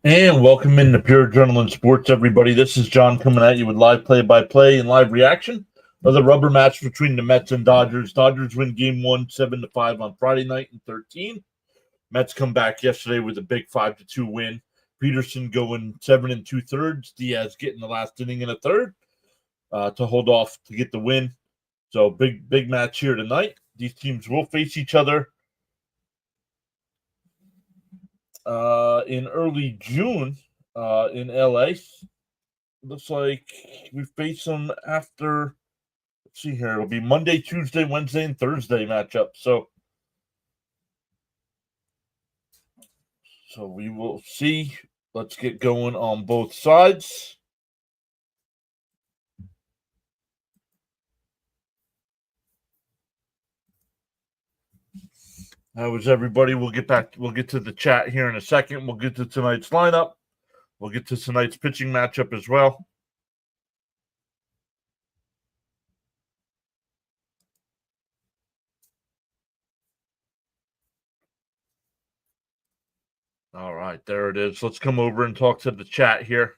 And welcome into Pure Adrenaline Sports, everybody. This is John coming at you with live play-by-play and live reaction of the rubber match between the Mets and Dodgers. Dodgers win Game 1, 7-5 on Friday night in 13. Mets come back yesterday with a big 5-2 win. Peterson going 7 2/3. Diaz getting the last inning in a third to hold off to get the win. So big match here tonight. These teams will face each other in early June in LA. Looks like we face them after, let's see here, it'll be Monday, Tuesday, Wednesday, and Thursday matchup. So we will see. Let's get going on both sides. How is everybody? We'll get to the chat here in a second. We'll get to tonight's lineup. We'll get to tonight's pitching matchup as well. All right, there it is. Let's come over and talk to the chat here.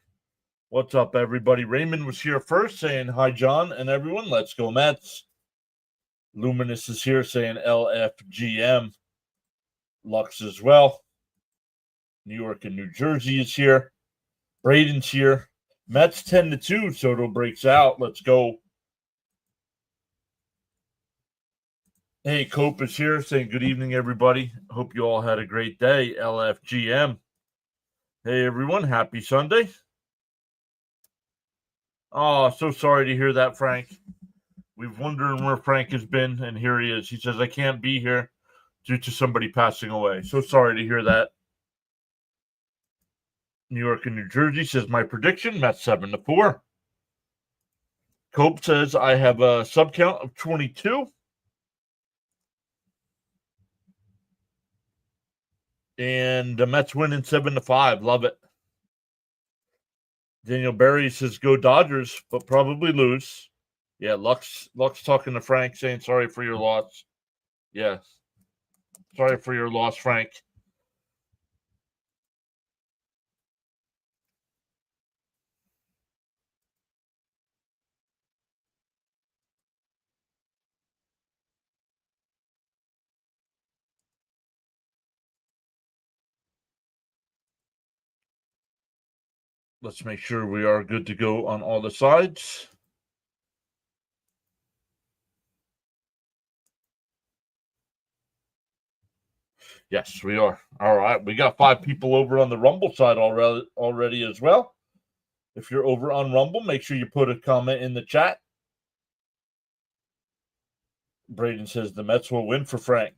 What's up, everybody? Raymond was here first saying, hi, John, and everyone. Let's go, Mets. Luminous is here saying LFGM. Lux as well. New York and New Jersey is here. Braden's here. Mets 10-2. Soto breaks out. Let's go. Hey, Cope is here saying good evening, everybody. Hope you all had a great day. LFGM. Hey, everyone. Happy Sunday. Oh, so sorry to hear that, Frank. We've wondered where Frank has been, and here he is. He says, I can't be here due to somebody passing away. So sorry to hear that. New York and New Jersey says, my prediction, Mets 7-4. Cope says, I have a sub count of 22. And the Mets winning 7-5. Love it. Daniel Berry says, go Dodgers, but probably lose. Yeah, Lux talking to Frank saying, sorry for your loss. Yes. Sorry for your loss, Frank. Let's make sure we are good to go on all the sides. Yes, we are. All right. We got 5 people over on the Rumble side already as well. If you're over on Rumble, make sure you put a comment in the chat. Braden says the Mets will win for Frank.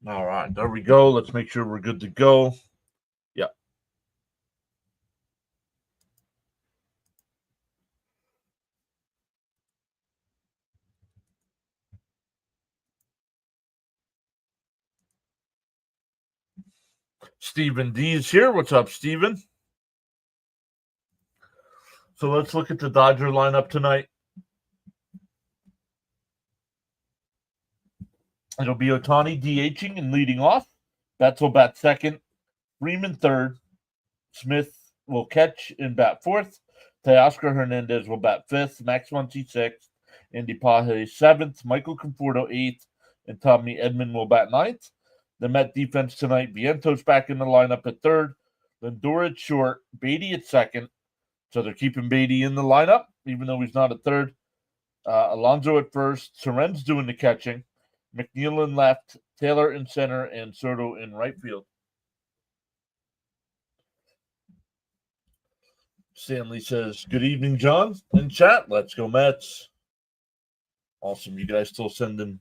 All right, there we go. Let's make sure we're good to go. Yeah. Stephen D is here. What's up, Stephen? So let's look at the Dodger lineup tonight. It'll be Ohtani DHing and leading off. Betts will bat second. Freeman third. Smith will catch and bat fourth. Teoscar Hernandez will bat fifth. Max Muncy sixth. Andy Paje seventh. Michael Conforto eighth. And Tommy Edman will bat ninth. The Met defense tonight, Vientos back in the lineup at third. Lindor at short. Beatty at second. So they're keeping Beatty in the lineup, even though he's not at third. Alonso at first. Soren's doing the catching. McNeil in left, Taylor in center, and Soto in right field. Stanley says, good evening, John. In chat, let's go Mets. Awesome. You guys still sending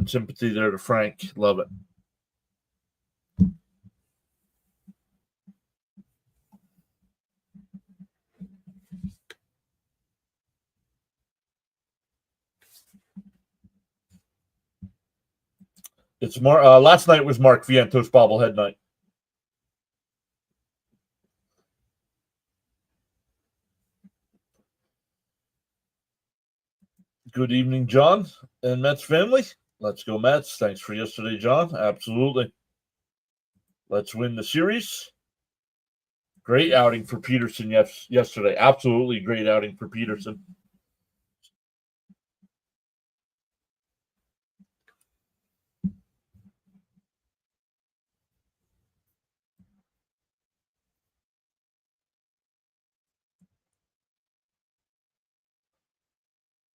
sympathy there to Frank. Love it. It's last night was Mark Vientos bobblehead night. Good evening, John and Mets family. Let's go Mets. Thanks for yesterday, John. Absolutely. Let's win the series. Great outing for Peterson yesterday. Absolutely great outing for Peterson.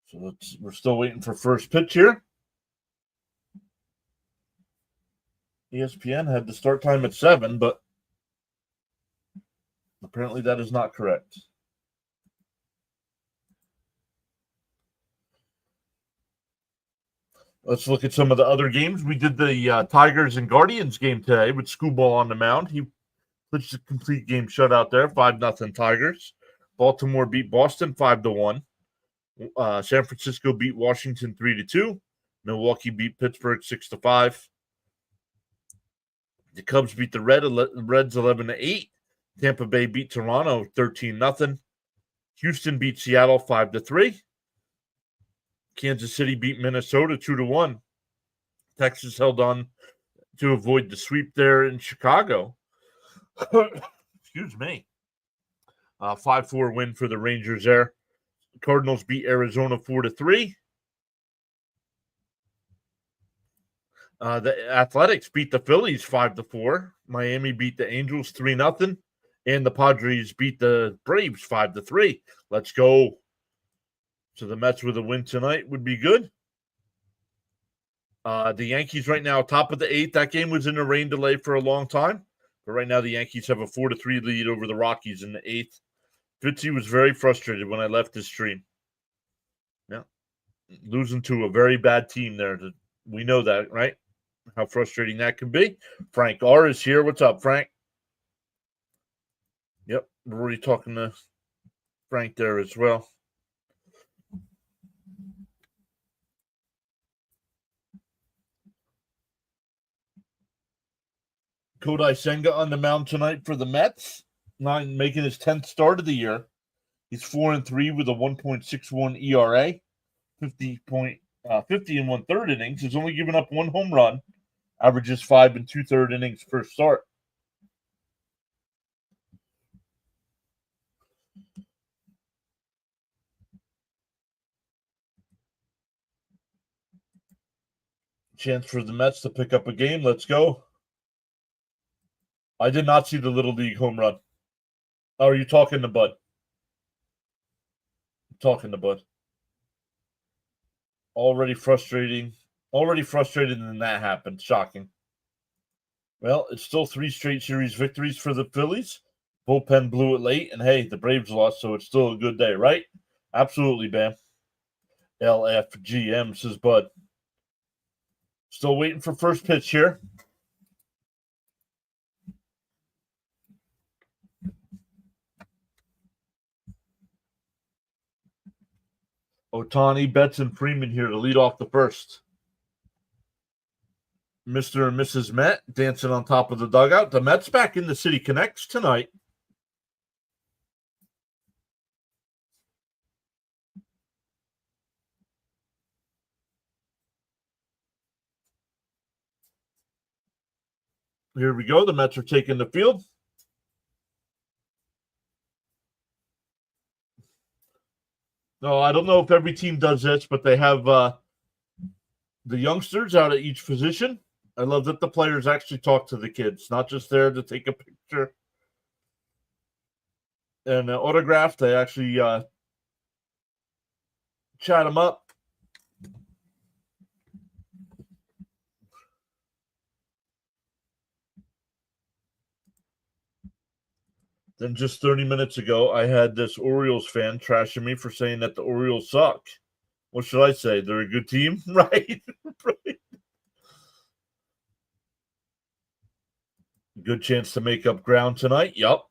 So we're still waiting for first pitch here. ESPN had the start time at 7, but apparently that is not correct. Let's look at some of the other games. We did the Tigers and Guardians game today with Scooball on the mound. He pitched a complete game shutout there, 5-0 Tigers. Baltimore beat Boston 5-1. San Francisco beat Washington 3-2. Milwaukee beat Pittsburgh 6-5. The Cubs beat the Reds 11-8. Tampa Bay beat Toronto 13-0. Houston beat Seattle 5-3. Kansas City beat Minnesota 2-1. Texas held on to avoid the sweep there in Chicago. Excuse me. 5-4 win for the Rangers there. Cardinals beat Arizona 4-3. The Athletics beat the Phillies 5-4. Miami beat the Angels 3-0. And the Padres beat the Braves 5-3. Let's go. So the Mets with a win tonight would be good. The Yankees right now, top of the 8th. That game was in a rain delay for a long time. But right now the Yankees have a 4-3 lead over the Rockies in the 8th. Fitzy was very frustrated when I left the stream. Yeah. Losing to a very bad team there. We know that, right? How frustrating that can be. Frank R. is here. What's up, Frank? Yep. We're already talking to Frank there as well. Kodai Senga on the mound tonight for the Mets, making his 10th start of the year. He's 4-3 with a 1.61 ERA, 50 and 1/3 innings. He's only given up one home run, averages 5 2/3 innings per start. Chance for the Mets to pick up a game. Let's go. I did not see the Little League home run. Oh, are you talking to Bud? Talking to Bud. Already frustrated, and that happened. Shocking. Well, it's still 3 straight series victories for the Phillies. Bullpen blew it late, and hey, the Braves lost, so it's still a good day, right? Absolutely, Bam. LFGM, says Bud. Still waiting for first pitch here. Ohtani, Betts, and Freeman here to lead off the first. Mr. and Mrs. Met dancing on top of the dugout. The Mets back in the City Connects tonight. Here we go. The Mets are taking the field. No, I don't know if every team does this, but they have the youngsters out at each position. I love that the players actually talk to the kids, not just there to take a picture and an autograph. They actually chat them up. Then just 30 minutes ago, I had this Orioles fan trashing me for saying that the Orioles suck. What should I say? They're a good team, right? Right. Good chance to make up ground tonight. Yup.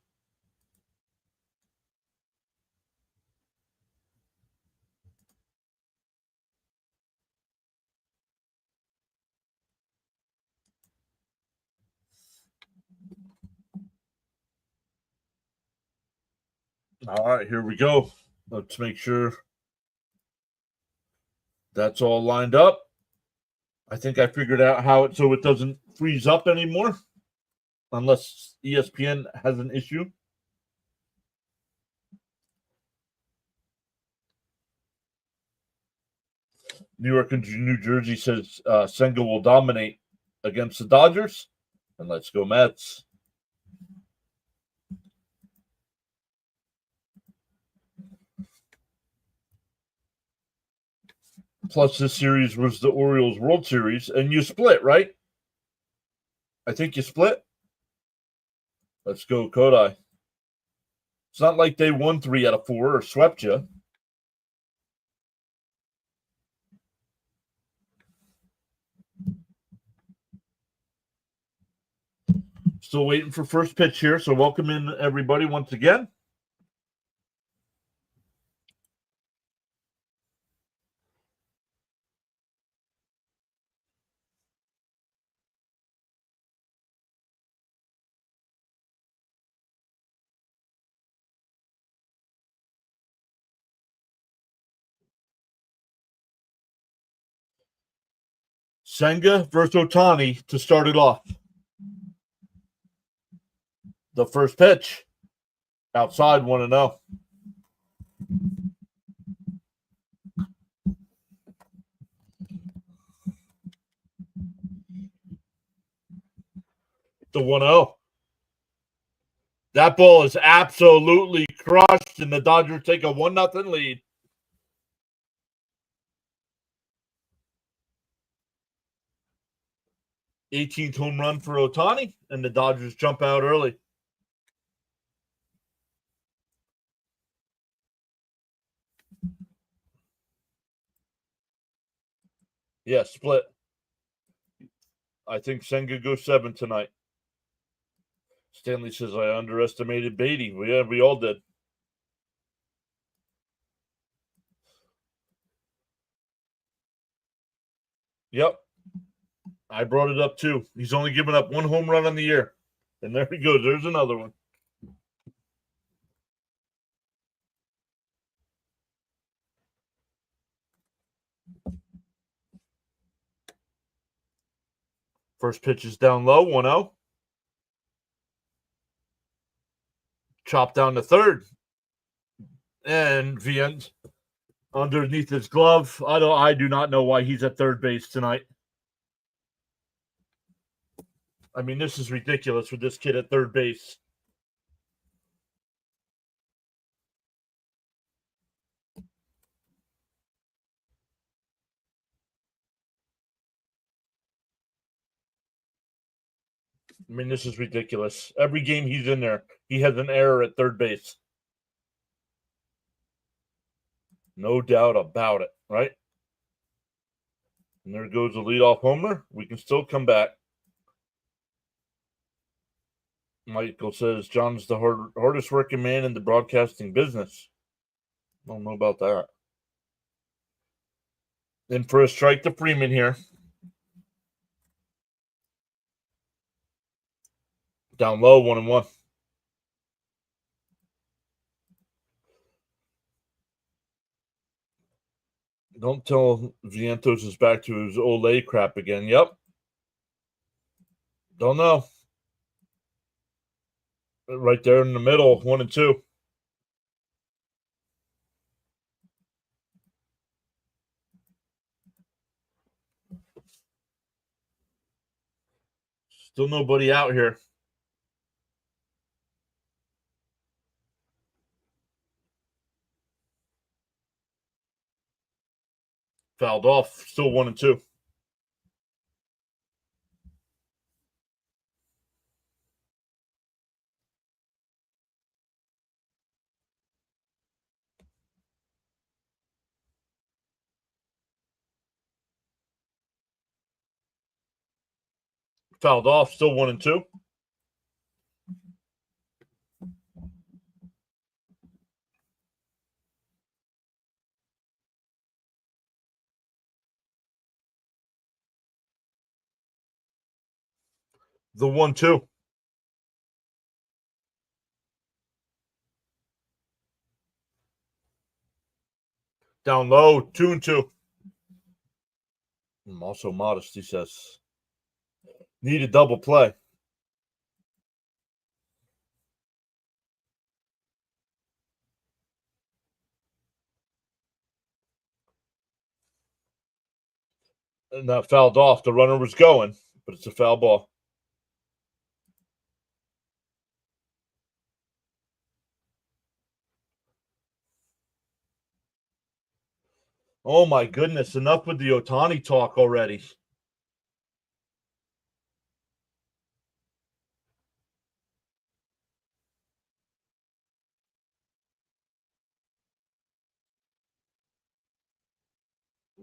All right, here we go. Let's make sure that's all lined up. I think I figured out how it so it doesn't freeze up anymore, unless ESPN has an issue. New York and New Jersey says Senga will dominate against the Dodgers, and let's go Mets. Plus, this series was the Orioles World Series, and you split, right? I think you split. Let's go, Kodai. It's not like they won 3 out of 4 or swept you. Still waiting for first pitch here, so welcome in everybody once again. Senga versus Ohtani to start it off. The first pitch, outside 1-0. The 1-0. That ball is absolutely crushed, and the Dodgers take a 1-0 lead. 18th home run for Ohtani, and the Dodgers jump out early. Yeah, split. I think Senga goes 7 tonight. Stanley says I underestimated Beatty. Yeah, we all did. Yep. I brought it up too. He's only given up 1 home run on the year. And there he goes. There's another one. First pitch is down low, 1-0. Chop down to third. And Vien's underneath his glove. I do not know why he's at third base tonight. I mean, this is ridiculous with this kid at third base. I mean, this is ridiculous. Every game he's in there, he has an error at third base. No doubt about it, right? And there goes the leadoff homer. We can still come back. Michael says John's the hardest working man in the broadcasting business. I don't know about that. Then for a strike to Freeman here. Down low, 1-1. Don't tell Vientos is back to his Olay crap again. Yep. Don't know. Right there in the middle, 1-2. Still nobody out here. Fouled off. Still 1-2. Fouled off. Still 1-2. The 1-2. Down low, 2-2. I'm also modest, he says. Need a double play. And that fouled off. The runner was going, but it's a foul ball. Oh my goodness, enough with the Ohtani talk already.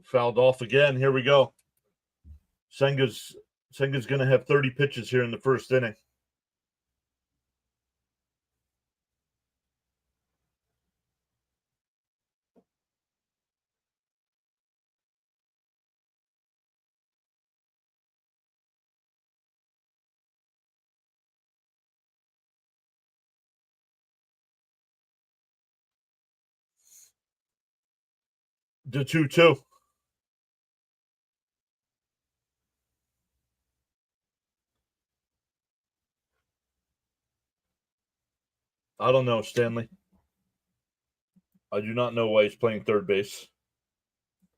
Fouled off again. Here we go. Senga's going to have 30 pitches here in the first inning. The 2-2. I don't know, Stanley. I do not know why he's playing third base.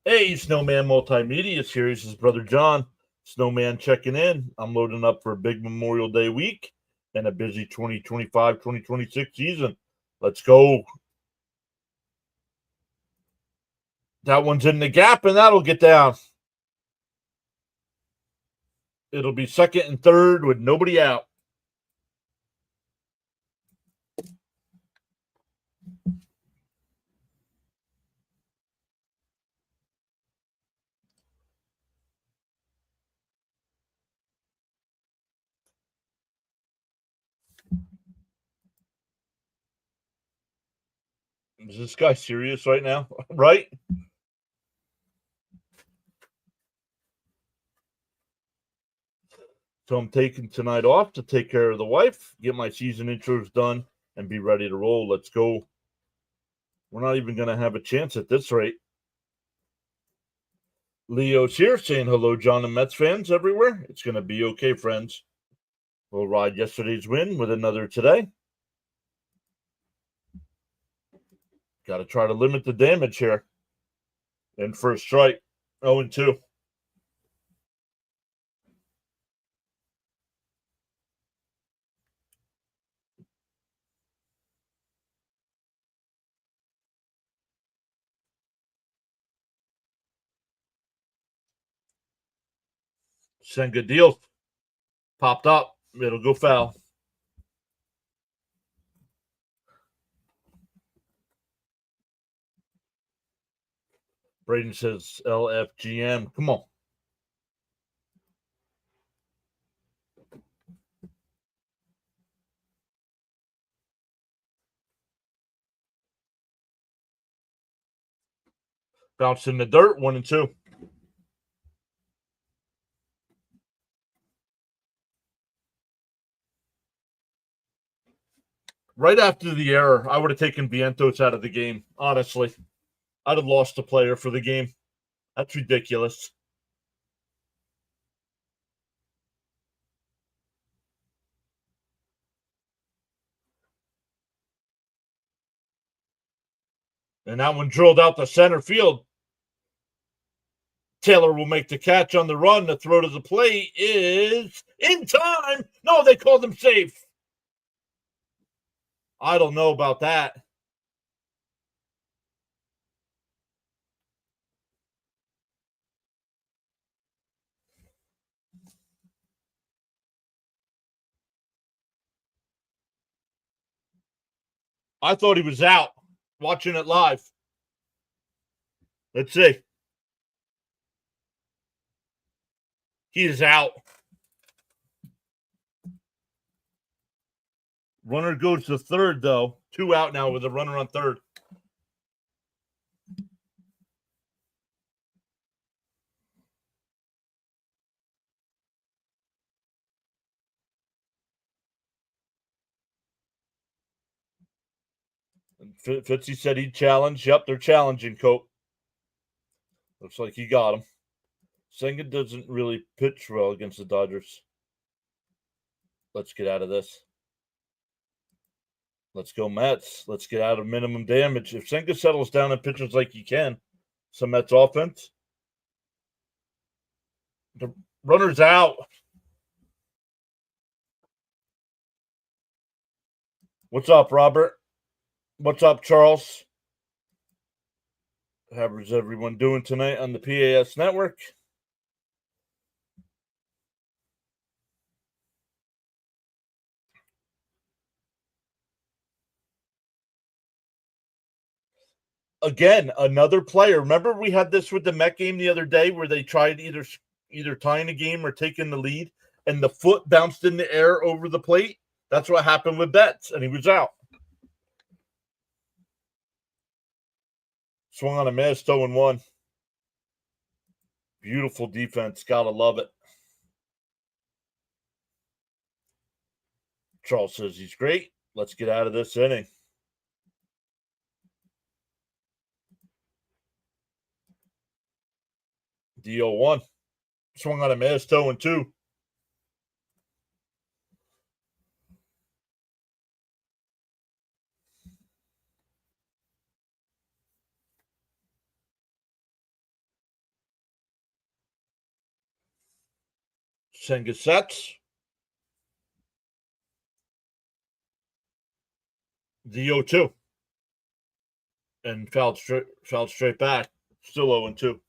Hey, Snowman Multimedia Series, his brother John. Snowman checking in. I'm loading up for a big Memorial Day week and a busy 2025-2026 season. Let's go. That one's in the gap, and that'll get down. It'll be second and third with nobody out. Is this guy serious right now? Right? So I'm taking tonight off to take care of the wife, get my season intros done, and be ready to roll. Let's go. We're not even going to have a chance at this rate. Leo's here saying hello, John and Mets fans everywhere. It's going to be okay, friends. We'll ride yesterday's win with another today. Got to try to limit the damage here. And first strike, 0-2. Senga deal. Popped up. It'll go foul. Braden says LFGM. Come on. Bounced in the dirt, 1-2. Right after the error, I would have taken Vientos out of the game, honestly. I'd have lost a player for the game. That's ridiculous. And that one drilled out the center field. Taylor will make the catch on the run. The throw to the plate is in time. No, they called him safe. I don't know about that. I thought he was out watching it live. Let's see. He is out. Runner goes to third, though. 2 out now with a runner on third. Fitzy said he'd challenge. Yep, they're challenging, Cope. Looks like he got him. Senga doesn't really pitch well against the Dodgers. Let's get out of this. Let's go Mets. Let's get out of minimum damage. If Senga settles down and pitches like he can, some Mets offense. The runner's out. What's up, Robert? What's up, Charles? How is everyone doing tonight on the PAS network? Again, another player. Remember we had this with the Met game the other day where they tried either tying the game or taking the lead, and the foot bounced in the air over the plate? That's what happened with Betts, and he was out. Swung on a miss, 0-1. Beautiful defense. Gotta love it. Charles says he's great. Let's get out of this inning. The 0-1. Swung on a miss, 0-2. Senga sets. The 0-2. And fouled straight back. Still 0-2.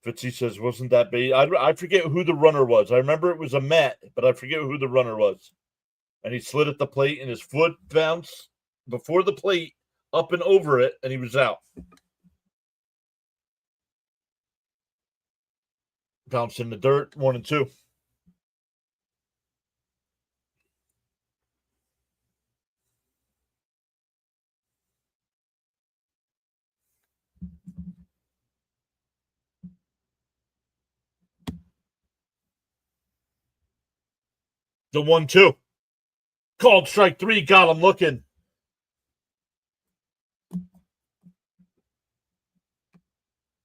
Fitzy says, wasn't that bait? I forget who the runner was. I remember it was a Met, but I forget who the runner was. And he slid at the plate, and his foot bounced before the plate, up and over it, and he was out. Bounced in the dirt, 1-2. The 1-2. Called strike 3, got him looking.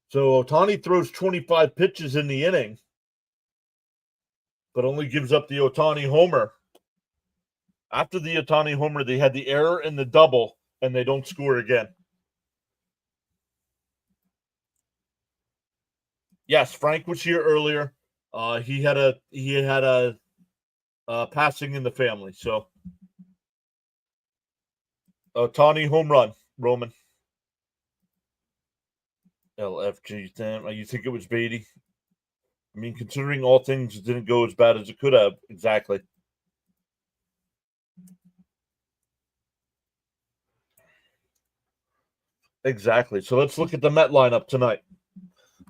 So Ohtani throws 25 pitches in the inning, but only gives up the Ohtani homer. After the Ohtani homer, they had the error in the double, and they don't score again. Yes, Frank was here earlier. He had a passing in the family. So Ohtani home run, Roman. LFG, damn. You think it was Beatty? I mean, considering all things didn't go as bad as it could have. Exactly. Exactly. So let's look at the Met lineup tonight.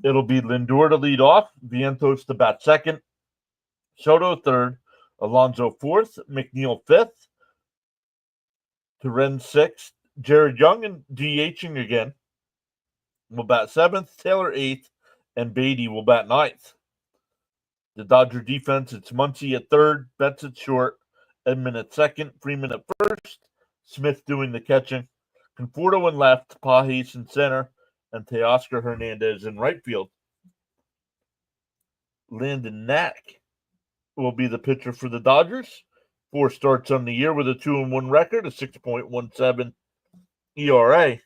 It'll be Lindor to lead off, Vientos to bat second, Soto third, Alonso fourth, McNeil fifth, Turen sixth, Jared Young and DHing again will bat seventh, Taylor eighth, and Beatty will bat ninth. The Dodger defense, it's Muncy at third, Betts at short, Edman at second, Freeman at first, Smith doing the catching, Conforto in left, Pajes in center, and Teoscar Hernandez in right field. Landon Knack will be the pitcher for the Dodgers. 4 starts on the year with a 2-1 record, a 6.17 ERA.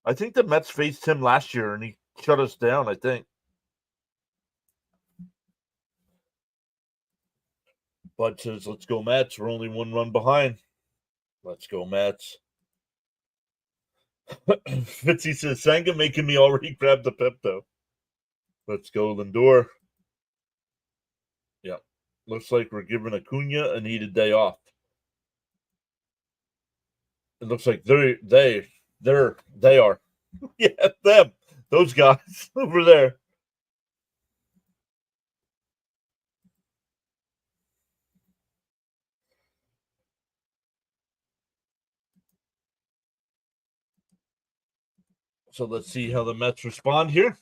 I think the Mets faced him last year, and he shut us down, I think. Bud says, let's go Mets. We're only 1 run behind. Let's go Mets. Fitzy says, Senga making me already grab the Pepto. Let's go Lindor. Yeah. Looks like we're giving Acuna a needed day off. It looks like they are. Yeah, them. Those guys over there. So let's see how the Mets respond here.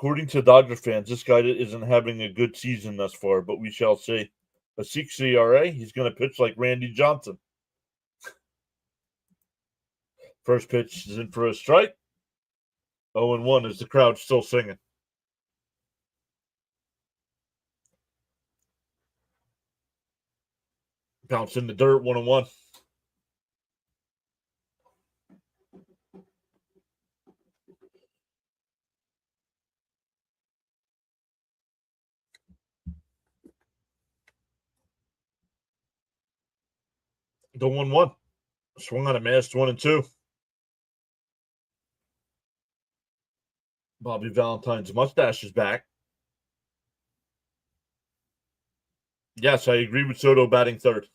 According to Dodger fans, this guy isn't having a good season thus far, but we shall see. A 6 ERA, he's going to pitch like Randy Johnson. First pitch is in for a strike. 0-1 is the crowd still singing. Bounce in the dirt, 1-1. The 1-1. Swung on a missed, 1-2. Bobby Valentine's mustache is back. Yes, I agree with Soto batting third.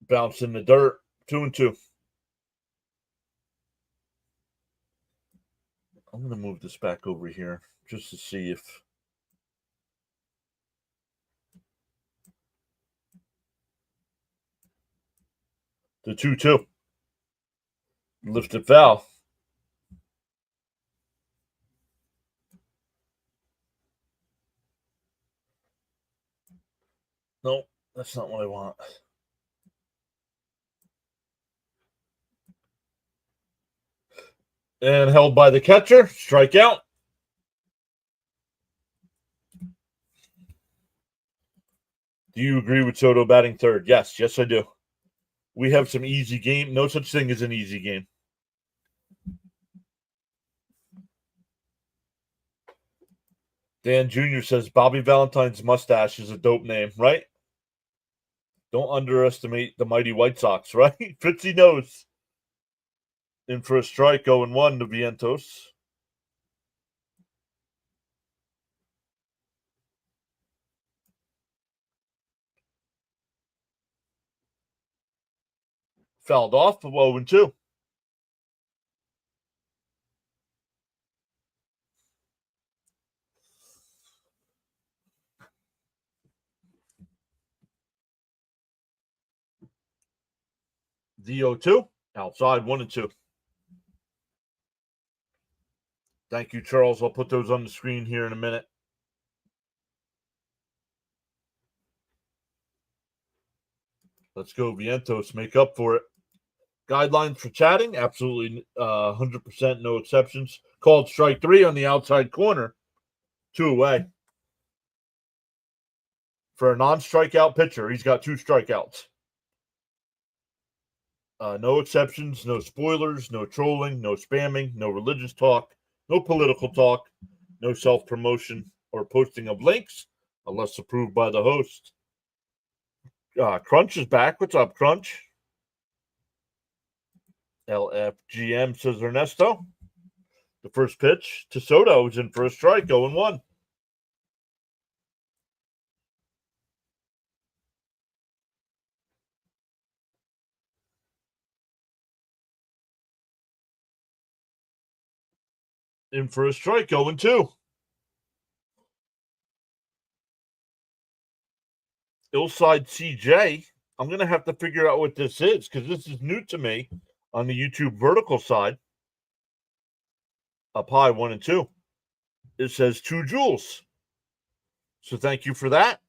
Bounce in the dirt, 2-2. I'm going to move this back over here just to see if the 2-2. Lifted foul. No, that's not what I want. And held by the catcher. Strikeout. Do you agree with Soto batting third? Yes, I do. We have some easy game. No such thing as an easy game. Dan Jr. says Bobby Valentine's mustache is a dope name, right? Don't underestimate the mighty White Sox, right? Fitzy knows. In for a strike, 0-1 to Vientos. Fouled off, 0-2. The 0-2. Outside, 1-2. Thank you, Charles. I'll put those on the screen here in a minute. Let's go, Vientos. Make up for it. Guidelines for chatting, absolutely 100%, no exceptions. Called strike 3 on the outside corner. 2 away. For a non-strikeout pitcher, he's got 2 strikeouts. No exceptions, no spoilers, no trolling, no spamming, no religious talk, no political talk, no self-promotion or posting of links unless approved by the host. Crunch is back. What's up, Crunch? LFGM, says Ernesto. The first pitch to Soto is in for a strike, 0-1. In for a strike, 0-2. Hillside CJ. I'm going to have to figure out what this is because this is new to me on the YouTube vertical side. Up high, 1-2. It says 2 joules. So thank you for that.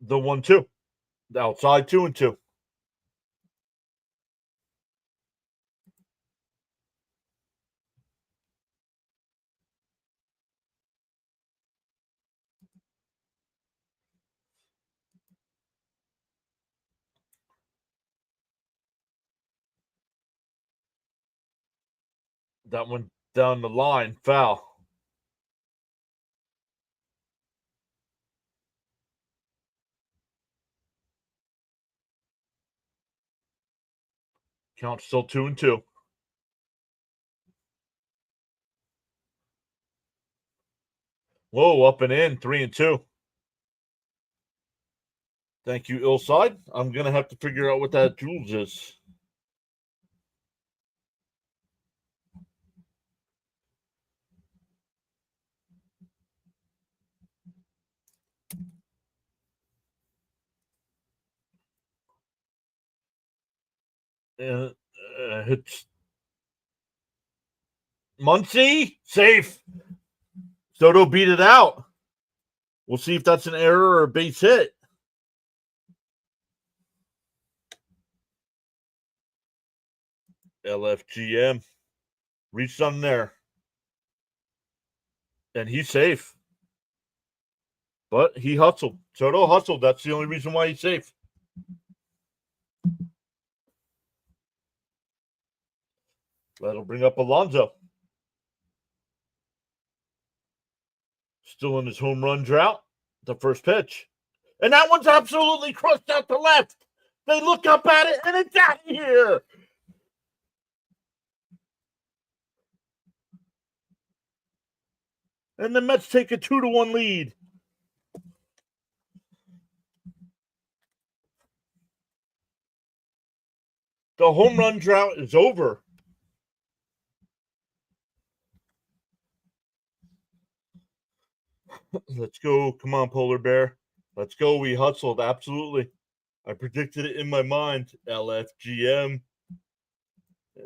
The 1-2. The outside, 2-2. That one down the line, foul. Count still 2-2. Whoa, up and in, 3-2. Thank you, Hillside. I'm going to have to figure out what that joules is. Hits Muncy. Safe. Soto beat it out. We'll see if that's an error or a base hit. LFGM reached on there. And he's safe. But he hustled. Soto hustled. That's the only reason why he's safe. That'll bring up Alonso. Still in his home run drought. The first pitch. And that one's absolutely crushed out to left. They look up at it, and it's out of here. And the Mets take a 2-1 lead. The home run drought is over. Let's go. Come on, Polar Bear. Let's go. We hustled. Absolutely. I predicted it in my mind. LFGM.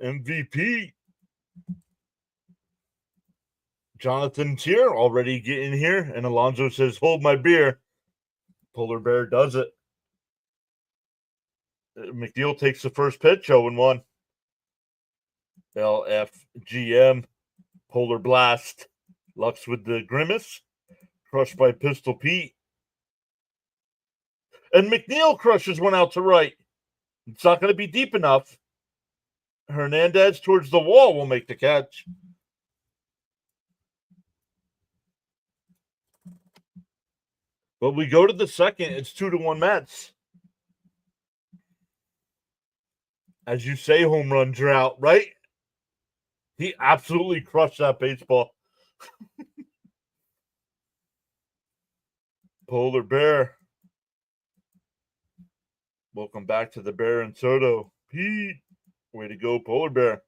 MVP. Jonathan's here, already getting here. And Alonso says, hold my beer. Polar Bear does it. McNeil takes the first pitch, 0-1. LFGM. Polar Blast. Lux with the grimace. Crushed by Pistol Pete. And McNeil crushes one out to right. It's not going to be deep enough. Hernandez towards the wall will make the catch. But we go to the second. It's 2-1 Mets. As you say, home run drought, right? He absolutely crushed that baseball. Polar Bear. Welcome back to the Bear and Soto. Pete. Way to go, Polar Bear.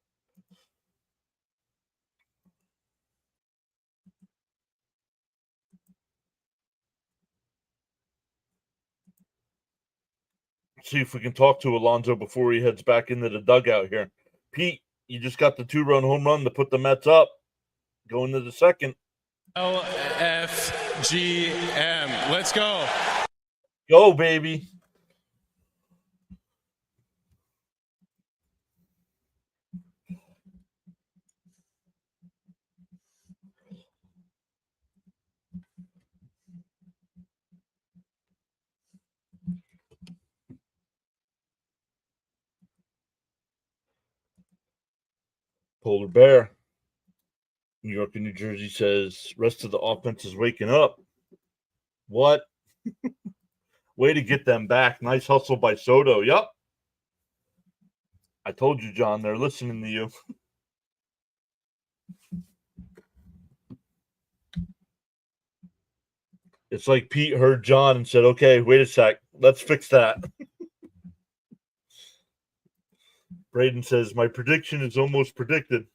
See if we can talk to Alonso before he heads back into the dugout here. Pete, you just got the 2-run home run to put the Mets up. Going to the second. LFGM. Let's go. Go, baby. Polar Bear. New York and New Jersey says rest of the offense is waking up. What? Way to get them back. Nice hustle by Soto. Yup. I told you, John, they're listening to you. It's like Pete heard John and said, okay, wait a sec. Let's fix that. Braden says, my prediction is almost predicted.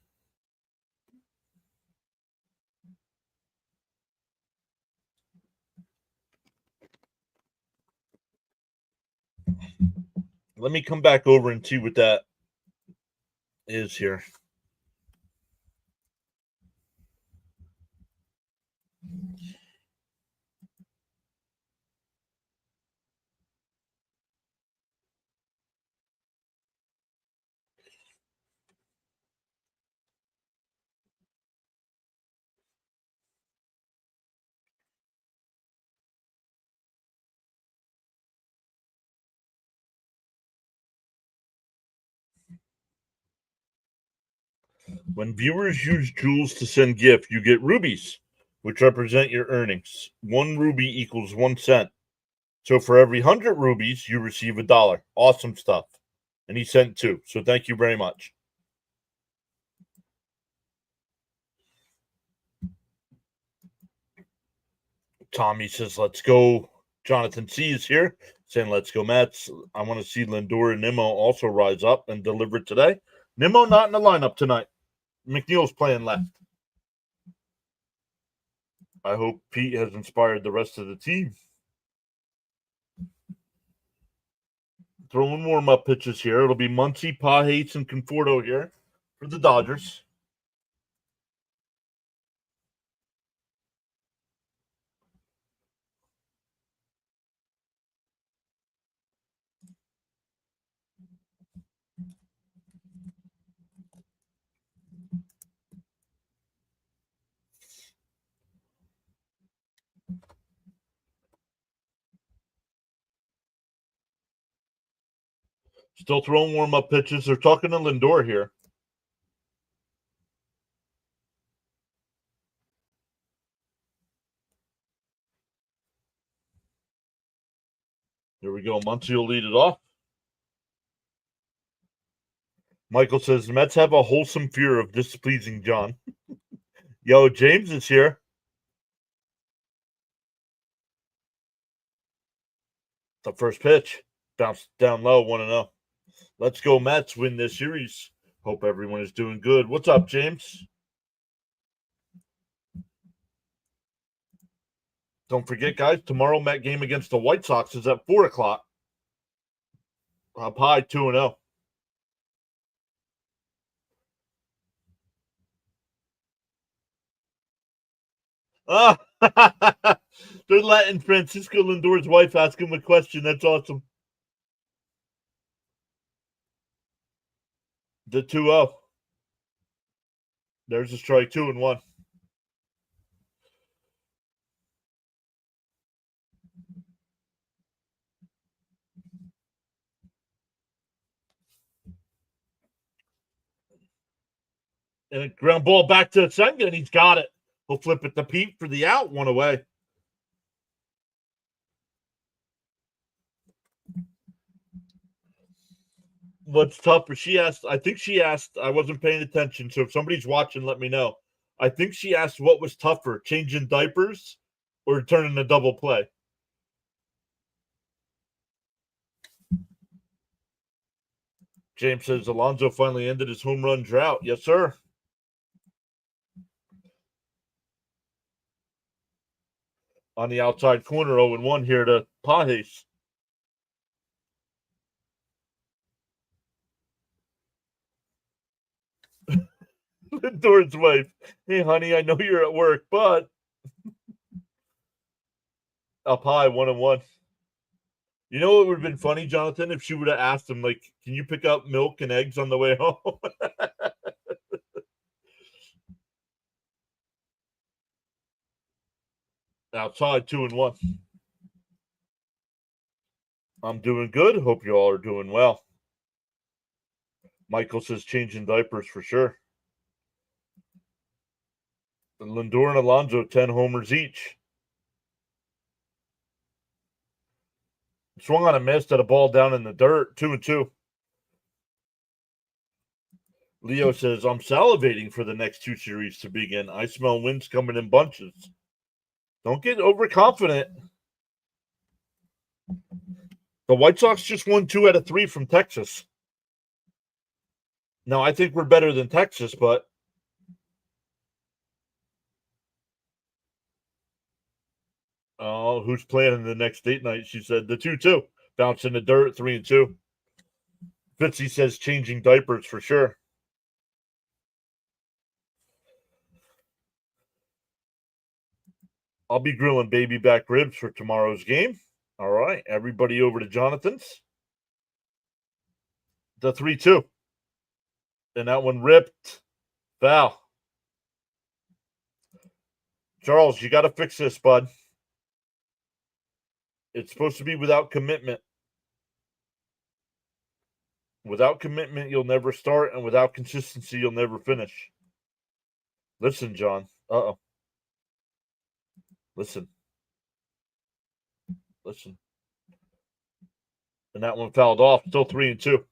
Let me come back over and see what that is here. When viewers use jewels to send gift, you get rubies, which represent your earnings. 1 ruby equals 1 cent. So for every 100 rubies, you receive $1. Awesome stuff. And he sent 2. So thank you very much. Tommy says, let's go. Jonathan C. is here saying, let's go Mets. I want to see Lindor and Nimmo also rise up and deliver today. Nimmo not in the lineup tonight. McNeil's playing left. I hope Pete has inspired the rest of the team. Throwing warm-up pitches here. It'll be Muncy, Pahates, and Conforto here for the Dodgers. Still throwing warm-up pitches. They're talking to Lindor here. Here we go. Muncy will lead it off. Michael says, the Mets have a wholesome fear of displeasing John. Yo, James is here. The first pitch. Bounced down low, 1-0. Let's go Mets, win this series. Hope everyone is doing good. What's up, James? Don't forget, guys, tomorrow Met game against the White Sox is at 4 o'clock. Up high, 2-0. Ah, they're letting Francisco Lindor's wife ask him a question. That's awesome. The 2-0. There's a strike, 2-1. And a ground ball back to Senga, and he's got it. He'll flip it to Pete for the out, 1 away. What's tougher? She asked, I think she asked, I wasn't paying attention, so if somebody's watching, let me know. I think she asked what was tougher, changing diapers or turning a double play. James says Alonso finally ended his home run drought. Yes, sir. On the outside corner, 0-1 here to Pages. Lindor's wife. Hey, honey, I know you're at work, but up high, 1-1. You know what would have been funny, Jonathan, if she would have asked him, like, can you pick up milk and eggs on the way home? Outside, 2-1. I'm doing good. Hope you all are doing well. Michael says changing diapers for sure. And Lindor and Alonso, 10 homers each. Swung on a miss at a ball down in the dirt, 2-2. Leo says, I'm salivating for the next 2 series to begin. I smell wins coming in bunches. Don't get overconfident. The White Sox just won 2 out of 3 from Texas. Now, I think we're better than Texas, but oh, who's playing in the next date night? She said the 2-2. Bounce in the dirt, 3-2. Fitzy says changing diapers for sure. I'll be grilling baby back ribs for tomorrow's game. All right, everybody over to Jonathan's. The 3-2. And that one ripped. Foul. Charles, you got to fix this, bud. It's supposed to be without commitment. Without commitment, you'll never start, and without consistency, you'll never finish. Listen, John. Uh-oh. Listen. And that one fouled off. Still 3-2.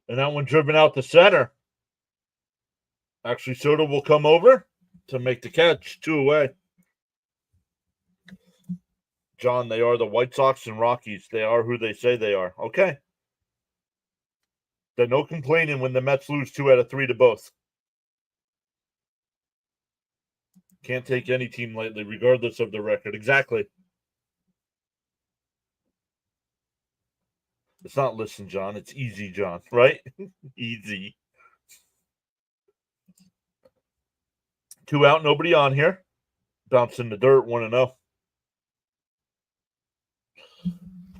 And that one driven out the center. Actually, Soto will come over to make the catch. 2 away. John, they are the White Sox and Rockies. They are who they say they are. Okay. Then no complaining when the Mets lose 2 out of 3 to both. Can't take any team lightly, regardless of their record. Exactly. It's not listen, John. It's easy, John. Right? Easy. 2 out, nobody on here. Bounce in the dirt, 1-0.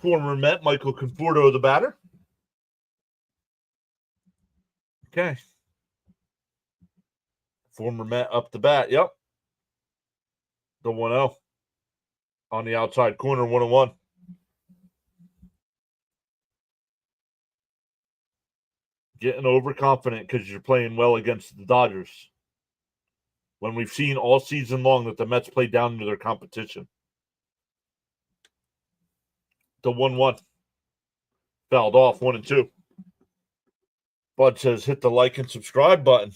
Former Met, Michael Conforto, the batter. Okay. Former Met up the bat. Yep. The 1-0. On the outside corner, 1-1. Getting overconfident because you're playing well against the Dodgers. When we've seen all season long that the Mets play down to their competition. The 1-1. Fouled off, 1-2. Bud says hit the like and subscribe button.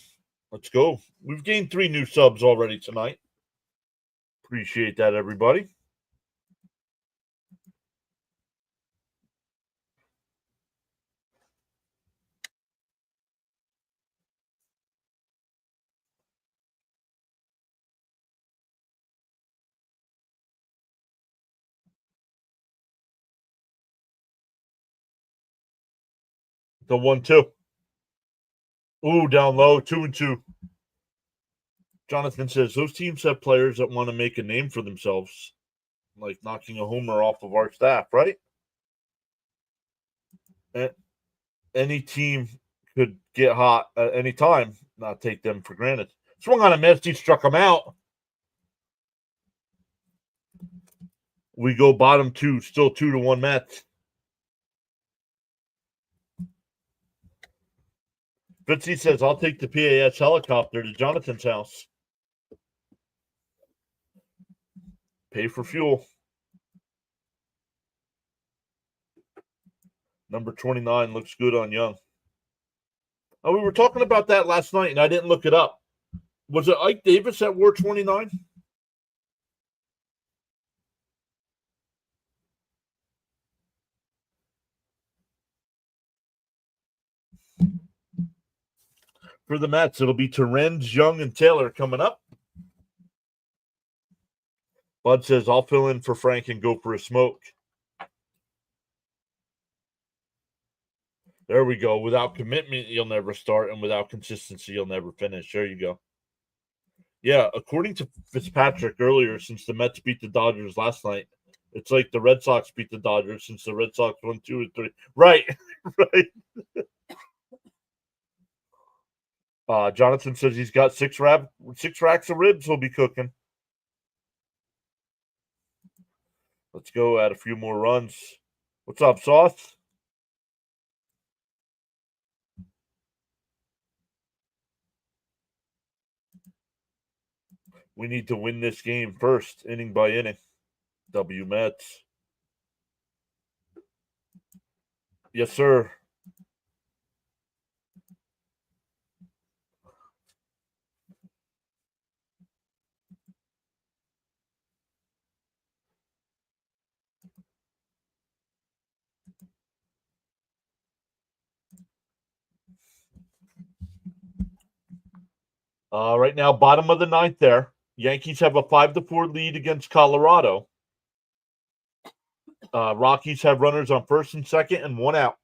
Let's go. We've gained 3 new subs already tonight. Appreciate that, everybody. The 1-2. Ooh, down low, 2-2. Jonathan says those teams have players that want to make a name for themselves, like knocking a homer off of our staff, right? Any team could get hot at any time, not take them for granted. Swung on a miss, he struck him out. We go bottom 2, still 2-1 Mets. Fitzy says, I'll take the PAS helicopter to Jonathan's house. Pay for fuel. Number 29 looks good on Young. Oh, we were talking about that last night, and I didn't look it up. Was it Ike Davis that wore 29? For the Mets, it'll be Terrence, Young, and Taylor coming up. Bud says, I'll fill in for Frank and go for a smoke. There we go. Without commitment, you'll never start, and without consistency, you'll never finish. There you go. Yeah, according to Fitzpatrick earlier, since the Mets beat the Dodgers last night, it's like the Red Sox beat the Dodgers since the Red Sox won 2 or 3. Right, right. Jonathan says he's got 6 racks of ribs he'll be cooking. Let's go add a few more runs. What's up, Sauce? We need to win this game first, inning by inning. W Mets. Yes, sir. Right now, bottom of the 9th there. Yankees have a 5-4 lead against Colorado. Rockies have runners on first and second and 1 out.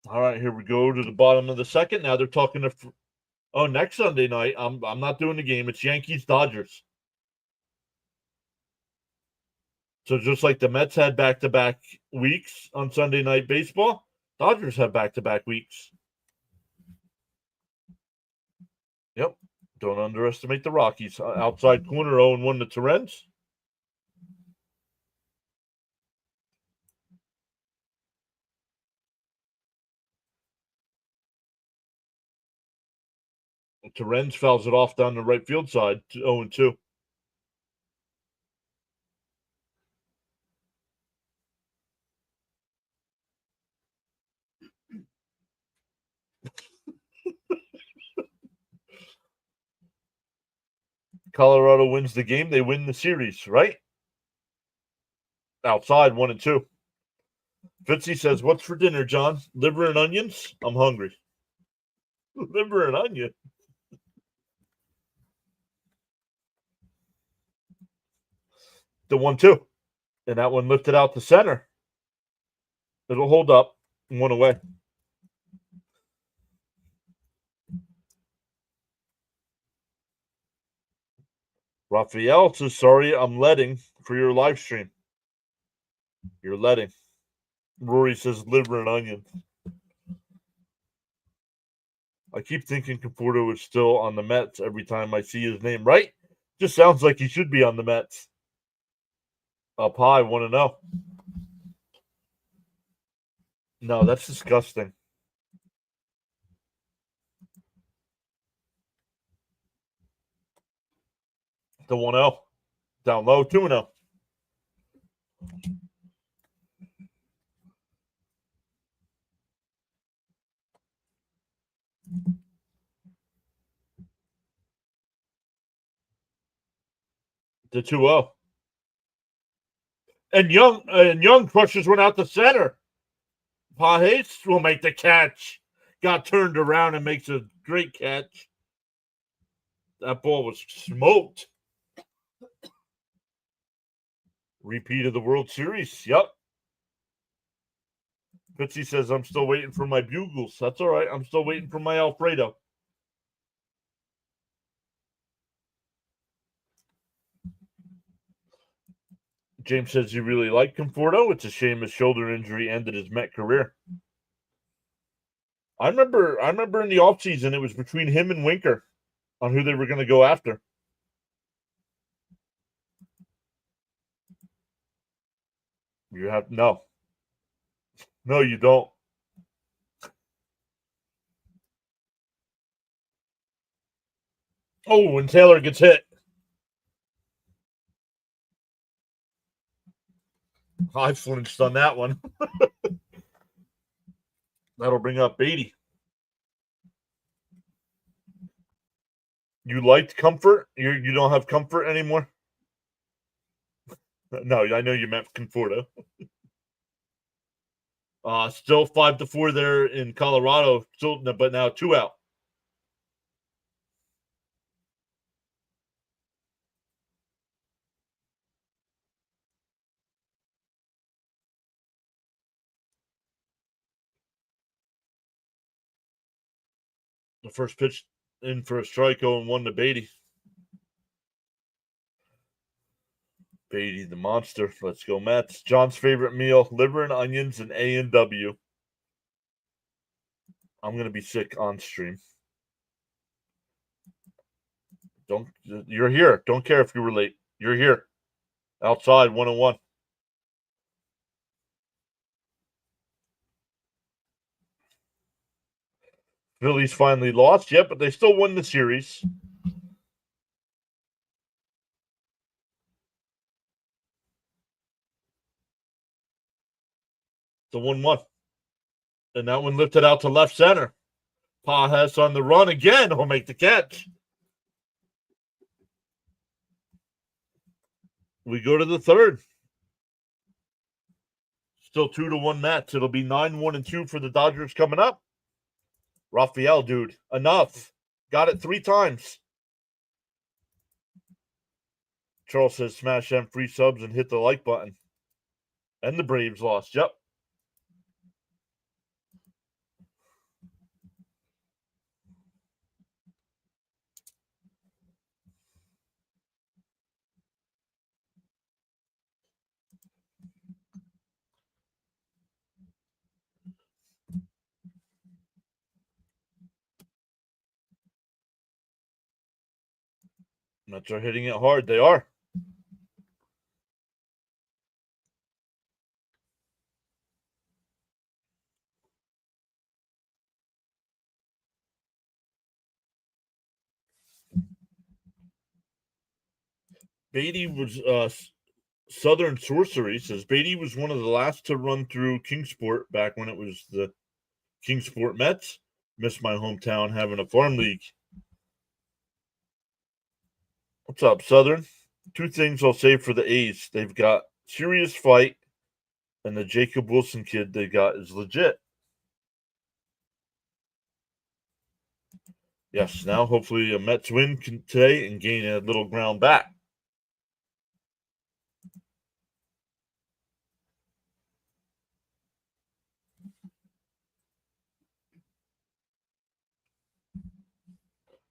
All right, here we go to the bottom of the 2nd. Now they're talking to next Sunday night. I'm not doing the game. It's Yankees Dodgers. So just like the Mets had back-to-back weeks on Sunday Night Baseball, Dodgers have back-to-back weeks. Yep. Don't underestimate the Rockies. Outside corner, 0-1 to Terrence. Terrence fouls it off down the right field side, 0-2. Colorado wins the game. They win the series, right? Outside, 1-2. Fitzy says, "What's for dinner, John? Liver and onions? I'm hungry." Liver and onion. The 1-2. And that one lifted out the center. It'll hold up. 1 away. Raphael says, "Sorry, I'm letting for your live stream." You're letting. Rory says, "Liver and onions." I keep thinking Conforto is still on the Mets every time I see his name, right? Just sounds like he should be on the Mets. Up high, 1-0. No, that's disgusting. The 1-0. Down low, 2-0. The 2-0. And Young crushes one out the center. Pajes will make the catch. Got turned around and makes a great catch. That ball was smoked. Repeat of the World Series. Yep. Fitzy says, "I'm still waiting for my bugles." That's all right. I'm still waiting for my Alfredo. James says you really like Conforto. It's a shame his shoulder injury ended his Met career. I remember in the offseason it was between him and Winker on who they were going to go after. You have no. No, you don't. Oh, when Taylor gets hit. I flinched on that one. That'll bring up Beatty. You liked Comfort? You don't have Comfort anymore? No, I know you meant Conforto. Still 5-4 there in Colorado. Still, but now 2 out. The first pitch in for a strike, 0-1 to Beatty. Beatty, the monster. Let's go, Mets. John's favorite meal: liver and onions and A&W. I'm gonna be sick on stream. You're here. Don't care if you were late. You're here. Outside, 1-1. Phillies finally lost. Yep, but they still won the series. The 1-1. And that one lifted out to left center. Pajes on the run again. He'll make the catch. We go to the third. Still 2-1 Mets. It'll be 9-1-2 for the Dodgers coming up. Raphael, dude, enough. Got it 3 times. Charles says smash them free subs and hit the like button. And the Braves lost. Yep. Mets are hitting it hard. They are. Beatty was Southern Sorcery says Beatty was one of the last to run through Kingsport back when it was the Kingsport Mets. Miss my hometown having a farm league. What's up, Southern? Two things I'll say for the A's. They've got serious fight, and the Jacob Wilson kid they got is legit. Yes, now hopefully a Mets win today and gain a little ground back.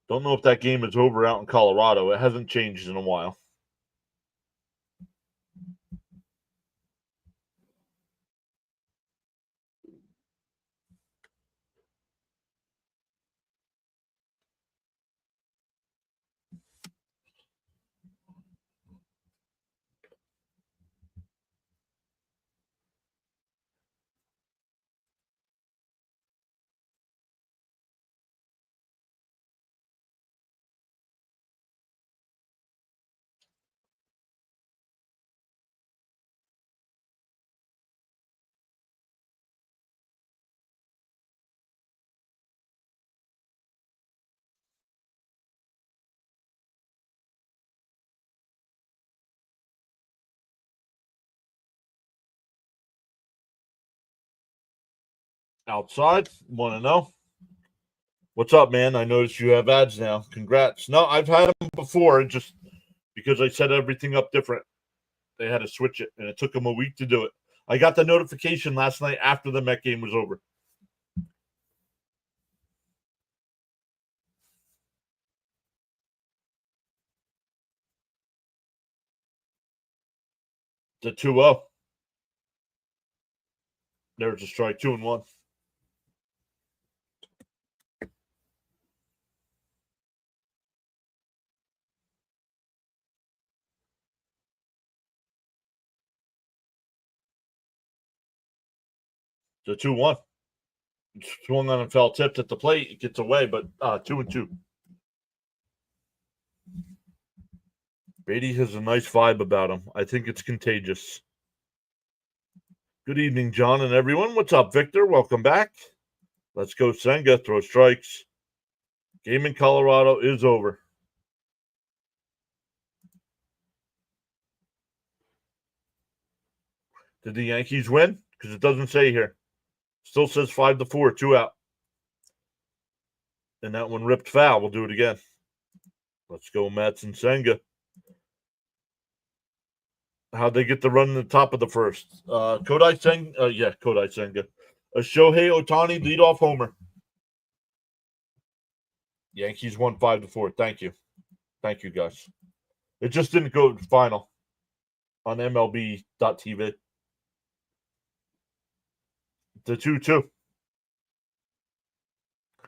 Don't know if that game is over out in Colorado. It hasn't changed in a while. Outside, want to know? What's up, man? I noticed you have ads now. Congrats. No, I've had them before, just because I set everything up different. They had to switch it, and it took them a week to do it. I got the notification last night after the Met game was over. The 2-0. There's a strike, 2-1. The 2-1. Swung on and fell tipped at the plate. It gets away, but 2-2. Beatty has a nice vibe about him. I think it's contagious. Good evening, John and everyone. What's up, Victor? Welcome back. Let's go, Senga. Throw strikes. Game in Colorado is over. Did the Yankees win? Because it doesn't say here. Still says 5-4, 2 out. And that one ripped foul. We'll do it again. Let's go, Mets and Senga. How'd they get the run in the top of the first? Kodai Senga. Kodai Senga. A Shohei Ohtani leadoff homer. Yankees won 5-4. Thank you. Thank you, guys. It just didn't go final on MLB.TV. The 2-2.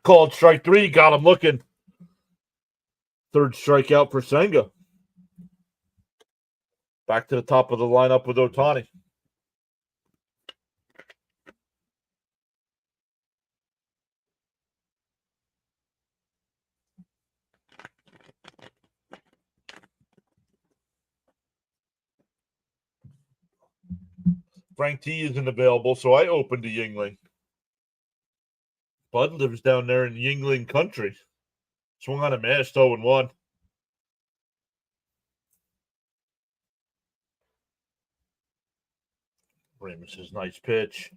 Called strike 3. Got him looking. Third strikeout for Senga. Back to the top of the lineup with Ohtani. Frank T isn't available, so I opened to Yingling. Bud lives down there in Yingling country. Swung on a miss, 0-1. Ramus's nice pitch.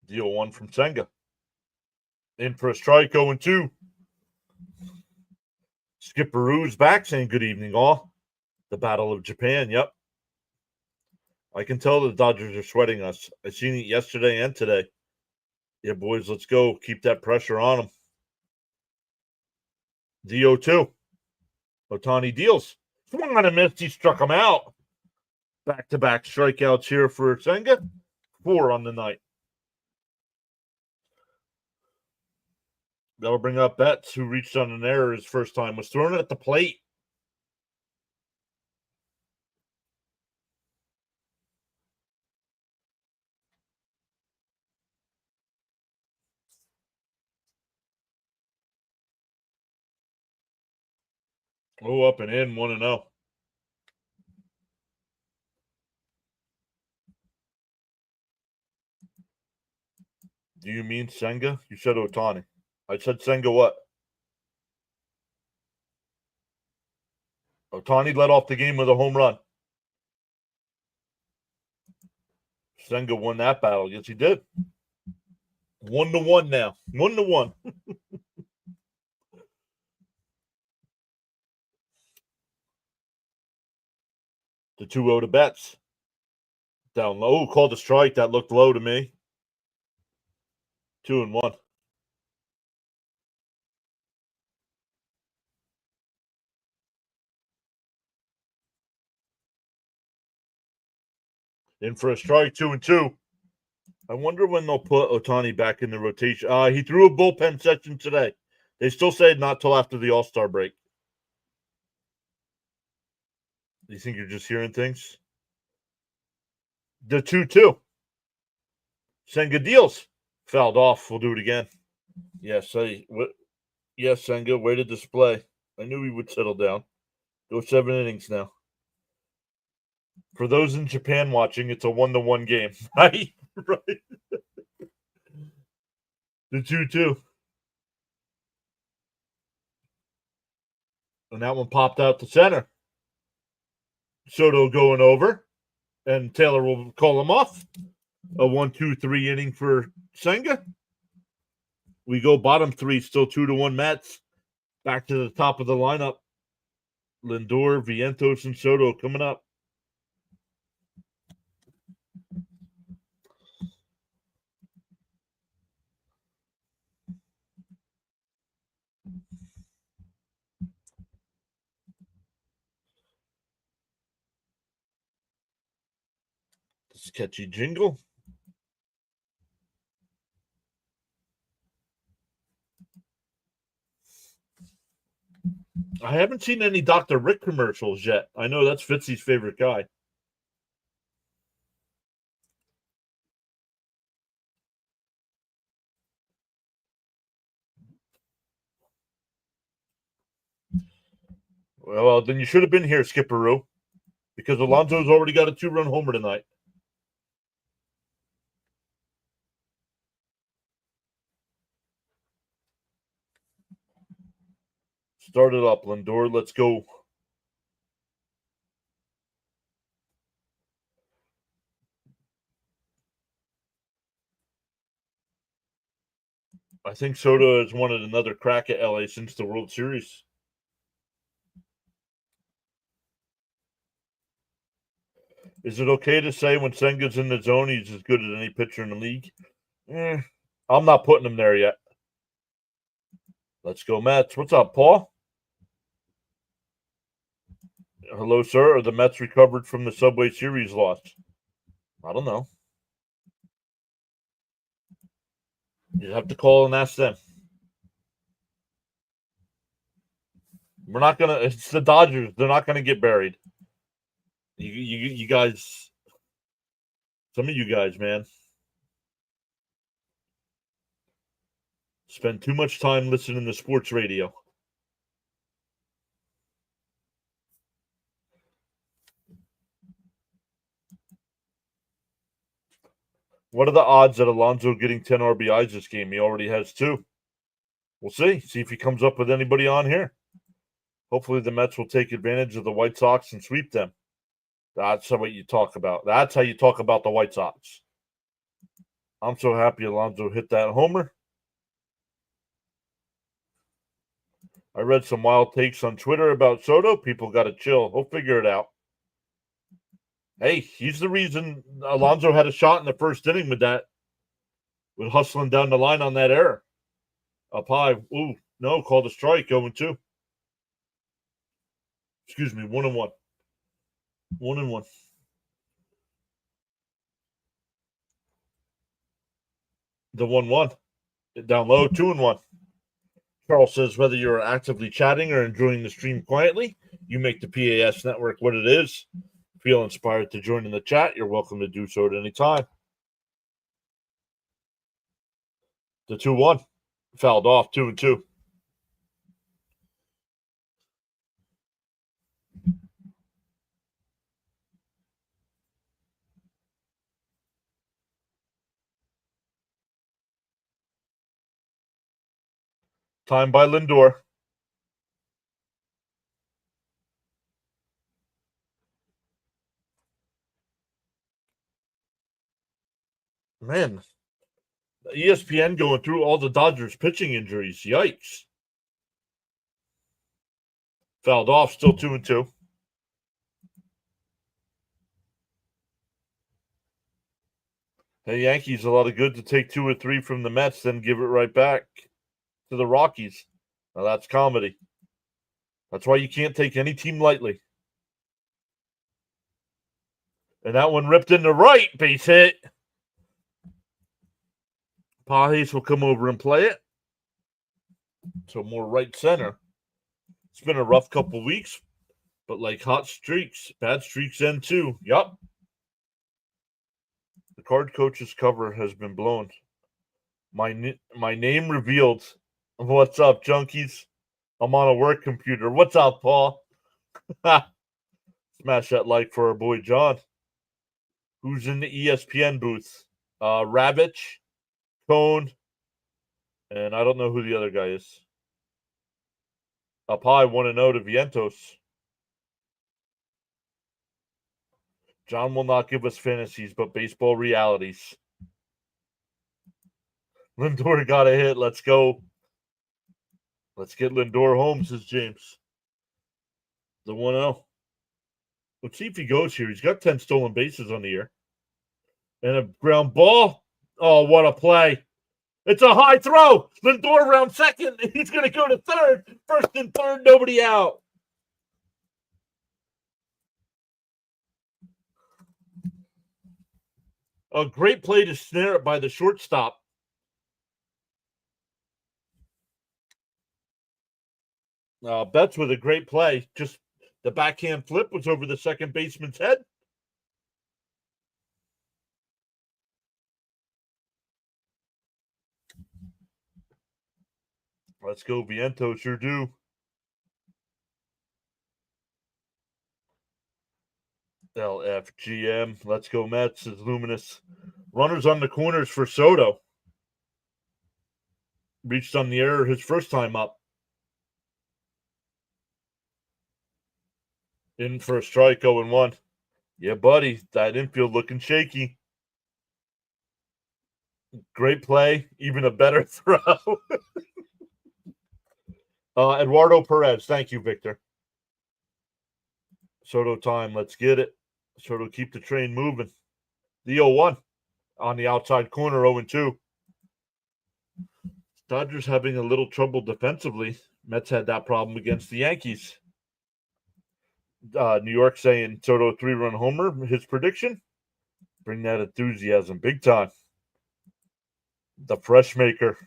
Deal 1 from Senga. In for a strike, 0-2. Skipperoo's back saying good evening, all. The Battle of Japan, yep. I can tell the Dodgers are sweating us. I seen it yesterday and today. Yeah, boys, let's go. Keep that pressure on them. DO2. Ohtani deals. Swung on a miss. He struck him out. Back-to-back strikeouts here for Senga. 4 on the night. That'll bring up Betts, who reached on an error his first time. Was thrown at the plate. Oh, up and in, 1-0. Do you mean Senga? You said Otani. I said Senga what? Otani led off the game with a home run. Senga won that battle. Yes, he did. 1-1 now. 1-1. The 2-0 to Betts. Down low. Called a strike. That looked low to me. 2-1. In for a strike, 2-2. I wonder when they'll put Otani back in the rotation. He threw a bullpen session today. They still said not till after the All-Star break. Do you think you're just hearing things? The 2-2. Senga deals. Fouled off. We'll do it again. Yes, yes, Senga. Way to display. I knew he would settle down. Go 7 innings now. For those in Japan watching, it's a 1-1 game. Right? Right. The 2-2. And that one popped out to center. Soto going over. And Taylor will call him off. A 1-2-3 inning for Senga. We go bottom 3, still 2-1 Mets. Back to the top of the lineup. Lindor, Vientos, and Soto coming up. Sketchy jingle. I haven't seen any Dr. Rick commercials yet. I know that's Fitzy's favorite guy. Well, then you should have been here, Skipperoo, because Alonso's already got a 2-run homer tonight. Start it up, Lindor. Let's go. I think Soto has wanted another crack at LA since the World Series. Is it okay to say when Senga's in the zone, he's as good as any pitcher in the league? I'm not putting him there yet. Let's go, Mets. What's up, Paul? Hello, sir. Are the Mets recovered from the Subway Series loss? I don't know. You have to call and ask them. We're not gonna. It's the Dodgers. They're not gonna get buried. You guys. Some of you guys, man, spend too much time listening to sports radio. What are the odds that Alonso getting 10 RBIs this game? He already has 2. We'll see. See if he comes up with anybody on here. Hopefully the Mets will take advantage of the White Sox and sweep them. That's what you talk about. That's how you talk about the White Sox. I'm so happy Alonso hit that homer. I read some wild takes on Twitter about Soto. People got to chill. He'll figure it out. Hey, he's the reason Alonso had a shot in the first inning with hustling down the line on that error. Up high. Ooh, no, called a strike, 0-2. Excuse me, 1-1. 1-1. The 1-1. Down low, 2-1. Charles says whether you're actively chatting or enjoying the stream quietly, you make the PAS network what it is. Feel inspired to join in the chat, you're welcome to do so at any time. The 2-1. Fouled off, 2-2. Time by Lindor. Man, ESPN going through all the Dodgers pitching injuries. Yikes. Fouled off, still 2-2. Hey, Yankees, a lot of good to take 2 or 3 from the Mets, then give it right back to the Rockies. Now that's comedy. That's why you can't take any team lightly. And that one ripped in the right, base hit. Pages will come over and play it. So more right center. It's been a rough couple weeks, but like hot streaks, bad streaks end too. Yup. The card coach's cover has been blown. My name revealed. What's up, junkies? I'm on a work computer. What's up, Paul? Smash that like for our boy John. Who's in the ESPN booth? Ravitch, Cone, and I don't know who the other guy is. Up high, 1-0 to Vientos. John will not give us fantasies, but baseball realities. Lindor got a hit. Let's go. Let's get Lindor home, says James. The 1-0. Let's see if he goes here. He's got 10 stolen bases on the year. And a ground ball. Oh, what a play. It's a high throw. Lindor around second. He's going to go to third. First and third, nobody out. A great play to snare it by the shortstop. Betts with a great play. Just the backhand flip was over the second baseman's head. Let's go, Vientos, sure do. LFGM. Let's go, Mets, is Luminous. Runners on the corners for Soto. Reached on the error his first time up. In for a strike, 0-1. Yeah, buddy, that infield looking shaky. Great play, even a better throw. Eduardo Perez, thank you, Victor. Soto time, let's get it. Soto keep the train moving. The 0-1 on the outside corner, 0-2. Dodgers having a little trouble defensively. Mets had that problem against the Yankees. New York saying Soto 3-run homer, his prediction. Bring that enthusiasm big time. The fresh maker.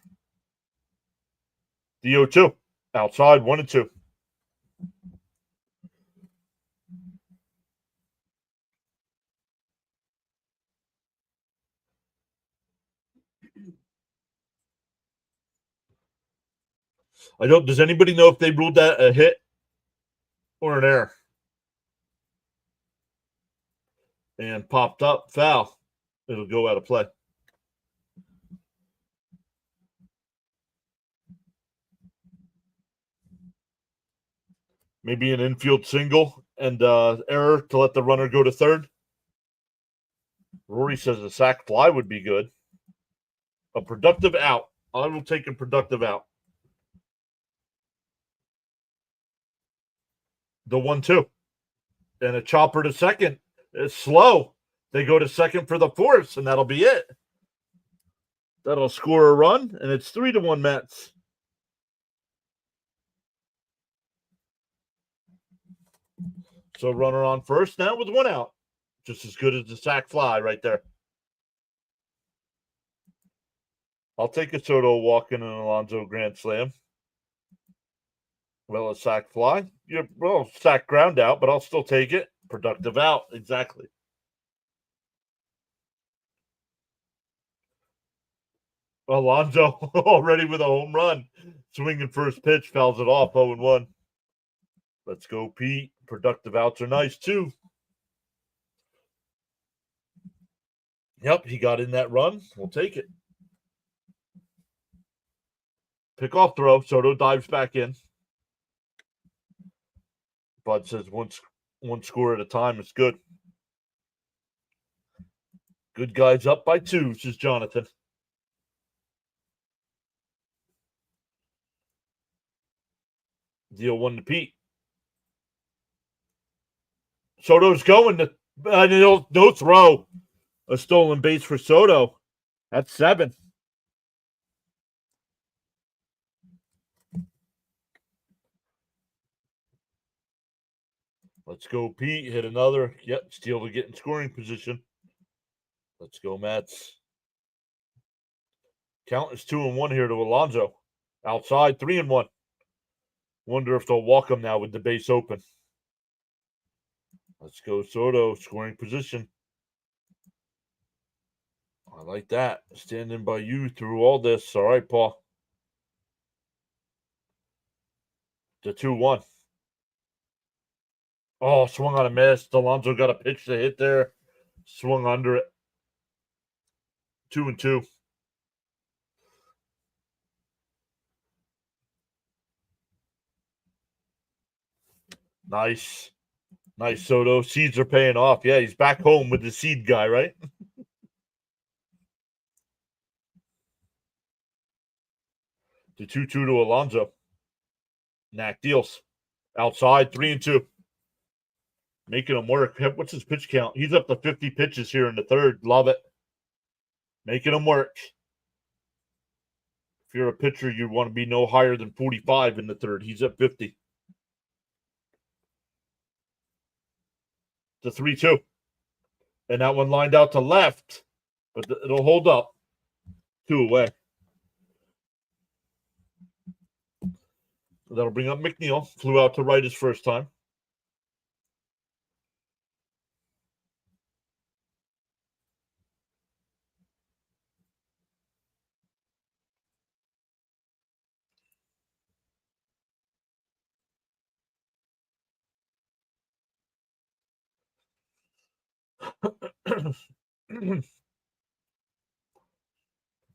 The 0-2. Outside, 1-2. I don't. Does anybody know if they ruled that a hit or an error? And popped up, foul. It'll go out of play. Maybe an infield single and error to let the runner go to third. Rory says a sac fly would be good. A productive out. I will take a productive out. The 1-2. And a chopper to second. It's slow. They go to second for the fourth, and that'll be it. That'll score a run, and it's 3-1 Mets. So runner on first now with 1 out. Just as good as the sac fly right there. I'll take a Soto walk in an Alonso grand slam. Well, a sac fly. Yeah, well, sac ground out, but I'll still take it. Productive out, exactly. Alonso already with a home run. Swinging first pitch, fouls it off, 0-1. Let's go, Pete. Productive outs are nice, too. Yep, he got in that run. We'll take it. Pickoff throw. Soto dives back in. Bud says one score at a time is good. Good guys up by 2, says Jonathan. Deal 1 to Pete. Soto's going to no throw. A stolen base for Soto. That's 7. Let's go, Pete. Hit another. Yep, steal to get in scoring position. Let's go, Mets. Count is 2-1 here to Alonso. Outside, 3-1. Wonder if they'll walk him now with the base open. Let's go, Soto. Scoring position. I like that. Standing by you through all this. All right, Paul. The 2-1. Oh, swung on a miss. Alonso got a pitch to hit there. Swung under it. 2-2. Nice. Nice, Soto. Seeds are paying off. Yeah, he's back home with the seed guy, right? The 2-2 to Alonso. Knack deals. Outside, 3-2. Making him work. What's his pitch count? He's up to 50 pitches here in the third. Love it. Making him work. If you're a pitcher, you want to be no higher than 45 in the third. He's at 50. The 3-2. And that one lined out to left. But it'll hold up. 2 away. That'll bring up McNeil. Flew out to right his first time.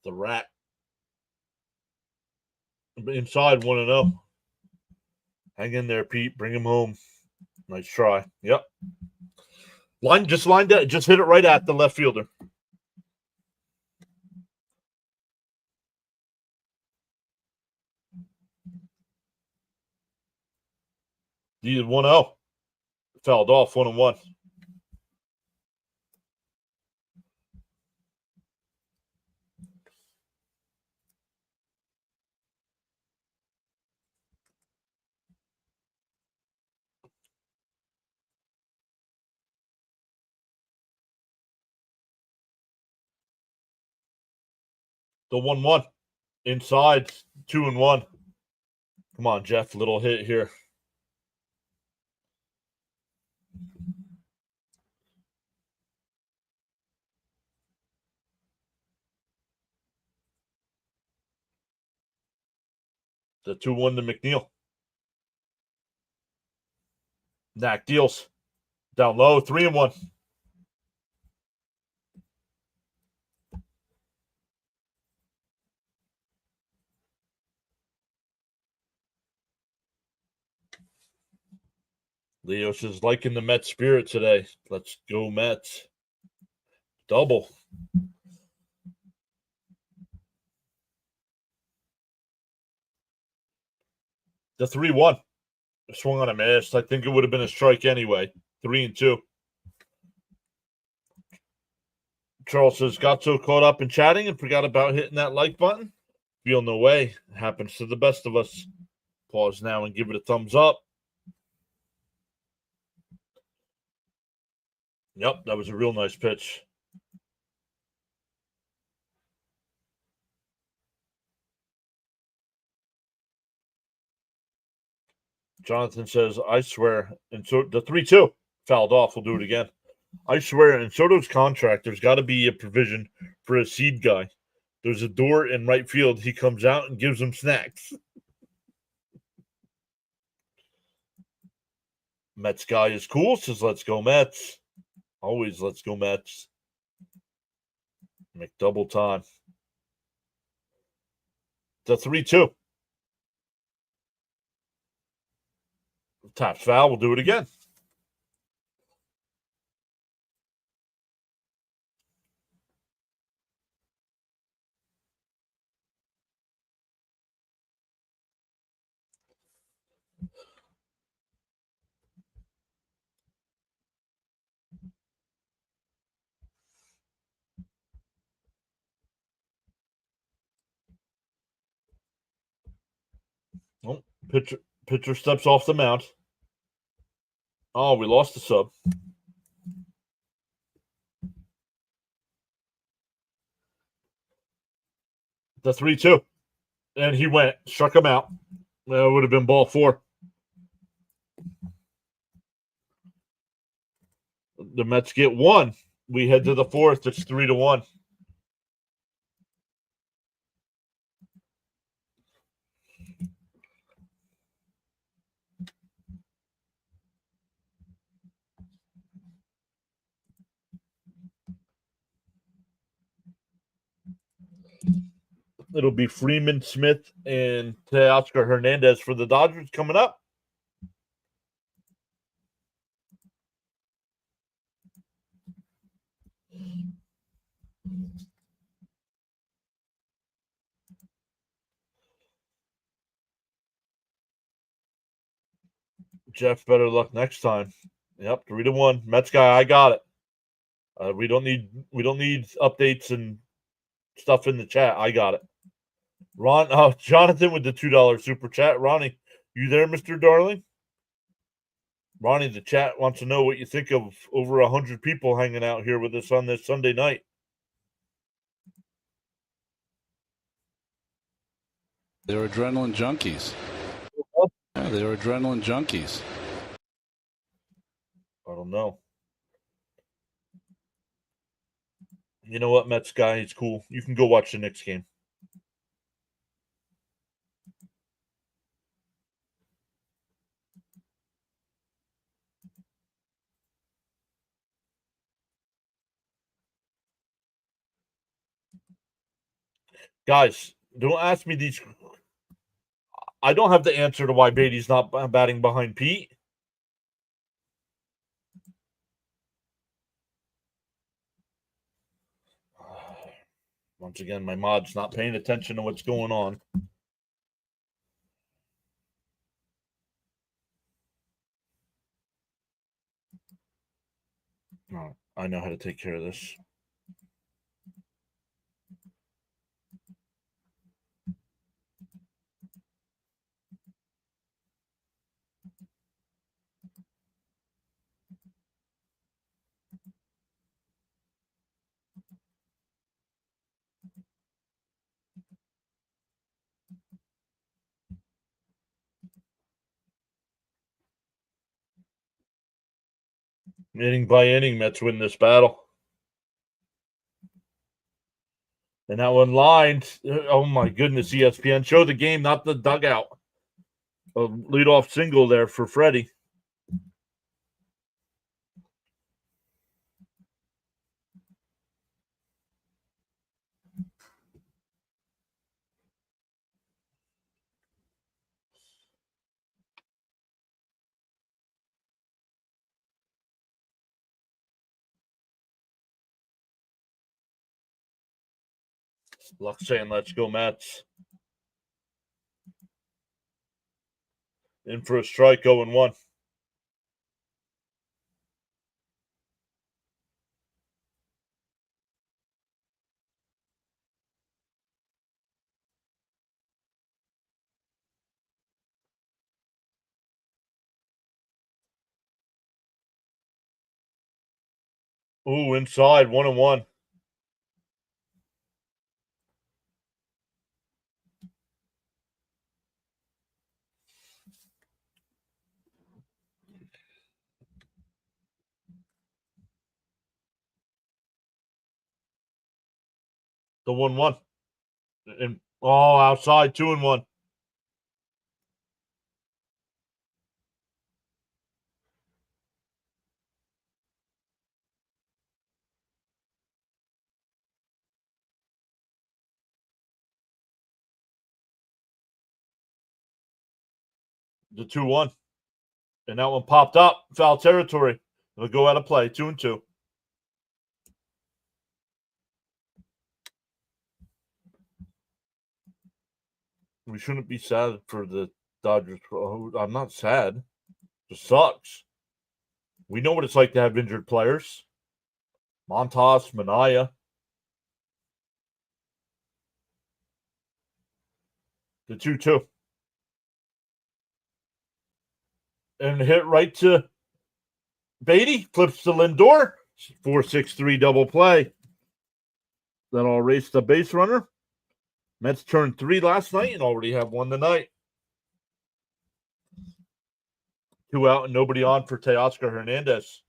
The rat. Inside 1-0. Hang in there, Pete. Bring him home. Nice try. Yep. Just lined it. Just hit it right at the left fielder. Needed 1-0. Fouled off 1-1. The 1-1. Inside, 2-1. Come on, Jeff. Little hit here. The 2-1 to McNeil. Knack deals. Down low, 3-1. Leos is liking the Mets spirit today. Let's go, Mets. Double. The 3-1. Swung on a miss. I think it would have been a strike anyway. 3-2. Charles says, got so caught up in chatting and forgot about hitting that like button. Feel no way. It happens to the best of us. Pause now and give it a thumbs up. Yep, that was a real nice pitch. Jonathan says, I swear. And so the 3-2 fouled off. We'll do it again. I swear, in Soto's contract, there's got to be a provision for a seed guy. There's a door in right field. He comes out and gives them snacks. Mets guy is cool. Says, let's go Mets. Always let's go Mets. Make double time. The 3-2. Taps foul. We'll do it again. Oh, pitcher steps off the mound. Oh, we lost the sub. The 3-2. And he went, struck him out. It would have been ball 4. The Mets get 1. We head to the 4th. It's 3-1. It'll be Freeman, Smith, and Teoscar Hernandez for the Dodgers coming up. Jeff, better luck next time. Yep, 3-1. Mets guy, I got it. We don't need updates and stuff in the chat. I got it. Jonathan with the $2 super chat. Ronnie, you there, Mr. Darling? Ronnie, the chat wants to know what you think of over 100 people hanging out here with us on this Sunday night. They're adrenaline junkies. Yeah, they're adrenaline junkies. I don't know. You know what, Mets guy? It's cool. You can go watch the Knicks game. Guys, don't ask me these. I don't have the answer to why Beatty's not batting behind Pete. Once again, my mod's not paying attention to what's going on. Oh, I know how to take care of this. Inning by inning, Mets win this battle. And that one lined. Oh my goodness, ESPN. Show the game, not the dugout. A leadoff single there for Freddie. Luck saying, let's go, Mets. In for a strike, 0-1. Ooh, inside, 1-1. The 1-1. And outside, 2-1. The 2-1. And that one popped up. Foul territory. It'll go out of play. 2-2. We shouldn't be sad for the Dodgers. I'm not sad. It just sucks. We know what it's like to have injured players. Montas, Manaea. The 2-2. And hit right to Beatty. Flips to Lindor. 4-6-3 double play. That'll erase the base runner. Mets turned 3 last night and already have 1 tonight. 2 out and nobody on for Teoscar Hernandez.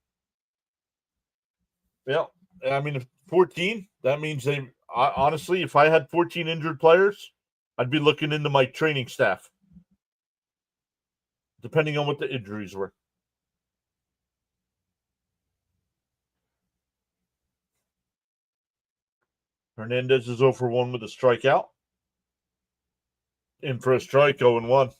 Yeah, I mean, 14, that means honestly, if I had 14 injured players, I'd be looking into my training staff, depending on what the injuries were. Hernandez is 0 for 1 with a strikeout. In for a strike, 0-1.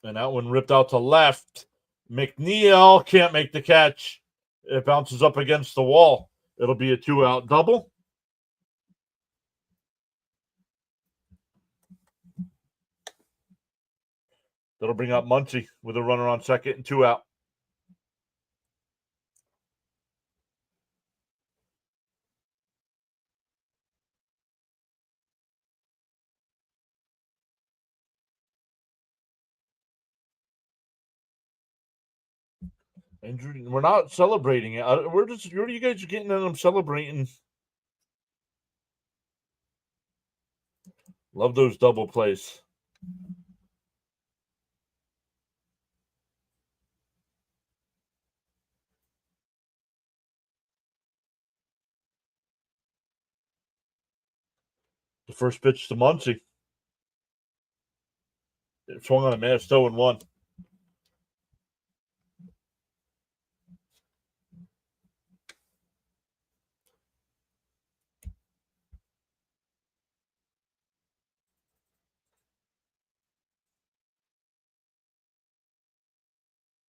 And that one ripped out to left. McNeil can't make the catch. It bounces up against the wall. It'll be a 2-out double. That'll bring up Muncy with a runner on second and 2 out. Injury. We're not celebrating it. Where are you guys getting that I'm celebrating? Love those double plays. The first pitch to Muncy. It swung on a miss, 0-1.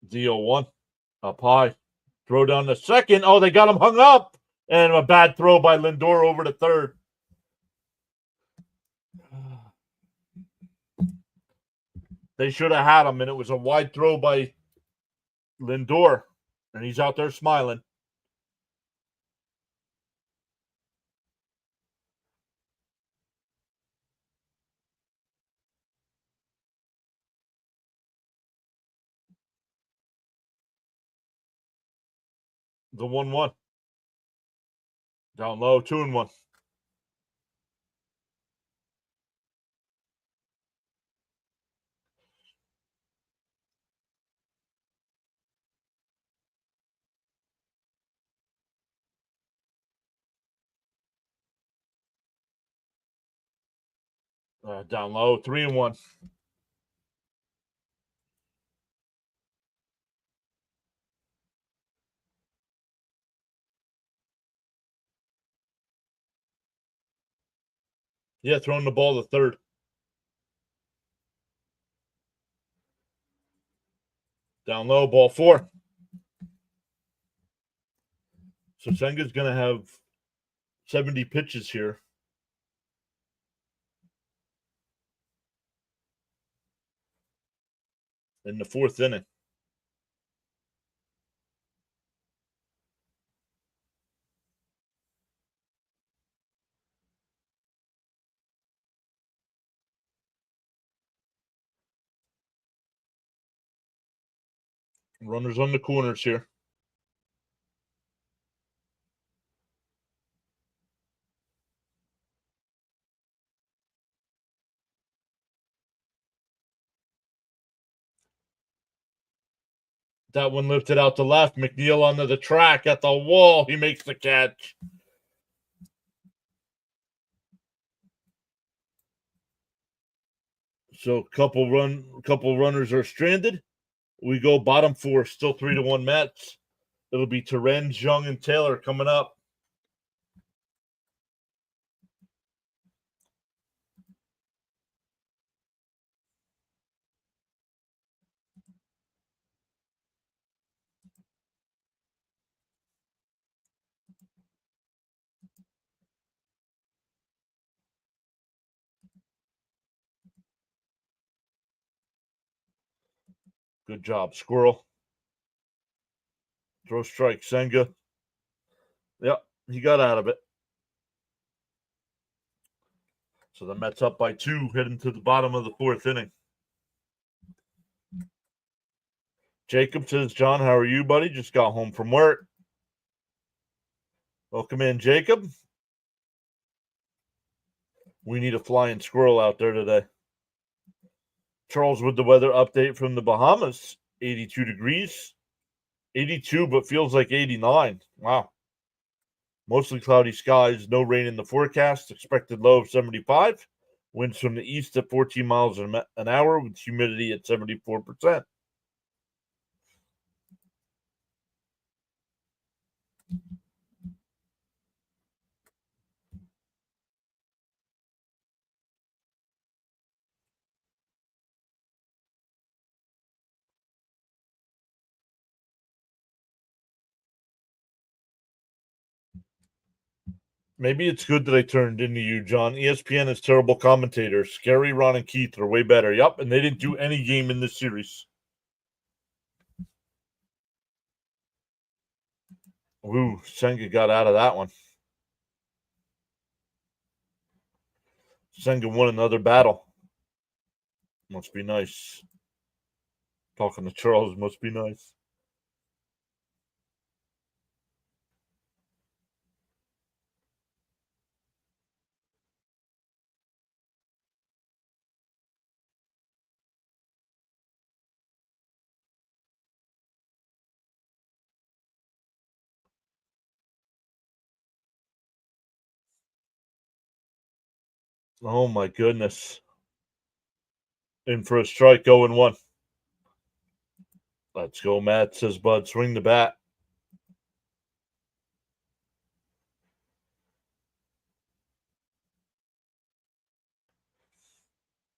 D-0-1. Up high. Throw down to second. Oh, they got him hung up. And a bad throw by Lindor over to third. They should have had him, and it was a wide throw by Lindor. And he's out there smiling. The 1-1. Down low, 2-1. Down low, 3-1. Yeah, throwing the ball to third. Down low, ball 4. So Senga's going to have 70 pitches here. In the 4th inning. Runners on the corners here. That one lifted out to left. McNeil onto the track at the wall. He makes the catch. So couple runners are stranded. We go bottom 4, still 3-1 Mets. It'll be Terrence, Young, and Taylor coming up. Good job, Squirrel. Throw strike, Senga. Yep, he got out of it. So the Mets up by 2, heading to the bottom of the 4th inning. Jacob says, John, how are you, buddy? Just got home from work. Welcome in, Jacob. We need a flying squirrel out there today. Charles with the weather update from the Bahamas. 82 degrees. 82, but feels like 89. Wow. Mostly cloudy skies. No rain in the forecast. Expected low of 75. Winds from the east at 14 miles an hour with humidity at 74%. Maybe it's good that I turned into you, John. ESPN is terrible commentators. Scary, Ron, and Keith are way better. Yep, and they didn't do any game in this series. Ooh, Senga got out of that one. Senga won another battle. Must be nice. Talking to Charles must be nice. Oh my goodness. In for a strike, 0-1. Let's go, Matt, says Bud. Swing the bat.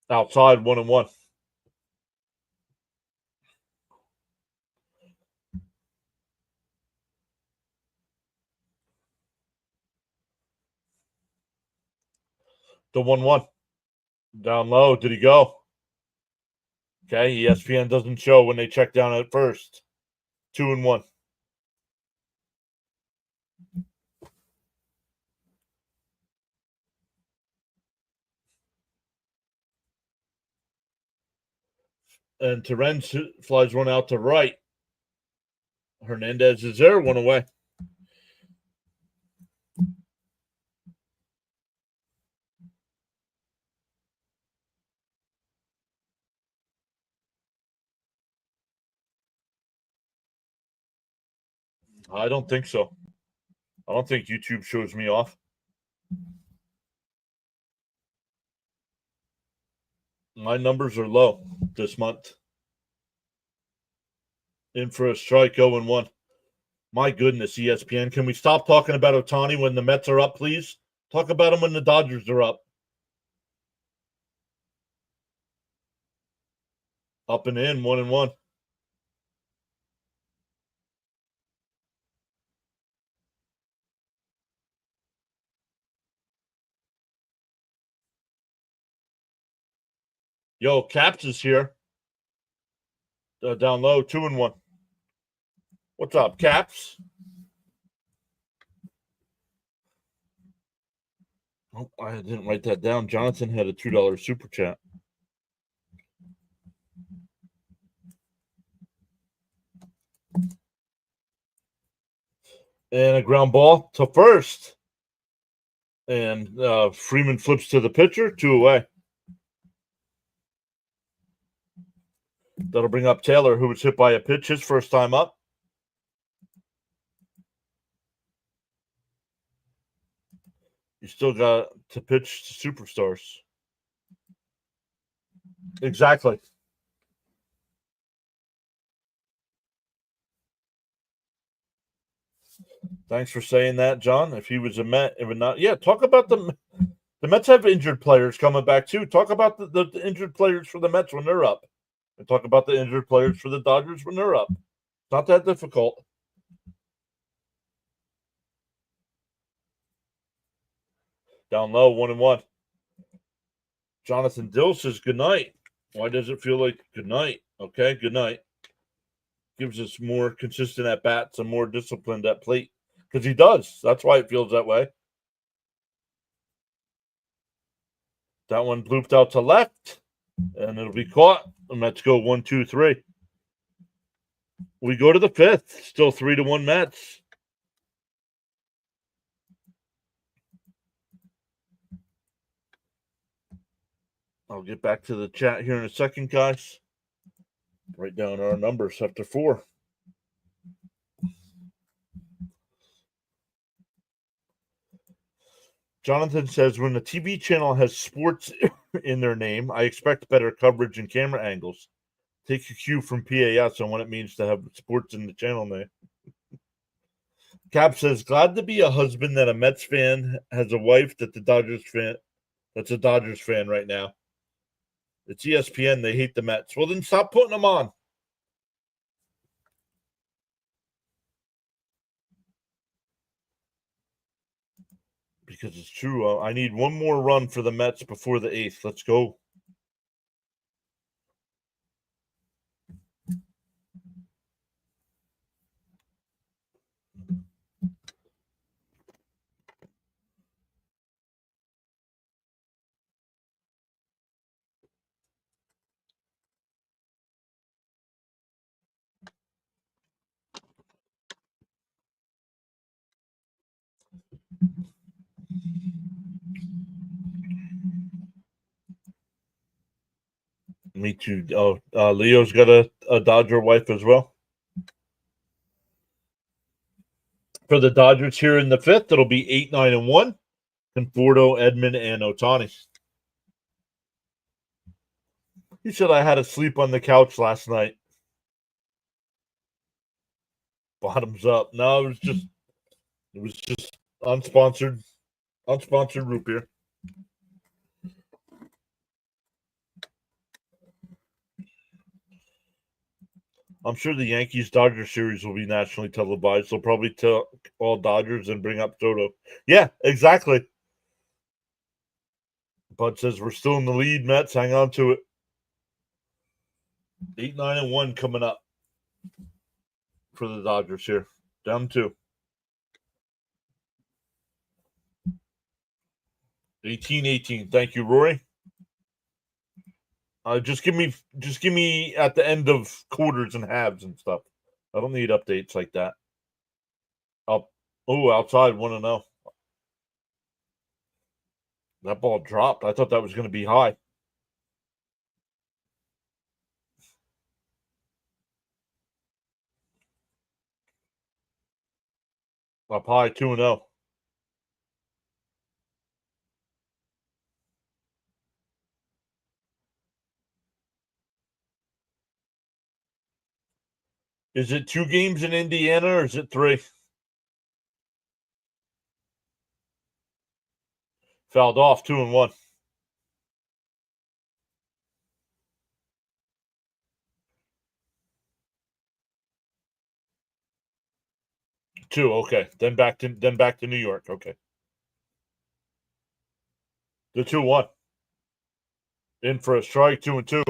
Outside, 1-1. The 1-1. Down low. Did he go? Okay, ESPN doesn't show when they check down at first. 2-1. And Terrence flies one out to right. Hernandez is there, 1 away. I don't think so. I don't think YouTube shows me off. My numbers are low this month. In for a strike, 0-1. My goodness, ESPN. Can we stop talking about Ohtani when the Mets are up, please? Talk about him when the Dodgers are up. Up and in, 1-1. Yo, Caps is here. Down low, 2-1. What's up, Caps? Oh, I didn't write that down. Jonathan had a $2 super chat. And a ground ball to first. And Freeman flips to the pitcher, 2 away. That'll bring up Taylor, who was hit by a pitch his first time up. You still got to pitch to superstars. Exactly. Thanks for saying that, John. If he was a Met, it would not. Yeah, talk about the Mets have injured players coming back too. Talk about the injured players for the Mets when they're up, and talk about the injured players for the Dodgers when they're up. It's not that difficult. Down low, 1-1. Jonathan Dill says good night. Why does it feel like good night? Okay, good night. Gives us more consistent at bats and more disciplined at plate because he does. That's why it feels that way. That one blooped out to left, and it'll be caught. And let's go 1, 2, 3. We go to the fifth. Still 3-1 Mets. I'll get back to the chat here in a second, guys. Write down our numbers after 4. Jonathan says, when the TV channel has sports in their name, I expect better coverage and camera angles. Take a cue from PAS on what it means to have sports in the channel name. Cap says, glad to be a husband that a Mets fan has a wife that's a Dodgers fan right now. It's ESPN. They hate the Mets. Well, then stop putting them on. Because it's true. I need one more run for the Mets before the 8th. Let's go. Me too. Oh, Leo's got a Dodger wife as well. For the Dodgers here in the 5th, it'll be 8, 9, and 1. Conforto, Edman, and Ohtani. He said I had to sleep on the couch last night. Bottoms up. No, it was just unsponsored root beer. I'm sure the Yankees Dodgers series will be nationally televised. They'll probably tell all Dodgers and bring up Soto. Yeah, exactly. Bud says we're still in the lead. Mets, hang on to it. 8, 9, and 1 coming up for the Dodgers here. Down 2. 18-18. Thank you, Rory. Just give me at the end of quarters and halves and stuff. I don't need updates like that. Outside 1-0. That ball dropped. I thought that was going to be high. Up high 2-0. Is it 2 games in Indiana or is it 3? Fouled off 2-1. 2. Okay. Then back to New York. Okay. The 2-1. In for a strike, 2-2.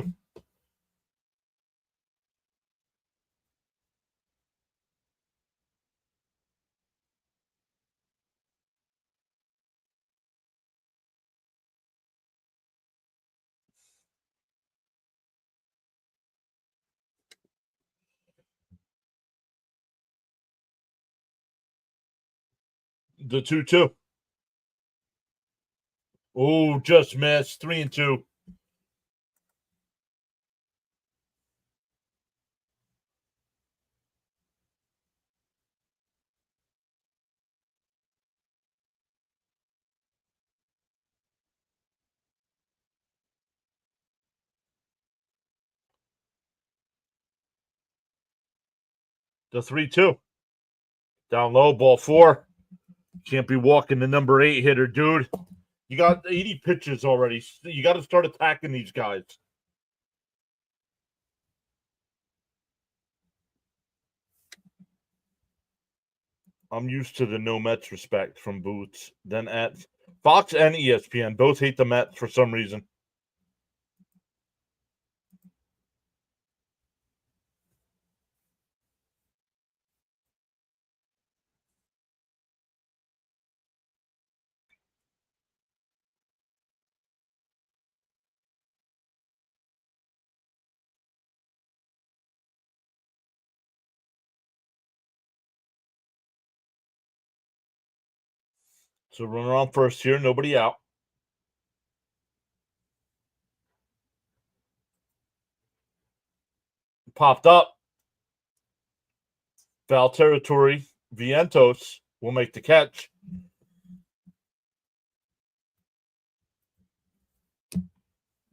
The 2-2. Oh, just missed. 3-2. The 3-2. Down low, ball 4. Can't be walking the number 8 hitter, dude. You got 80 pitches already. You got to start attacking these guys. I'm used to the no Mets respect from Boots. Then at Fox and ESPN both hate the Mets for some reason. So runner on first here, nobody out. Popped up. Foul territory. Vientos will make the catch.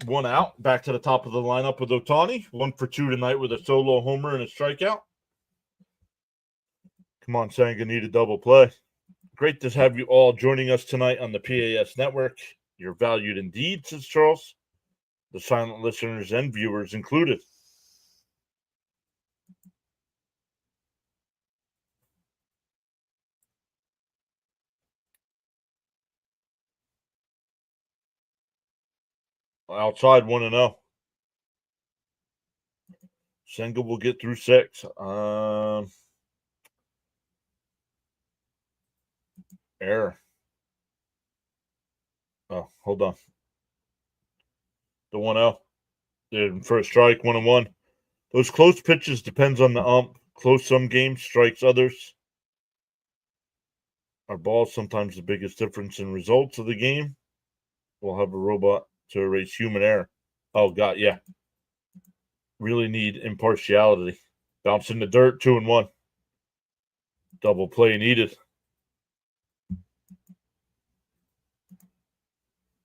One out. Back to the top of the lineup with Ohtani. 1 for 2 tonight with a solo homer and a strikeout. Come on, Sanga, need a double play. Great to have you all joining us tonight on the PAS Network. You're valued indeed, says Charles. The silent listeners and viewers included. Outside 1-0. Senga will get through 6. Error. Oh, hold on. The 1-0. For a strike, 1-1. Those close pitches depends on the ump. Close some games, strikes others. Our ball's sometimes the biggest difference in results of the game. We'll have a robot to erase human error. Oh, God, yeah. Really need impartiality. Bounce in the dirt, 2-1. Double play needed.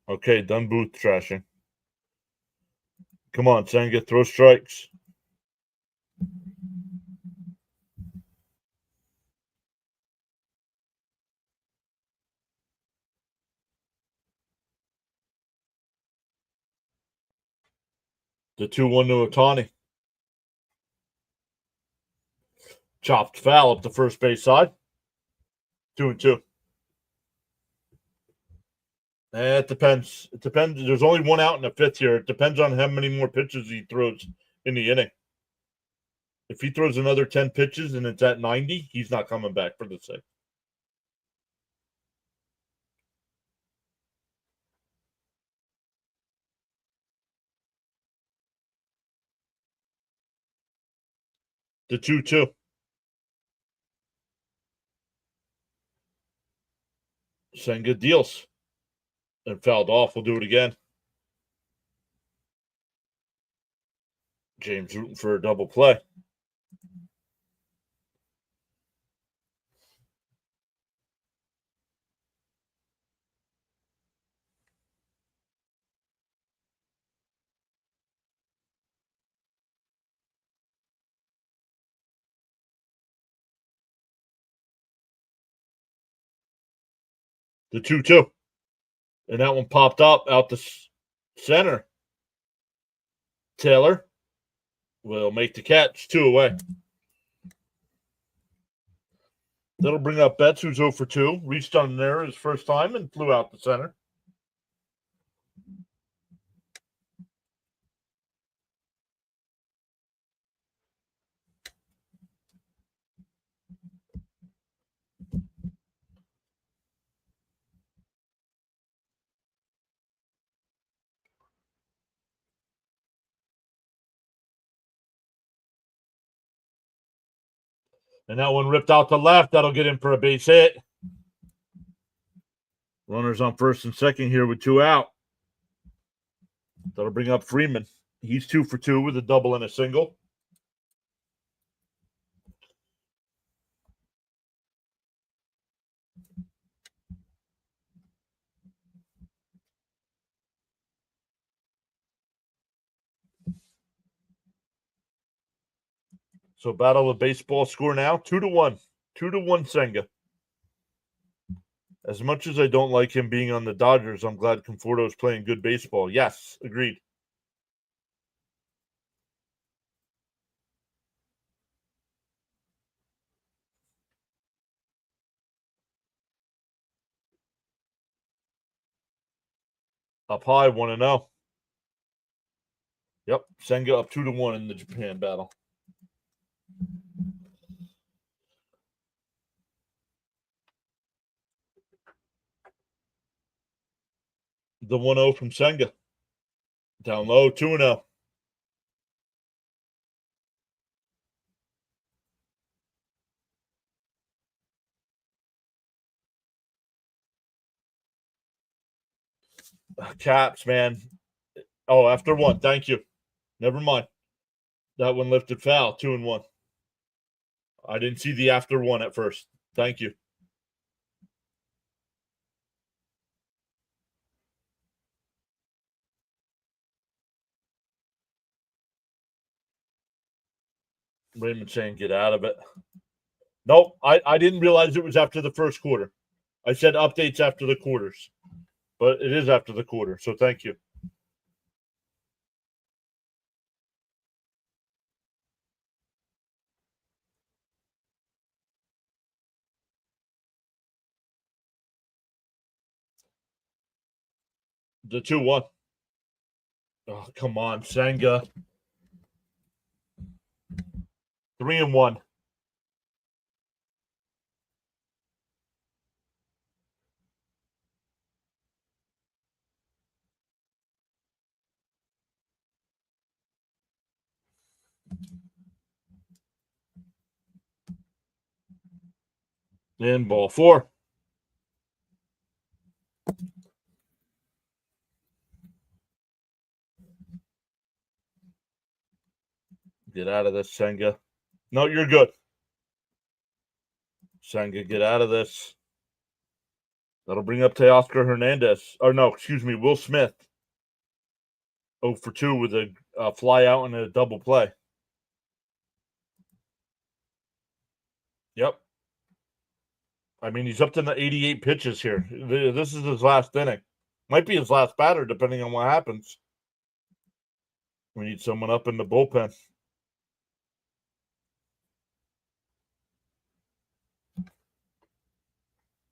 Okay, done booth trashing. Come on, Senga, throw strikes. The 2-1 to Ohtani. Chopped foul up the first base side. 2-2. It depends. It depends. There's only 1 out in the 5th here. It depends on how many more pitches he throws in the inning. If he throws another 10 pitches and it's at 90, he's not coming back for the 6th. The 2-2. Senga deals. And fouled off. We'll do it again. James rooting for a double play. The 2-2. And that one popped up out the center. Taylor will make the catch. 2 away. That'll bring up Betts, who's 0 for 2. Reached on there his first time and flew out the center. And that one ripped out to left. That'll get in for a base hit. Runners on first and second here with 2 out. That'll bring up Freeman. He's 2 for 2 with a double and a single. So battle of baseball score now, 2-1. 2-1 Senga. As much as I don't like him being on the Dodgers, I'm glad Conforto is playing good baseball. Yes, agreed. Up high, 1-0. Yep, Senga up 2-1 in the Japan battle. The 1-0 from Senga. Down low, 2-0. Caps, man. Oh, after one. Thank you. Never mind. That one lifted foul, 2-1. I didn't see the after one at first. Thank you. Raymond saying get out of it. Nope, I didn't realize it was after the first quarter. I said updates after the quarters, but it is after the quarter, so thank you. The 2-1. Oh, come on, Senga. 3-1. In ball 4. Get out of this, Senga. No, you're good. Senga, get out of this. That'll bring up Teoscar Hernandez. Or no, excuse me, Will Smith. 0 for 2 with a fly out and a double play. Yep. I mean, he's up to the 88 pitches here. This is his last inning. Might be his last batter, depending on what happens. We need someone up in the bullpen.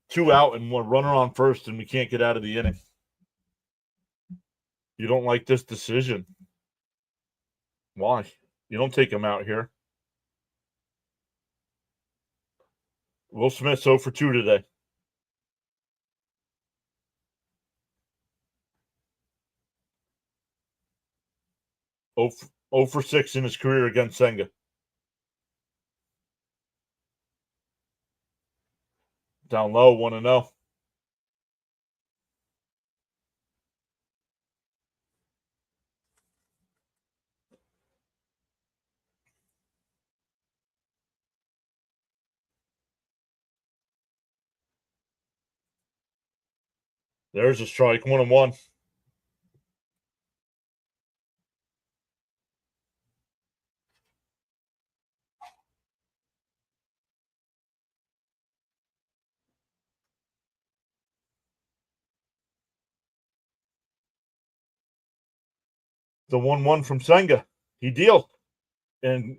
Two out and one runner on first, and we can't get out of the inning. You don't like this decision. Why? You don't take him out here. Will Smith 0 for 2 today. 0 for 6 in his career against Senga. Down low, 1-0. There's a strike, 1-1. The 1-1 from Senga. He dealt. And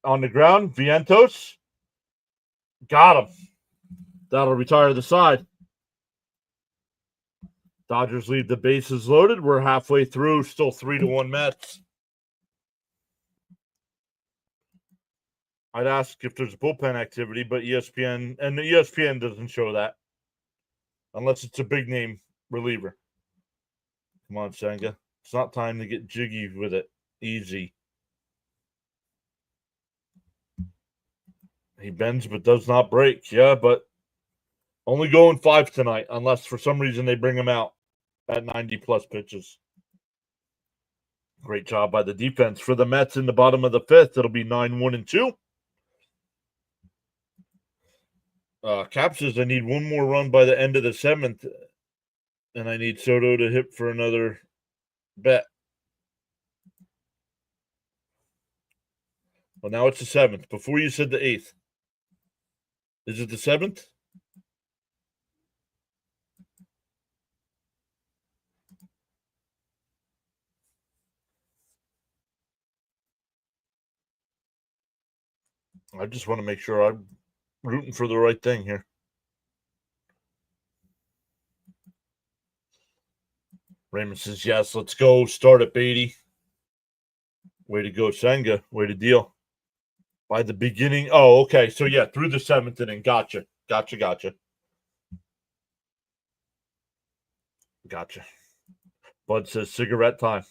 on the ground, Vientos got him. That'll retire the side. Dodgers leave the bases loaded. We're halfway through, still 3-1 Mets. I'd ask if there's bullpen activity, but ESPN doesn't show that unless it's a big name reliever. Come on, Senga. It's not time to get jiggy with it. Easy. He bends but does not break. Yeah, but only going 5 tonight, unless for some reason they bring him out at 90-plus pitches. Great job by the defense. For the Mets in the bottom of the 5th, it'll be 9-1-2. Cap says I need one more run by the end of the 7th, and I need Soto to hit for another bet. Well, now it's the 7th. Before you said the 8th. Is it the 7th? I just want to make sure I'm rooting for the right thing here. Raymond says, yes, let's go. Start it, Beatty. Way to go, Senga. Way to deal. By the beginning. Oh, okay. So, yeah, through the 7th inning. Gotcha. Gotcha. Bud says, cigarette time.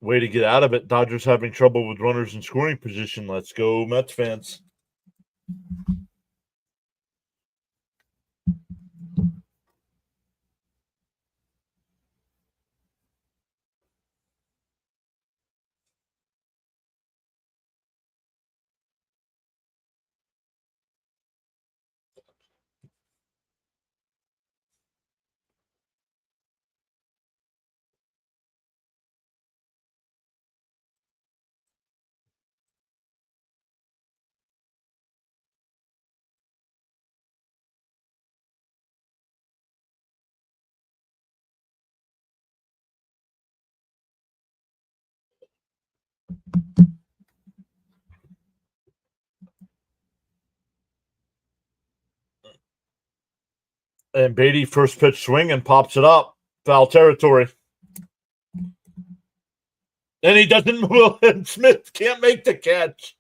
Way to get out of it. Dodgers having trouble with runners in scoring position. Let's go, Mets fans. And Beatty first pitch swing and pops it up. Foul territory. And he doesn't move, and Smith can't make the catch.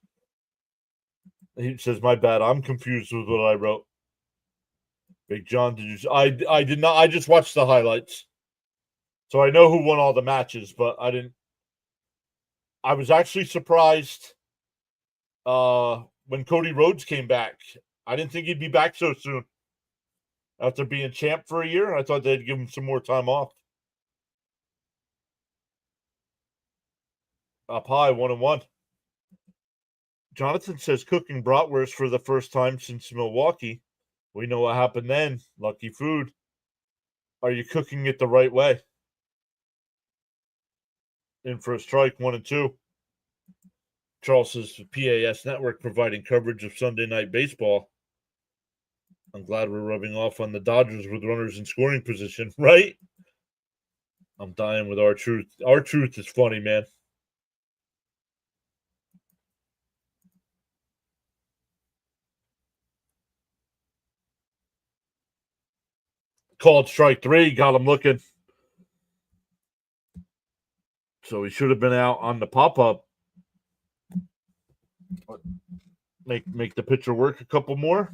He says, my bad. I'm confused with what I wrote. Big John, did you? I did not. I just watched the highlights. So I know who won all the matches, but I didn't. I was actually surprised when Cody Rhodes came back. I didn't think he'd be back so soon. After being champ for a year, I thought they'd give him some more time off. Up high, 1-1. Jonathan says cooking bratwurst for the first time since Milwaukee. We know what happened then. Lucky food. Are you cooking it the right way? In for a strike, 1-2. Charles says PAS Network providing coverage of Sunday Night Baseball. I'm glad we're rubbing off on the Dodgers with runners in scoring position, right? I'm dying with our truth. Our truth is funny, man. Called strike 3, got him looking. So he should have been out on the pop-up. Make the pitcher work a couple more.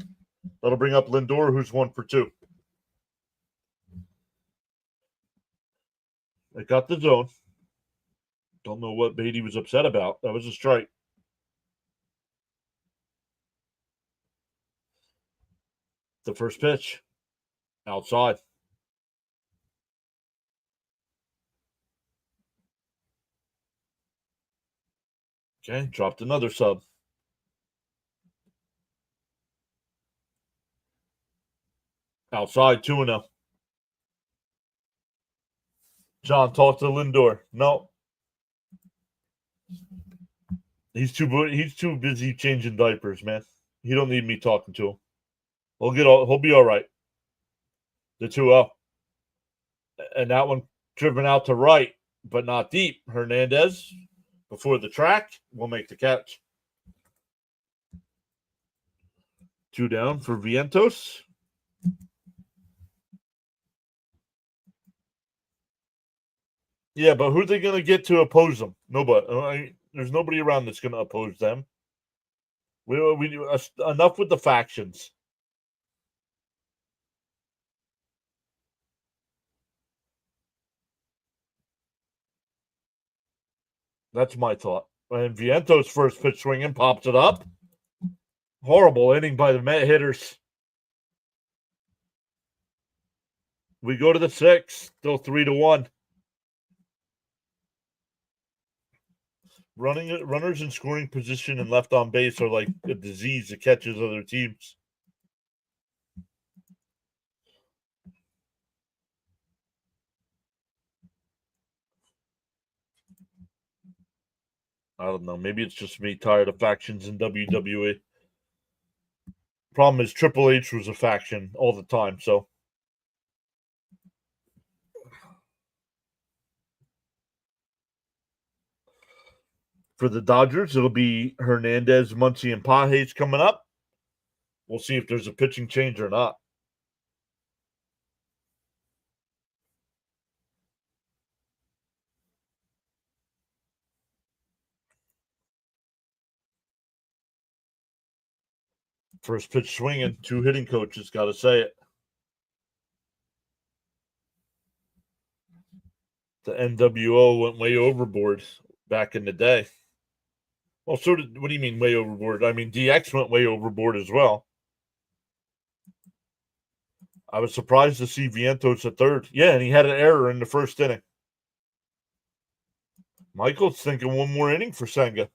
That'll bring up Lindor, who's 1 for 2. I got the zone. Don't know what Beatty was upset about. That was a strike. The first pitch. Outside. Okay, dropped another sub. Outside, 2-0. John, talk to Lindor. No. He's too busy changing diapers, man. He don't need me talking to him. He'll be all right. The 2-0. And that one driven out to right, but not deep. Hernandez, before the track, will make the catch. 2 down for Vientos. Yeah, but who are they going to get to oppose them? Nobody. There's nobody around that's going to oppose them. We enough with the factions. That's my thought. And Vientos' first pitch swinging pops it up. Horrible inning by the Met hitters. We go to the 6th, still 3-1. Runners in scoring position and left on base are like a disease that catches other teams. I don't know. Maybe it's just me tired of factions in WWE. Problem is, Triple H was a faction all the time, so. For the Dodgers, it'll be Hernandez, Muncy, and Pages coming up. We'll see if there's a pitching change or not. First pitch swinging, 2 hitting coaches, got to say it. The NWO went way overboard back in the day. Well, so did, what do you mean way overboard? I mean, DX went way overboard as well. I was surprised to see Vientos at third. Yeah, and he had an error in the first inning. Michael's thinking one more inning for Senga.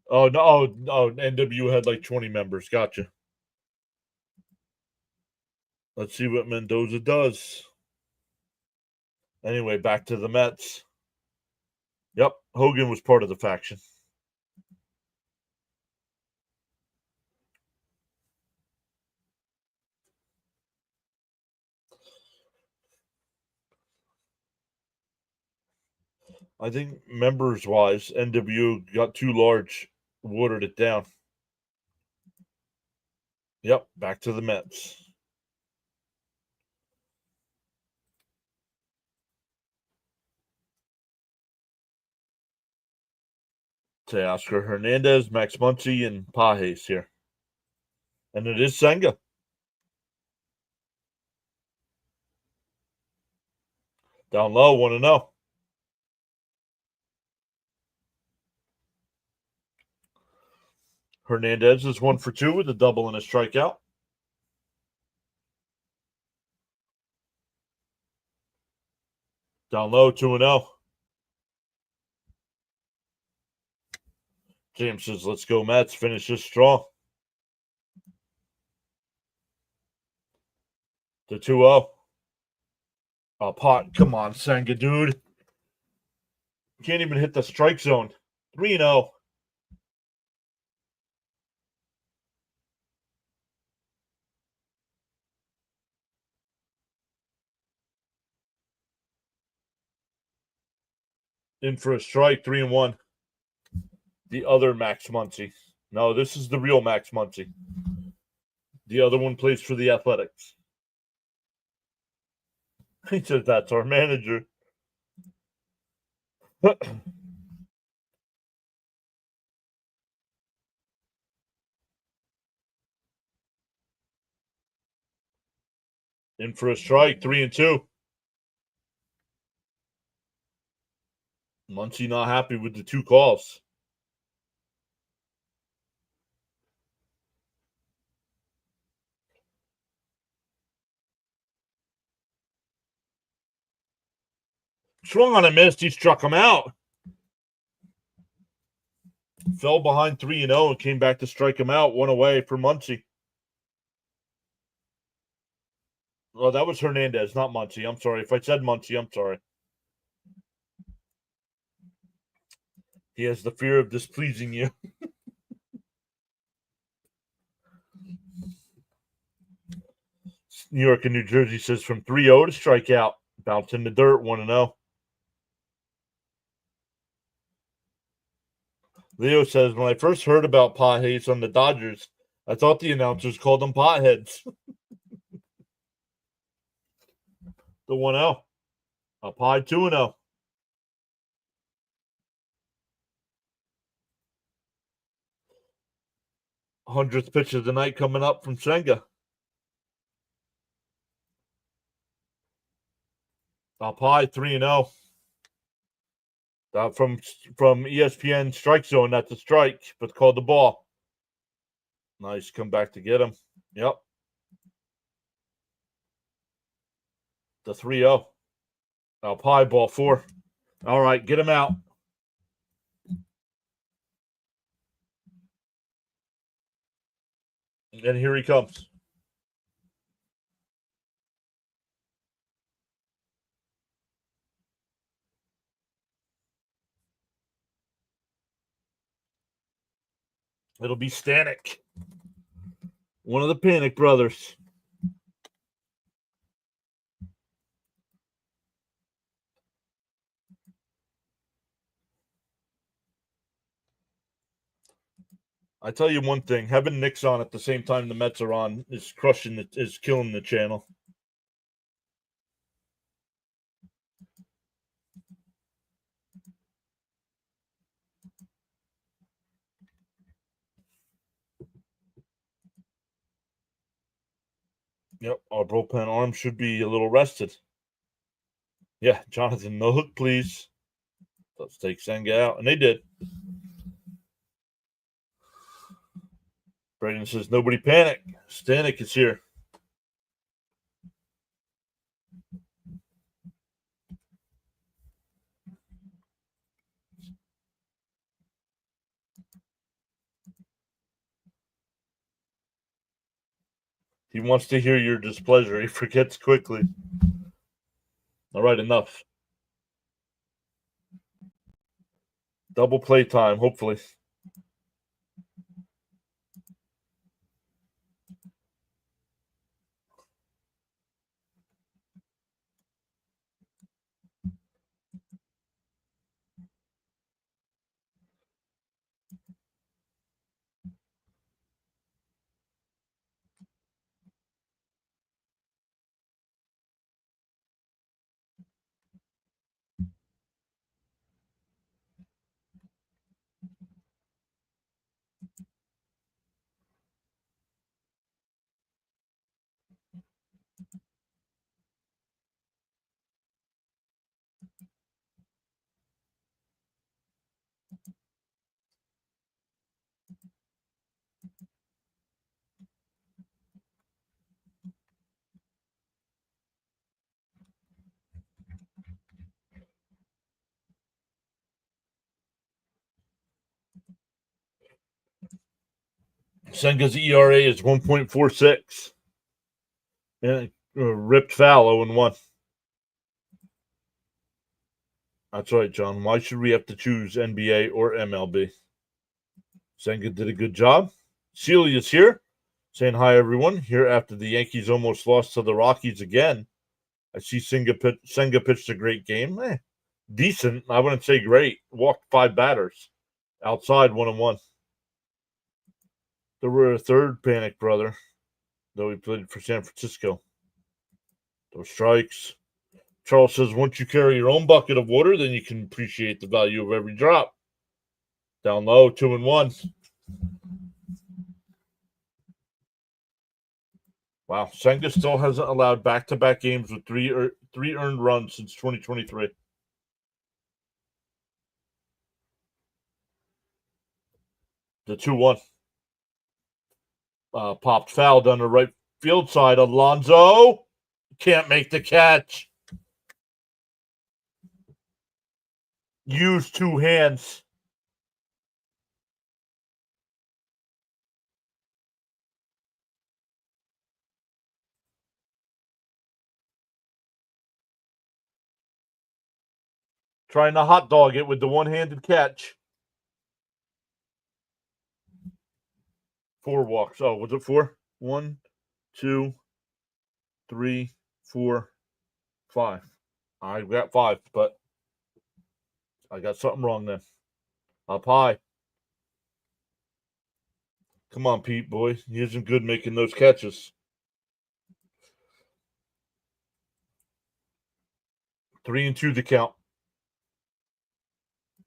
Oh, no. Oh, NW had like 20 members. Gotcha. Let's see what Mendoza does. Anyway, back to the Mets. Yep, Hogan was part of the faction. I think members-wise, NW got too large, watered it down. Yep, back to the Mets. Teoscar Hernandez, Max Muncy, and Pages here. And it is Senga. Down low, 1-0. Hernandez is 1 for 2 with a double and a strikeout. Down low, 2-0. James says, let's go Mets, finish this strong. The 2-0. Oh, pot. Come on, Senga, dude. Can't even hit the strike zone. 3-0. In for a strike, 3-1. The other Max Muncy. No, this is the real Max Muncy. The other one plays for the Athletics. He says that's our manager. In for a strike, 3-2. Muncy not happy with the 2 calls. Swung on a miss, he struck him out. Fell behind 3-0 and came back to strike him out. 1 away for Muncy. Well, that was Hernandez, not Muncy. I'm sorry. If I said Muncy, I'm sorry. He has the fear of displeasing you. New York and New Jersey says from 3-0 to strike out. Bounce in the dirt, 1-0. Leo says, when I first heard about Pages on the Dodgers, I thought the announcers called them potheads. The 1-0. Up high, 2-0. 100th pitch of the night coming up from Senga. Up high, 3-0. From ESPN strike zone, that's a strike, but called the ball. Nice, come back to get him. Yep. The 3-0. Now pie ball 4. All right, get him out. And here he comes. It'll be Stanek. One of the Panic brothers. I tell you one thing, having Knicks on at the same time the Mets are on is killing the channel. Yep, our bullpen arm should be a little rested. Yeah, Jonathan, no hook, please. Let's take Senga out. And they did. Braden says, nobody panic. Stanek is here. He wants to hear your displeasure. He forgets quickly. All right, enough. Double play time, hopefully. Senga's ERA is 1.46. And ripped foul 0-1. That's right, John. Why should we have to choose NBA or MLB? Senga did a good job. Celia's here, saying hi, everyone. Here after the Yankees almost lost to the Rockies again. I see Senga pitched a great game. Decent. I wouldn't say great. Walked 5 batters. Outside 1-1. There were a third Panic brother, though he played for San Francisco. Those strikes. Charles says, once you carry your own bucket of water, then you can appreciate the value of every drop. Down low, 2-1. Wow, Senga still hasn't allowed back-to-back games with three earned runs since 2023. The 2-1. Popped foul down the right field side. Alonso can't make the catch. Use 2 hands. Trying to hot dog it with the one-handed catch. 4 walks. Oh, was it 4? 1, 2, 3, 4, 5. I got 5, but I got something wrong then. Up high. Come on, Pete, boy. He isn't good making those catches. 3-2 the count.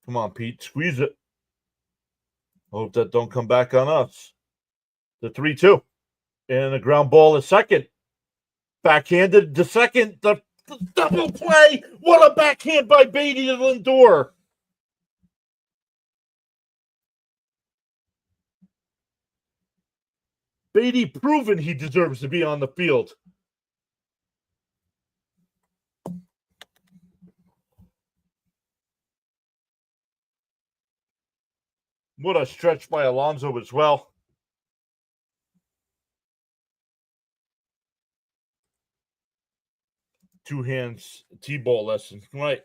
Come on, Pete. Squeeze it. Hope that don't come back on us. The 3-2. And a ground ball is second. Backhanded to second. The double play. What a backhand by Beatty to Lindor. Beatty proven he deserves to be on the field. What a stretch by Alonso as well. Two hands T-ball lesson. Right.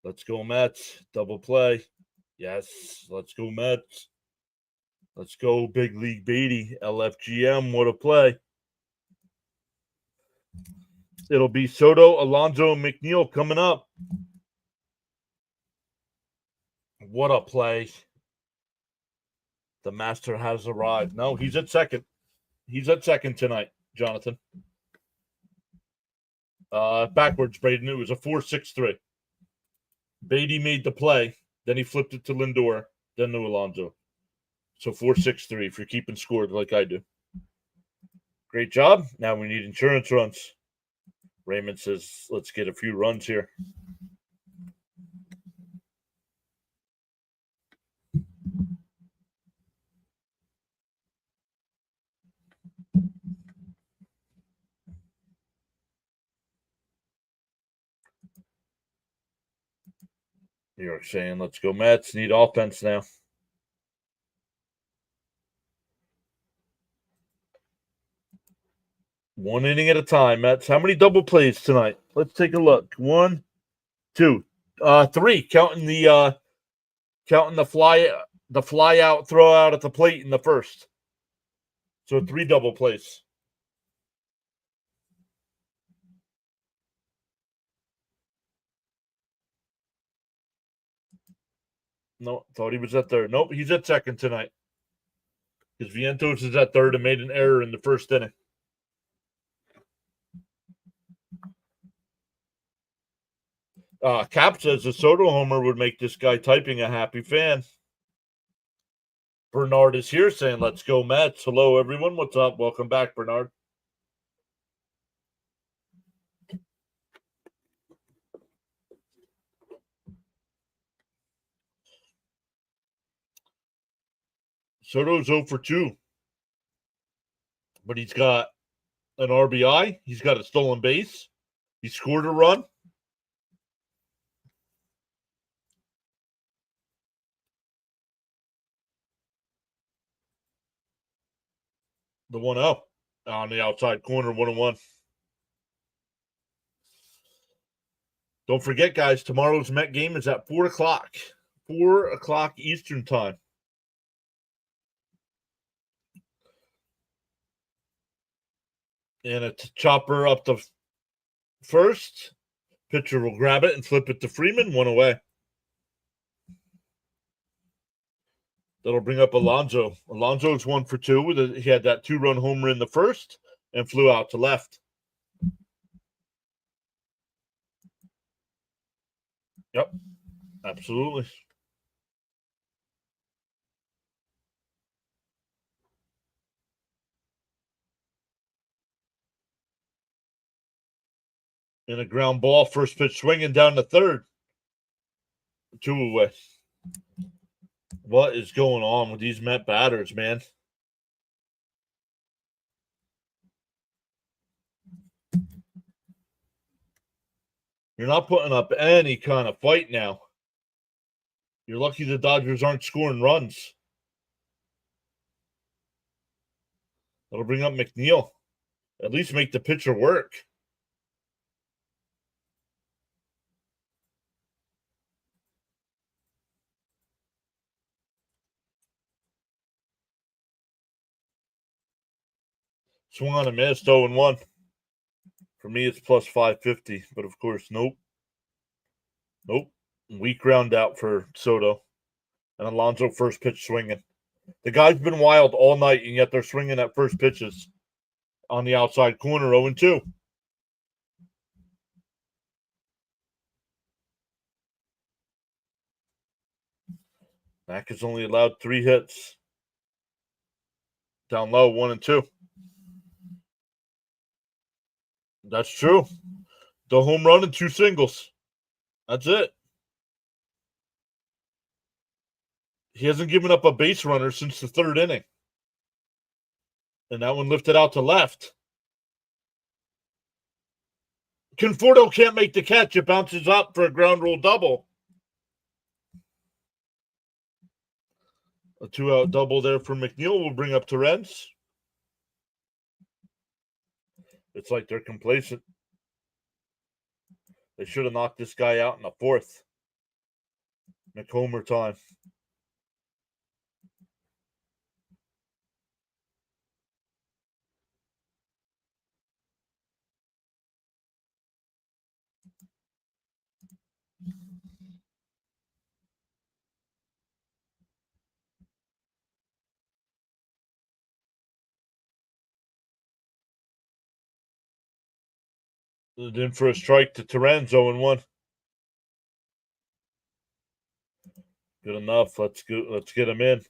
Let's go Mets. Double play. Yes. Let's go Mets. Let's go Big League Beatty. LFGM. What a play. It'll be Soto, Alonso, and McNeil coming up. What a play. The master has arrived. No, he's at second. He's at second tonight, Jonathan. Backwards, Braden. It was a 4-6-3. Beatty made the play. Then he flipped it to Lindor. Then to Alonso. So 4-6-3 if you're keeping score like I do. Great job. Now we need insurance runs. Raymond says, let's get a few runs here. New York saying, let's go Mets. Need offense now. One inning at a time, Mets. How many double plays tonight? Let's take a look. 1, 2, 3. Counting the fly out, throw out at the plate in the first. So 3 double plays. No, thought he was at third. Nope, he's at second tonight. Because Vientos is at third and made an error in the first inning. Cap says a Soto homer would make this guy typing a happy fan. Bernard is here saying, let's go Mets. Hello, everyone. What's up? Welcome back, Bernard. Soto's 0 for 2. But he's got an RBI. He's got a stolen base. He scored a run. The 1-0 on the outside corner, 1-1. Don't forget, guys, tomorrow's Met game is at 4 o'clock. 4 o'clock Eastern time. And a chopper up the first. Pitcher will grab it and flip it to Freeman. 1 away. That'll bring up Alonso. Alonso's 1 for 2. He had that 2-run homer in the first and flew out to left. Yep, absolutely. And a ground ball, first pitch swinging down the third. 2 away. What is going on with these Met batters, man? You're not putting up any kind of fight now. You're lucky the Dodgers aren't scoring runs. That'll bring up McNeil. At least make the pitcher work. Swung on a miss, 0-1. For me, it's plus 550, but of course, nope. Nope. Weak ground out for Soto. And Alonso first pitch swinging. The guy's been wild all night, and yet they're swinging at first pitches on the outside corner, 0-2. Mac has only allowed 3 hits. Down low, 1-2. That's true. The home run and 2 singles. That's it. He hasn't given up a base runner since the 3rd inning. And that one lifted out to left. Conforto can't make the catch. It bounces up for a ground rule double. A 2-out double there for McNeil will bring up Terrence. It's like they're complacent. They should have knocked this guy out in the fourth. McHomer time. In for a strike to Terrence, 0-1. Good enough. Let's get him in.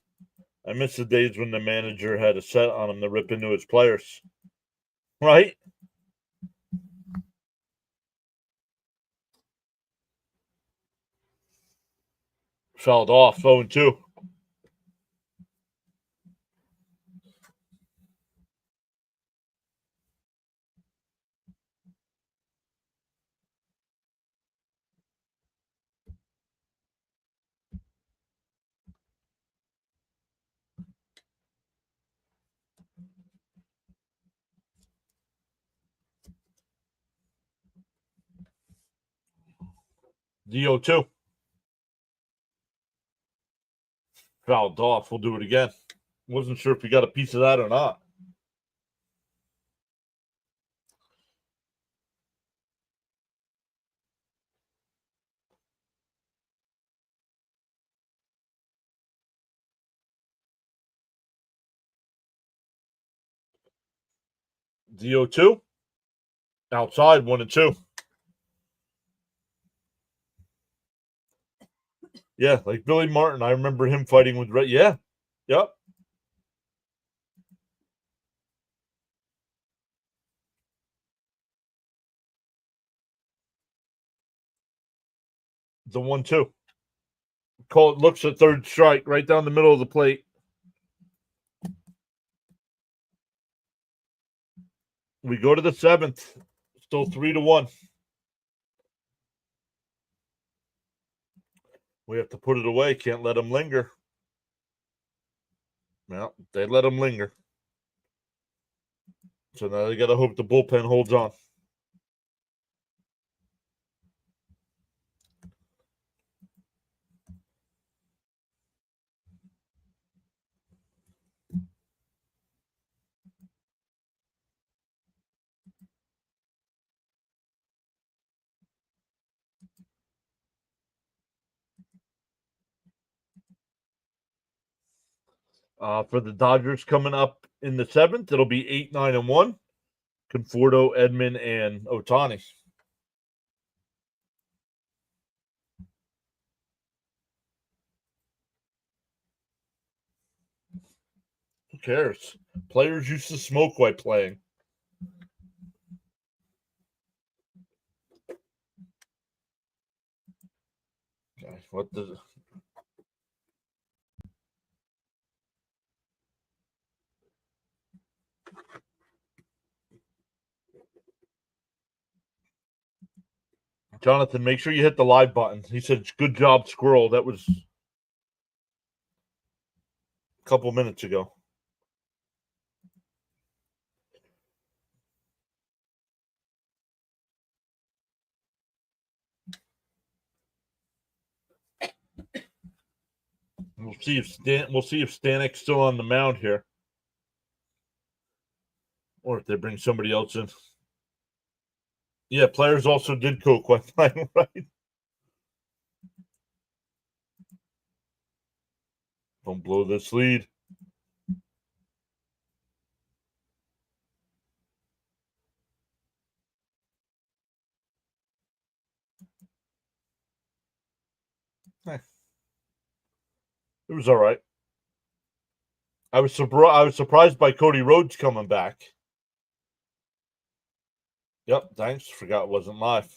I miss the days when the manager had a set on him to rip into his players. Right? Fouled off, 0-2. DO2. Fouled off. We'll do it again. Wasn't sure if you got a piece of that or not. DO2. Outside, 1-2. Yeah, like Billy Martin. I remember him fighting with Red. Yeah. Yep. The 1-2. Call it looks at third strike right down the middle of the plate. We go to the seventh. Still 3-1. We have to put it away. Can't let them linger. Well, they let them linger. So now they got to hope the bullpen holds on. For the Dodgers coming up in the seventh, it'll be 8-9-1. Conforto, Edman, and Ohtani. Who cares? Players used to smoke while playing. Okay, what the? Jonathan, make sure you hit the live button. He said, "Good job, Squirrel." That was a couple minutes ago. We'll see if Stanek's still on the mound here, or if they bring somebody else in. Yeah, players also did coke one time, right? Don't blow this lead. It was all right. I was surprised by Cody Rhodes coming back. Yep, thanks. Forgot it wasn't live.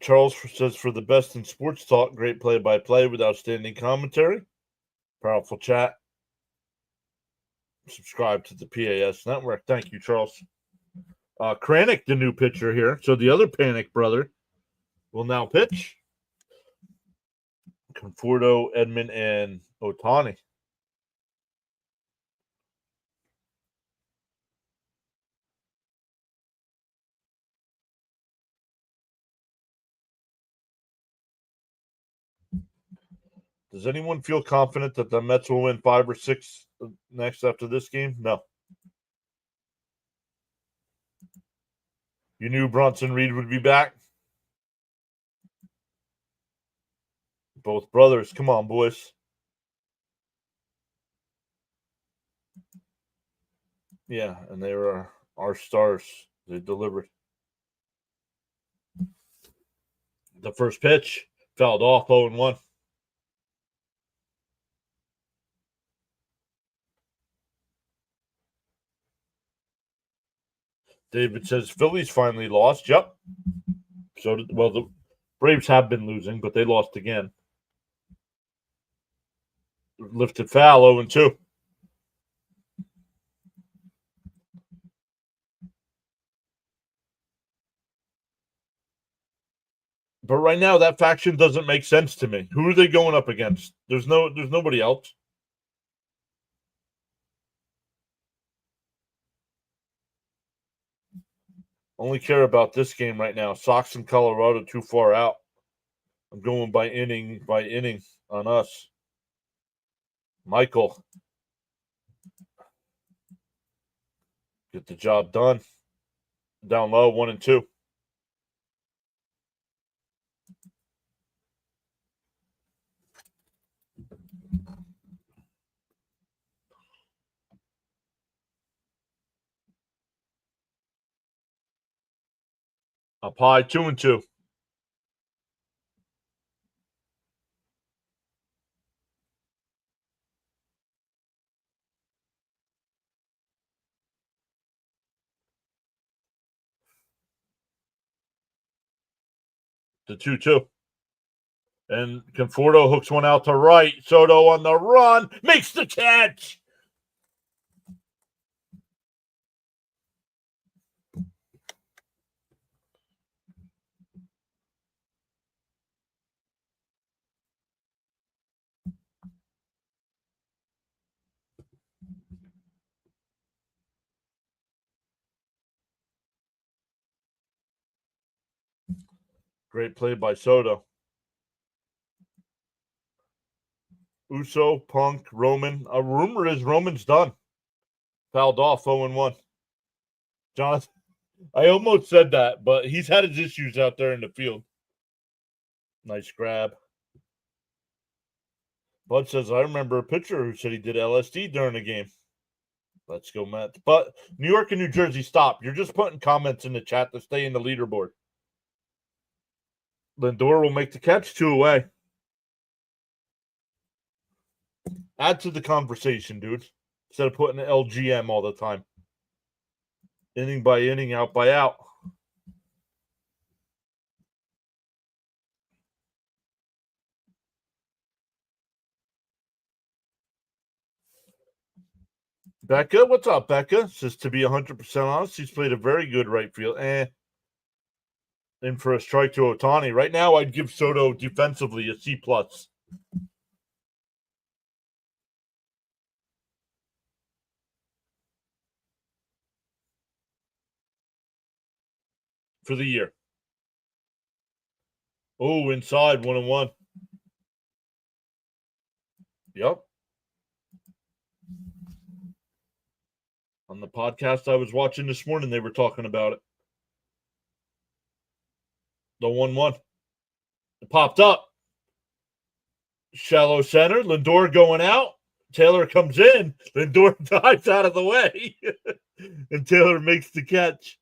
Charles says, for the best in sports talk, great play-by-play with outstanding commentary. Powerful chat. Subscribe to the PAS network. Thank you, Charles. Kranick, the new pitcher here. So the other Panic brother will now pitch. Conforto, Edman, and Ohtani. Does anyone feel confident that the Mets will win 5 or 6 next after this game? No. You knew Bronson Reed would be back? Both brothers. Come on, boys. Yeah, and they were our stars. They delivered. The first pitch fouled off 0-1. David says Phillies finally lost. Yep. So the Braves have been losing, but they lost again. Lifted foul 0-2. But right now, that faction doesn't make sense to me. Who are they going up against? There's nobody else. Only care about this game right now. Sox and Colorado too far out. I'm going by inning on us. Michael, get the job done. Down low, 1-2. Up high, 2-2. The 2-2. And Conforto hooks one out to right. Soto on the run. Makes the catch. Great play by Soto. Uso, Punk, Roman. A rumor is Roman's done. Fouled off 0-1. Jonathan, I almost said that, but he's had his issues out there in the field. Nice grab. Bud says, I remember a pitcher who said he did LSD during the game. Let's go, Matt. But New York and New Jersey, stop. You're just putting comments in the chat to stay in the leaderboard. Lindor will make the catch, 2 away. Add to the conversation, dude. Instead of putting an LGM all the time. Inning by inning, out by out. Becca, what's up, Becca? Says to be 100% honest, he's played a very good right field. In for a strike to Ohtani. Right now, I'd give Soto defensively a C+. For the year. Oh, inside, 1-1. Yep. On the podcast I was watching this morning, they were talking about it. The 1-1. It popped up. Shallow center. Lindor going out. Taylor comes in. Lindor dives out of the way. And Taylor makes the catch.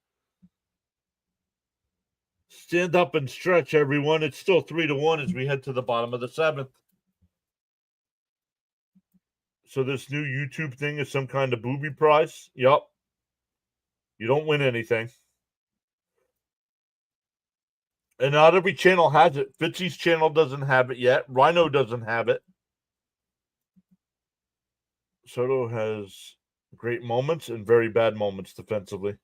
Stand up and stretch, everyone. It's still 3-1 as we head to the bottom of the 7th. So this new YouTube thing is some kind of booby prize? Yup. You don't win anything. And not every channel has it. Fitzy's channel doesn't have it yet. Rhino doesn't have it. Soto has great moments and very bad moments defensively.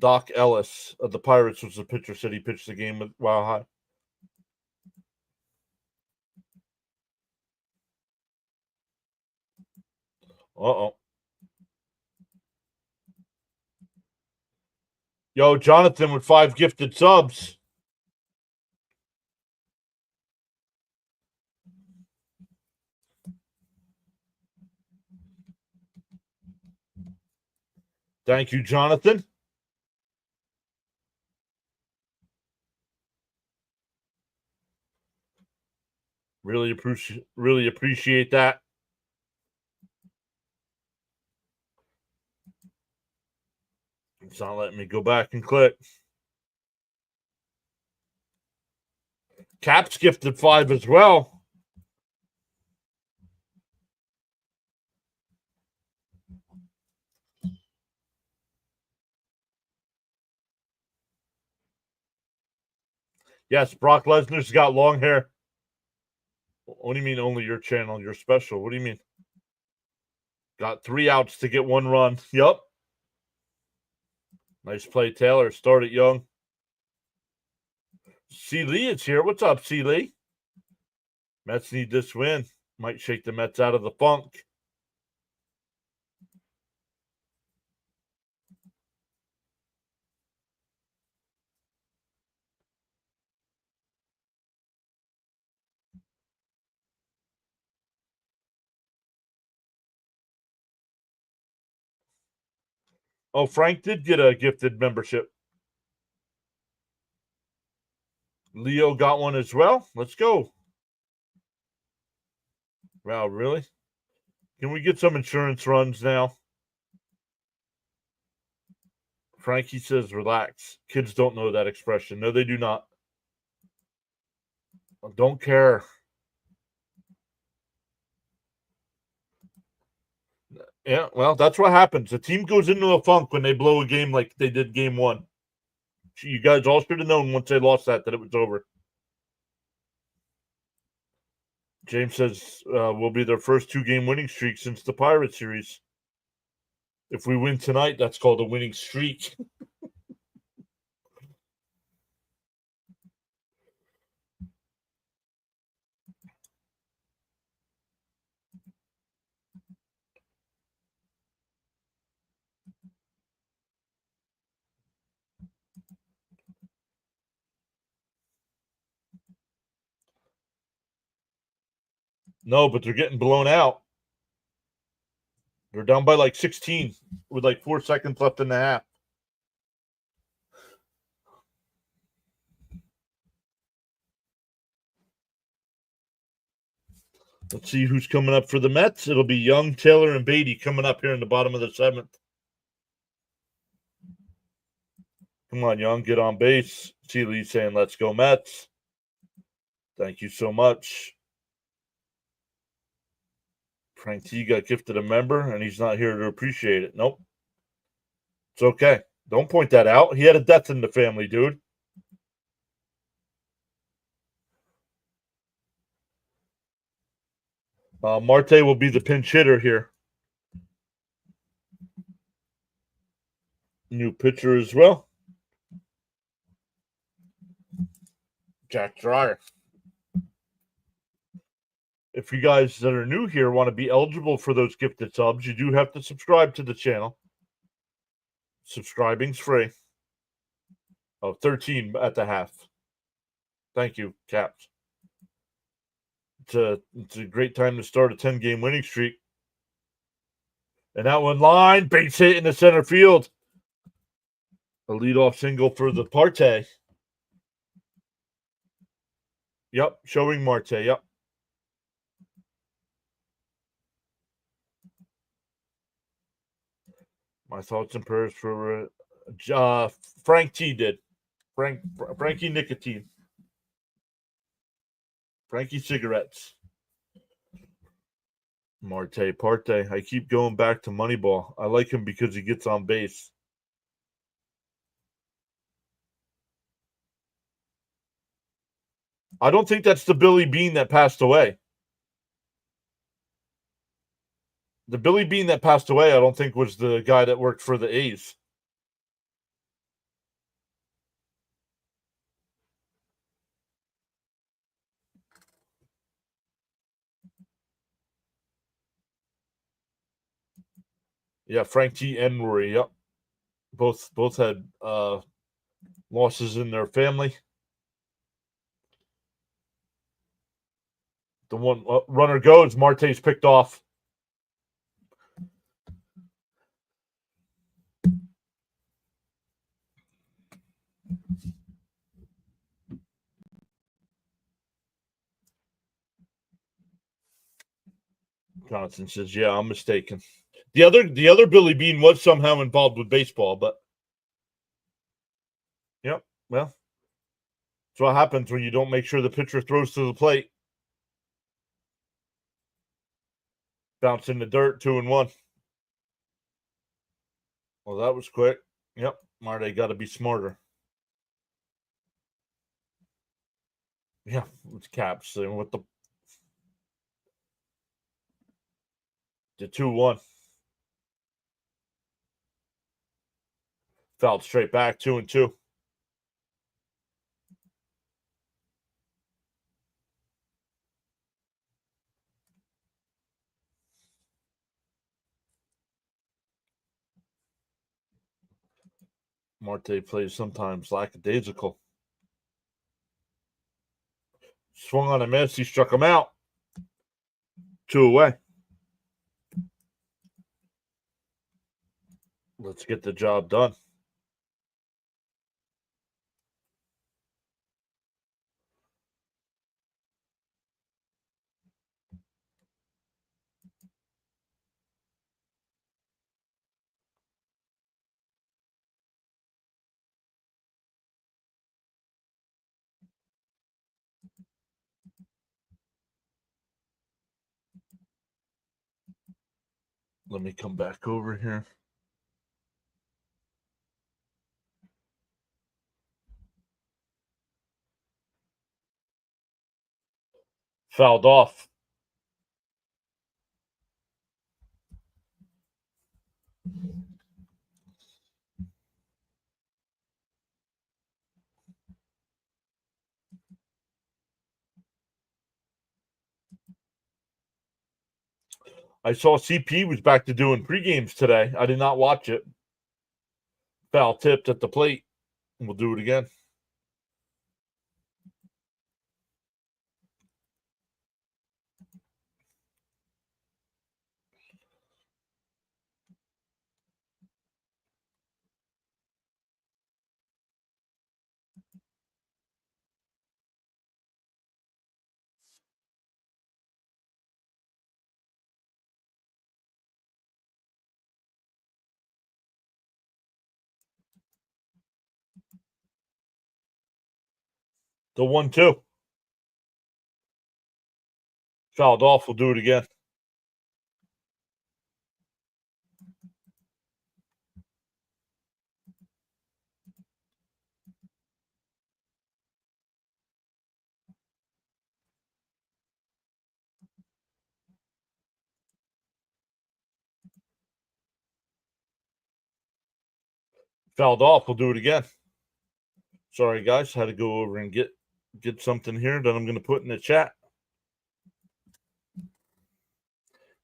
Doc Ellis of the Pirates was the pitcher, said he pitched the game with Wow High. Uh-oh. Yo, Jonathan with 5 gifted subs. Thank you, Jonathan. Really appreciate that. It's not letting me go back and click. Cap's gifted 5 as well. Yes, Brock Lesnar's got long hair. What do you mean only your channel? You're special. What do you mean? Got 3 outs to get 1 run. Yup. Nice play, Taylor. Start it young. C. Lee is here. What's up, C. Lee? Mets need this win. Might shake the Mets out of the funk. Oh, Frank did get a gifted membership. Leo got one as well. Let's go. Wow, really? Can we get some insurance runs now? Frankie says, relax. Kids don't know that expression. No, they do not. I don't care. Yeah, well, that's what happens. The team goes into a funk when they blow a game like they did game 1. You guys all should have known once they lost that it was over. James says will be their first 2-game winning streak since the Pirate series. If we win tonight, that's called a winning streak. No, but they're getting blown out. They're down by like 16 with like 4 seconds left in the half. Let's see who's coming up for the Mets. It'll be Young, Taylor, and Beatty coming up here in the bottom of the 7th. Come on, Young, get on base. See Lee saying, let's go Mets. Thank you so much. Frank T got gifted a member, and he's not here to appreciate it. Nope. It's okay. Don't point that out. He had a death in the family, dude. Marte will be the pinch hitter here. New pitcher as well. Jack Dreyer. If you guys that are new here want to be eligible for those gifted subs, you do have to subscribe to the channel. Subscribing's free. Oh, 13 at the half. Thank you, Caps. It's a great time to start a 10-game winning streak. And that one line, base hit in the center field. A leadoff single for the Parte. Yep, showing Marte. Yep. My thoughts and prayers for Frank T did. Frankie Nicotine. Frankie Cigarettes. Marte Parte. I keep going back to Moneyball. I like him because he gets on base. I don't think that's the Billy Bean that passed away. The Billy Bean that passed away, I don't think was the guy that worked for the A's. Yeah, Frank T and Rory. Yep. Both had losses in their family. The one runner goes, Marte's picked off. Johnson says, "Yeah, I'm mistaken." The other Billy Bean was somehow involved with baseball, but yep, well, that's what happens when you don't make sure the pitcher throws to the plate. Bounce in the dirt, 2-1. Well, that was quick. Yep, Marte got to be smarter. Yeah, it's Caps and with the 2-1. Fouled straight back, 2-2. Marte plays sometimes lackadaisical. Swung on a miss. He struck him out. 2 away. Let's get the job done. Let me come back over here. Fouled off. I saw CP was back to doing pre-games today. I did not watch it. Foul tipped at the plate. We'll do it again. The 1-2. Fouled off. We'll do it again. Fouled off. We'll do it again. Sorry, guys. Had to go over and get something here that I'm going to put in the chat.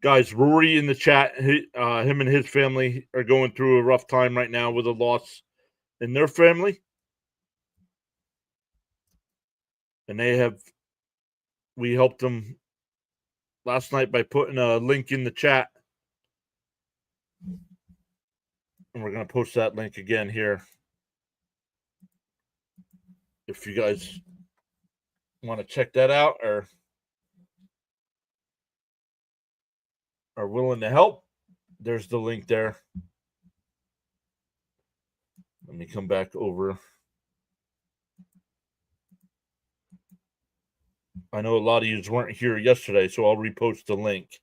Guys, Rory in the chat, him and his family are going through a rough time right now with a loss in their family. And we helped them last night by putting a link in the chat. And we're going to post that link again here. If you guys want to check that out or are willing to help, there's the link there. Let me come back over. I know a lot of you weren't here yesterday, so I'll repost the link.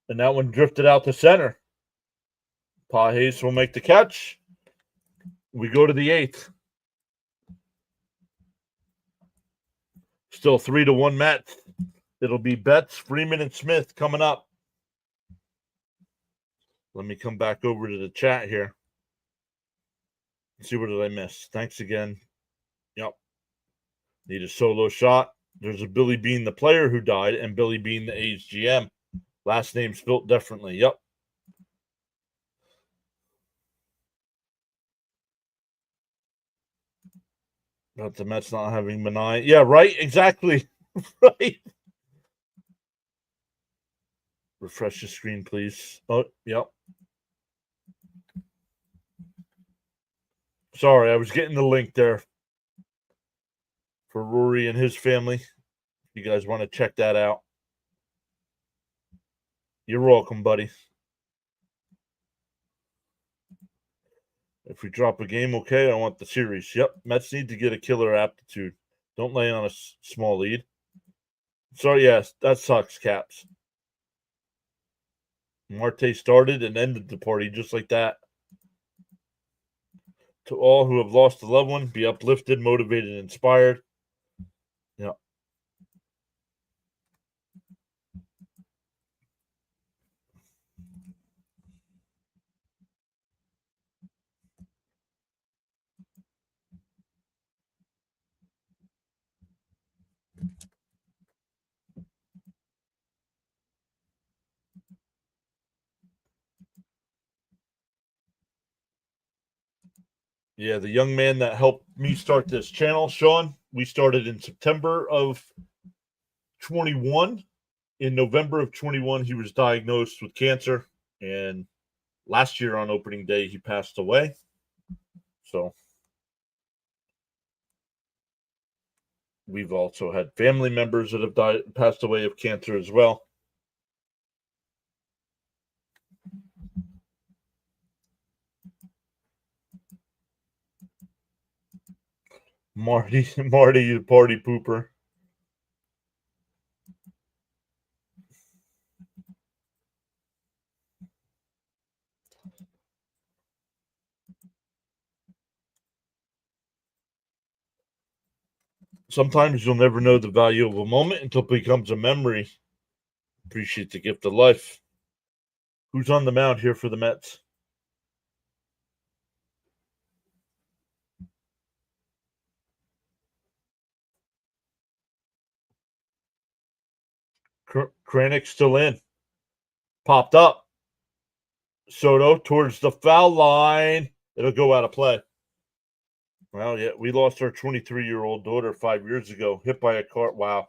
And that one drifted out to center. Pajes will make the catch. We go to the 8th. Still 3-1 Mets. It'll be Betts, Freeman, and Smith coming up. Let me come back over to the chat here. Let's see, what did I miss? Thanks again. Yep. Need a solo shot. There's a Billy Bean, the player who died, and Billy Bean, the A's GM. Last name spelt differently. Yep. About the Mets not having Manai. Yeah, right. Exactly. Right. Refresh the screen, please. Oh, yep. Sorry, I was getting the link there for Rory and his family. You guys want to check that out? You're welcome, buddy. If we drop a game, okay, I want the series. Yep, Mets need to get a killer aptitude. Don't lay on a small lead. Sorry, yes, that sucks, Caps. Marte started and ended the party just like that. To all who have lost a loved one, be uplifted, motivated, and inspired. Yeah. Yeah, the young man that helped me start this channel, Sean, we started in September of 21. In November of 21, he was diagnosed with cancer. And last year on opening day, he passed away. So we've also had family members that have passed away of cancer as well. Marty, you party pooper. Sometimes you'll never know the value of a moment until it becomes a memory. Appreciate the gift of life. Who's on the mound here for the Mets? Kranick still in. Popped up. Soto towards the foul line. It'll go out of play. Well, yeah, we lost our 23-year-old daughter 5 years ago, hit by a car. Wow.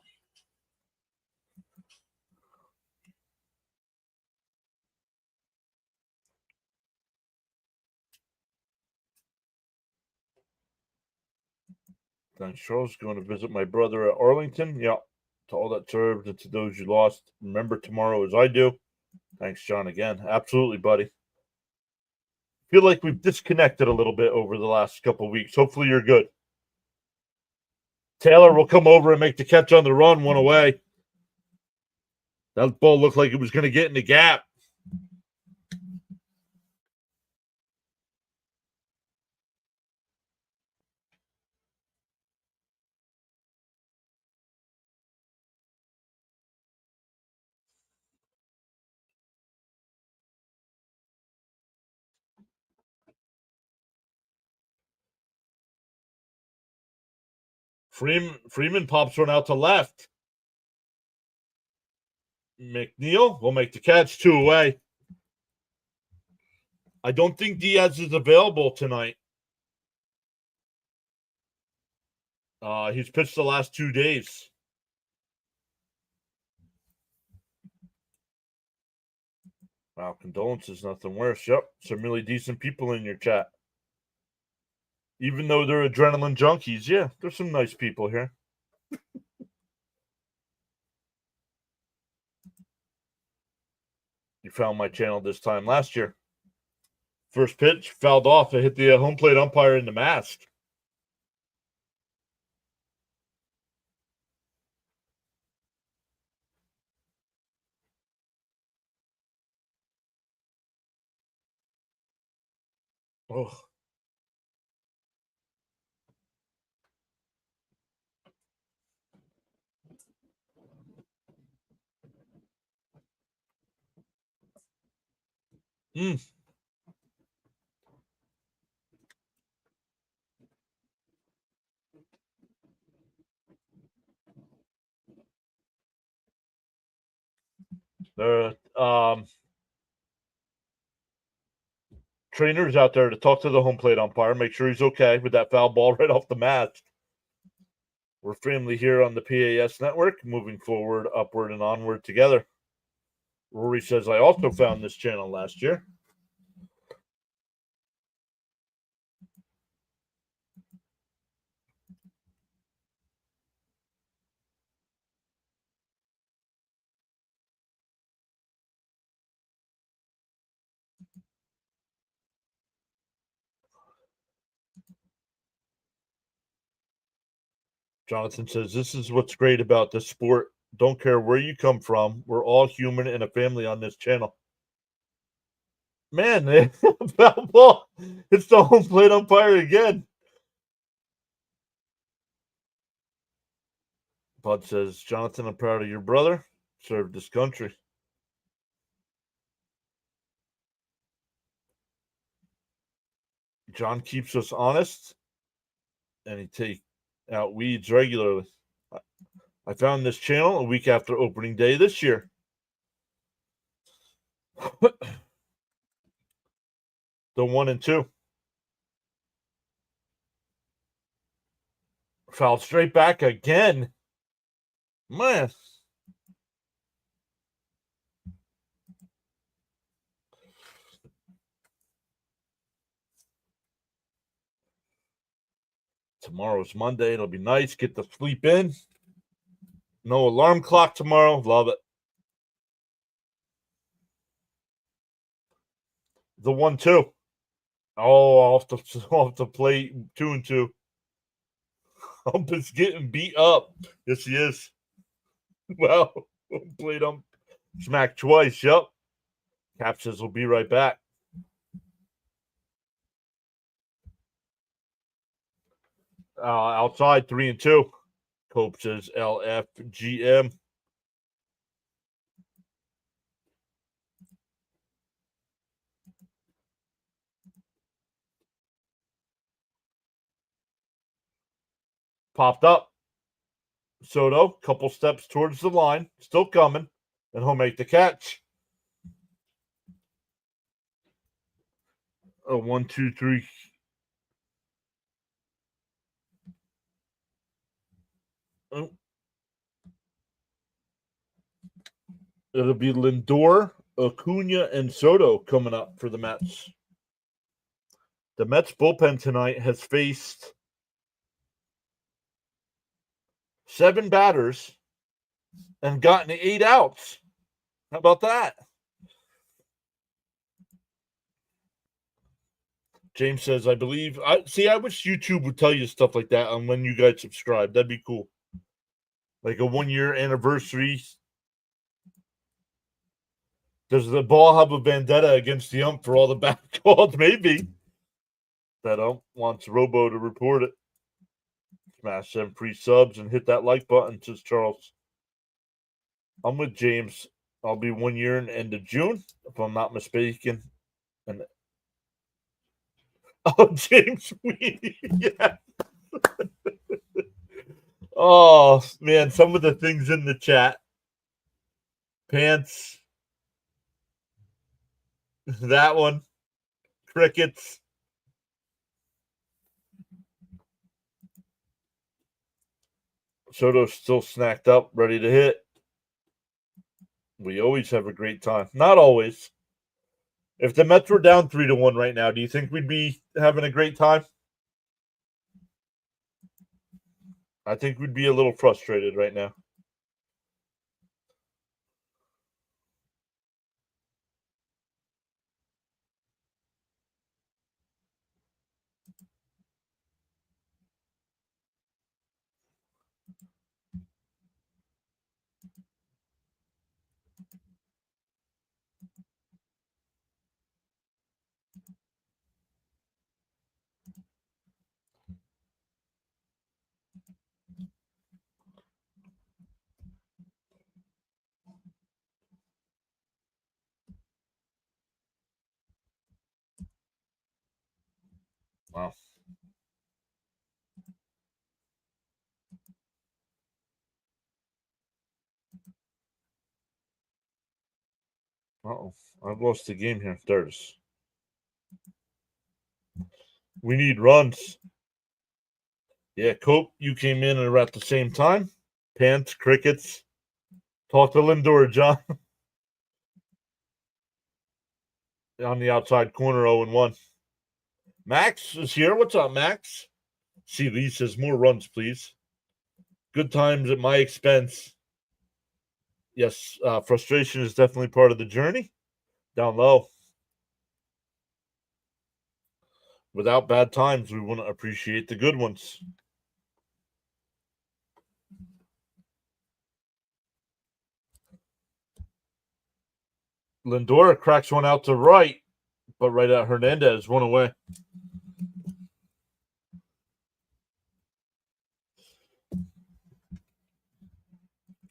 Thanks, Charles. Going to visit my brother at Arlington. Yeah. To all that served and to those you lost, remember tomorrow as I do. Thanks, John, again. Absolutely, buddy. Feel like we've disconnected a little bit over the last couple of weeks. Hopefully, you're good. Taylor will come over and make the catch on the run, one away. That ball looked like it was going to get in the gap. Freeman pops one out to left. McNeil will make the catch, two away. I don't think Diaz is available tonight. He's pitched the last 2 days. Wow, condolences, nothing worse. Yep, some really decent people in your chat. Even though they're adrenaline junkies, yeah, there's some nice people here. You found my channel this time last year. First pitch, fouled off. It hit the home plate umpire in the mask. Oh. There are trainers out there to talk to the home plate umpire, make sure he's okay with that foul ball right off the mat. We're family here on the PAS network, moving forward, upward, and onward together. Rory says, I also found this channel last year. Jonathan says, this is what's great about this sport. Don't care where you come from. We're all human and a family on this channel. Man, foul ball. It's the home plate umpire again. Bud says, Jonathan, I'm proud of your brother. Served this country. John keeps us honest, and he takes out weeds regularly. I found this channel a week after opening day this year. The 1 and 2. Fouled straight back again. Man. Tomorrow's Monday. It'll be nice. Get the sleep in. No alarm clock tomorrow. Love it. The 1-2. Oh, off the plate. 2 and 2. Hump is getting beat up. Yes, he is. Well, played ump smacked twice. Yep. Cap says we'll be right back. Outside 3 and 2. Cope says LFGM. Popped up. Soto, couple steps towards the line, still coming, and he'll make the catch. A 1, 2, 3. Oh. It'll be Lindor, Acuna, and Soto coming up for the Mets. The Mets bullpen tonight has faced 7 batters and gotten 8 outs. How about that? James says, I believe. I wish YouTube would tell you stuff like that on when you guys subscribe. That'd be cool. Like a 1-year anniversary. Does the ball have a vendetta against the ump for all the bad calls? Maybe. That ump wants Robo to report it. Smash them free subs and hit that like button, says Charles. I'm with James. I'll be 1 year in the end of June, if I'm not mistaken. And James Weedy. Yeah. Oh, man, some of the things in the chat. Pants. That one. Crickets. Soto's still snacked up, ready to hit. We always have a great time. Not always. If the Mets were down 3-1 right now, do you think we'd be having a great time? I think we'd be a little frustrated right now. Wow. Uh-oh. I've lost the game here. There it is. We need runs. Yeah, Cope, you came in and at the same time. Pants, crickets. Talk to Lindor, John. On the outside corner, 0-1. Max is here. What's up, Max? See, Lee says, more runs, please. Good times at my expense. Yes, frustration is definitely part of the journey. Down low. Without bad times, we wouldn't appreciate the good ones. Lindor cracks one out to right, but right at Hernandez, one away.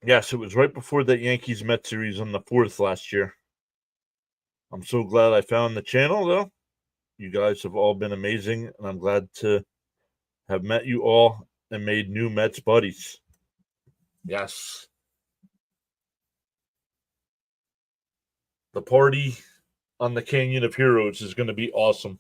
Yes, it was right before that Yankees-Mets series on the 4th last year. I'm so glad I found the channel, though. You guys have all been amazing, and I'm glad to have met you all and made new Mets buddies. Yes. The party on the Canyon of Heroes is going to be awesome.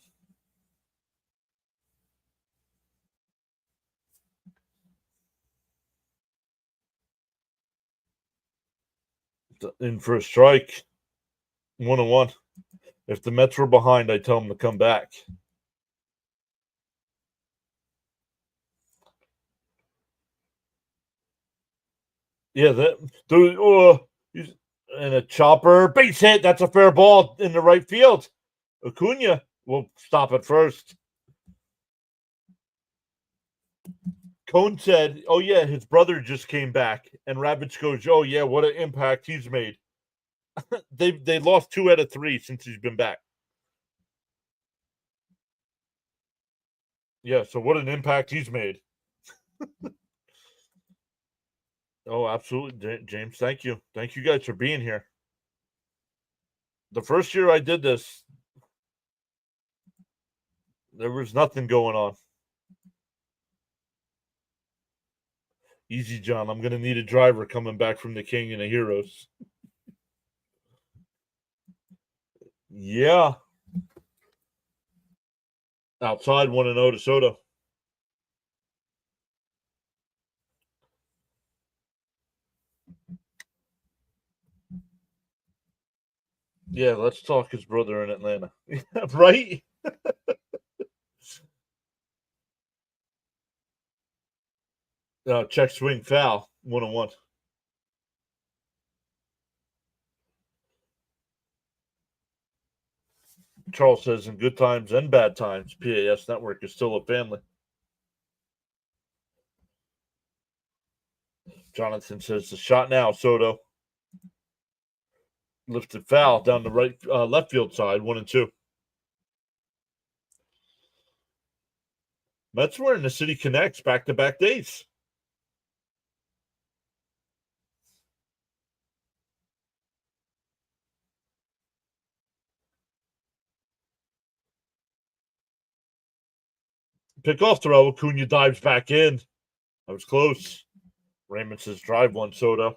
In for a strike. 1-1. If the Mets were behind, I'd tell them to come back. Yeah, and a chopper base hit. That's a fair ball in the right field. Acuna will stop it first. Cone said, "Oh yeah, his brother just came back," and Ravitch goes, "Oh yeah, what an impact he's made." They lost 2 out of 3 since he's been back. Yeah, so what an impact he's made. Oh, absolutely, James. Thank you. Thank you guys for being here. The first year I did this, there was nothing going on. Easy, John. I'm going to need a driver coming back from the Canyon of Heroes. Yeah. Outside 1-0 to Soto. Yeah, let's talk his brother in Atlanta. Right? Check swing foul. 1-1. Charles says, in good times and bad times, PAS Network is still a family. Jonathan says, the shot now, Soto. Lifted foul down the right left field side, 1-2. Mets were in the City Connects back-to-back days. Pickoff throw. Acuna dives back in. That was close. Raymond says, drive one, Soto.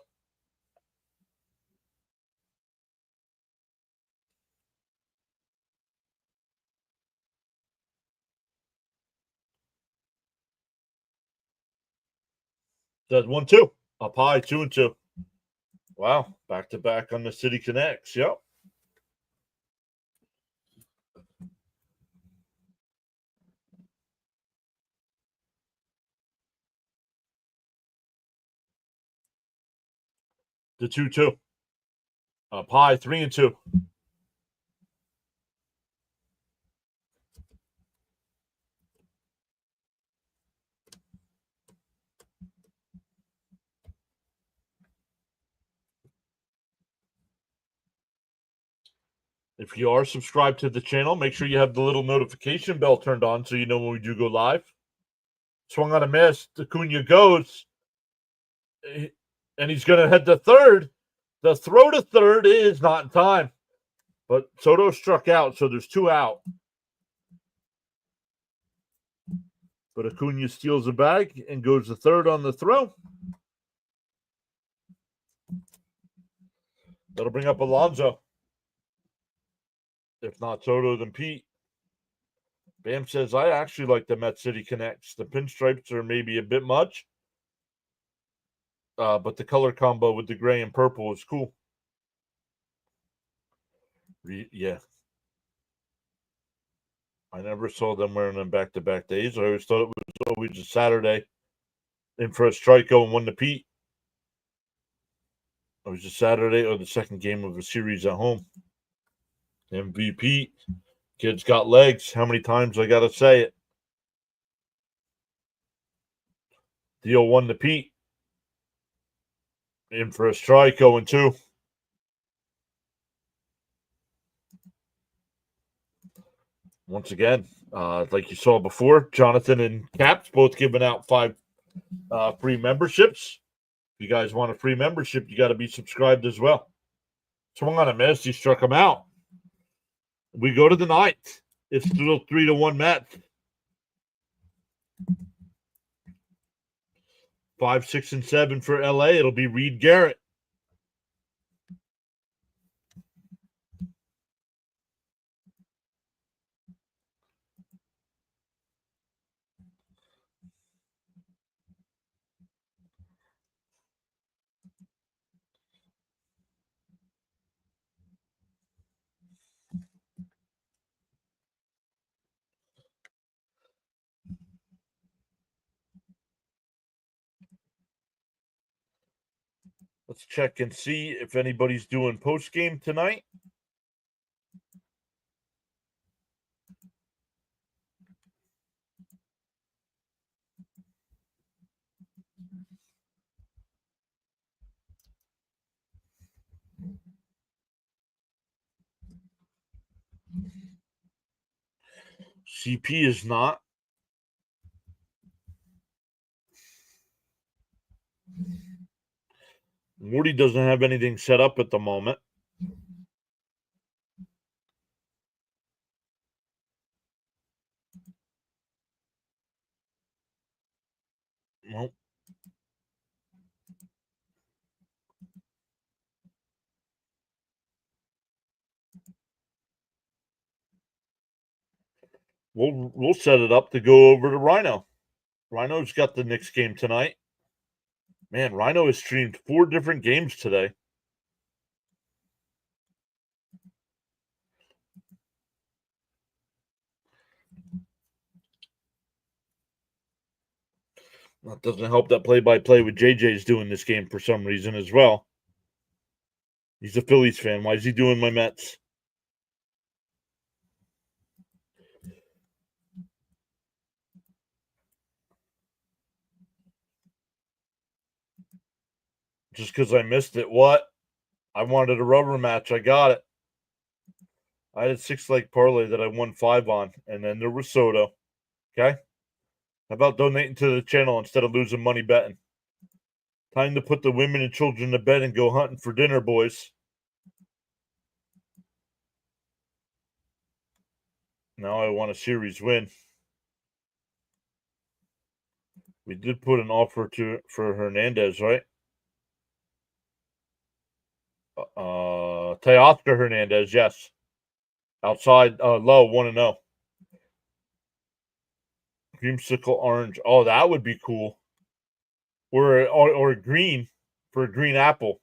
Does 1-2. Up high, 2-2. Wow. Back-to-back on the City Connects. Yep. The 2-2. Up high, 3-2. If you are subscribed to the channel, make sure you have the little notification bell turned on so you know when we do go live. Swung on a miss. Acuna goes. And he's going to head to third. The throw to third is not in time. But Soto struck out, so there's 2 out. But Acuna steals the bag and goes to third on the throw. That'll bring up Alonso. If not Soto, then Pete. Bam says, I actually like the Met City Connects. The pinstripes are maybe a bit much, but the color combo with the gray and purple is cool. Yeah. I never saw them wearing them back-to-back days. I always thought it was always a Saturday in for a Strikeout and one to Pete. It was a Saturday or the second game of a series at home. MVP. Kid's got legs. How many times I got to say it? Deal 1 to Pete. In for a strike, 0-2. Once again, like you saw before, Jonathan and Caps both giving out 5 free memberships. If you guys want a free membership, you got to be subscribed as well. Swung on a miss. He struck him out. We go to the 9th. It's still 3-1 Mets. 5, 6, and 7 for LA. It'll be Reed Garrett. Let's check and see if anybody's doing post game tonight. CP is not. Morty doesn't have anything set up at the moment. Well, we'll set it up to go over to Rhino. Rhino's got the Knicks game tonight. Man, Rhino has streamed 4 different games today. That doesn't help that play-by-play with JJ's doing this game for some reason as well. He's a Phillies fan. Why is he doing my Mets? Just because I missed it. What? I wanted a rubber match. I got it. I had a 6-leg parlay that I won 5 on, and then there was Soto. Okay? How about donating to the channel instead of losing money betting? Time to put the women and children to bed and go hunting for dinner, boys. Now I want a series win. We did put an offer for Hernandez, right? Teoscar Hernandez, yes. Outside, low, 1-0. Creamsicle orange. Oh, that would be cool. Or green for a green apple.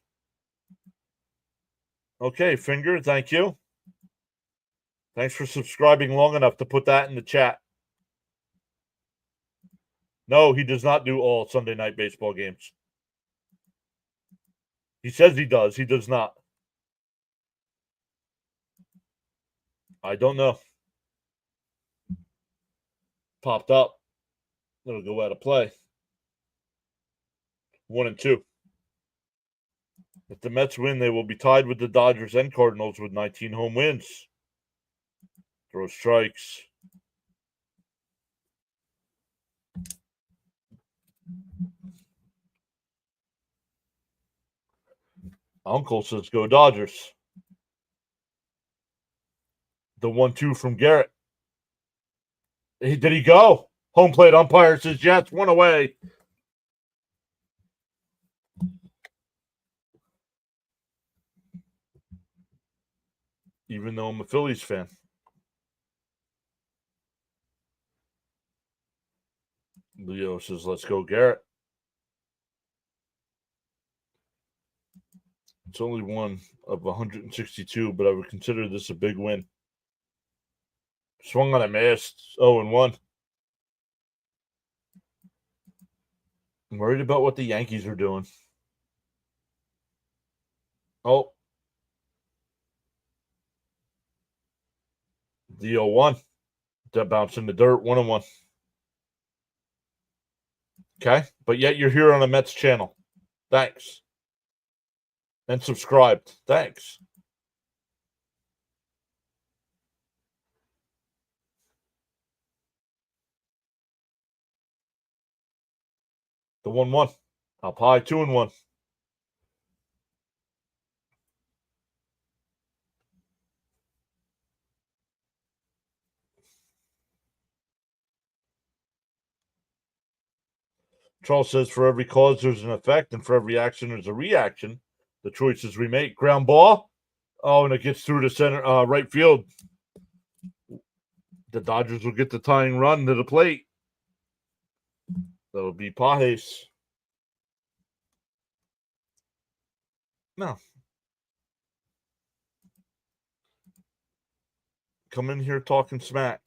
Okay, Finger, thank you. Thanks for subscribing long enough to put that in the chat. No, he does not do all Sunday night baseball games. He says he does. He does not. I don't know. Popped up. It'll go out of play. 1-2. If the Mets win, they will be tied with the Dodgers and Cardinals with 19 home wins. Throw strikes. Uncle says go Dodgers. The 1-2 from Garrett. Did he go? Home plate umpire says yes, 1 away. even though I'm a Phillies fan. Leo says, let's go, Garrett. It's only one of 162, but I would consider this a big win. Swung on a miss, 0-1. I'm worried about what the Yankees are doing. Oh. The 0-1. That bounce in the dirt, 1-1. Okay, but yet you're here on a Mets channel. Thanks. And subscribed. Thanks. The 1-1. Up high, 2-1. Charles says, for every cause, there's an effect, and for every action, there's a reaction. The choices we make. Ground ball. Oh, and it gets through to center, right field. The Dodgers will get the tying run to the plate. That'll be Pajes. No. Come in here talking smack.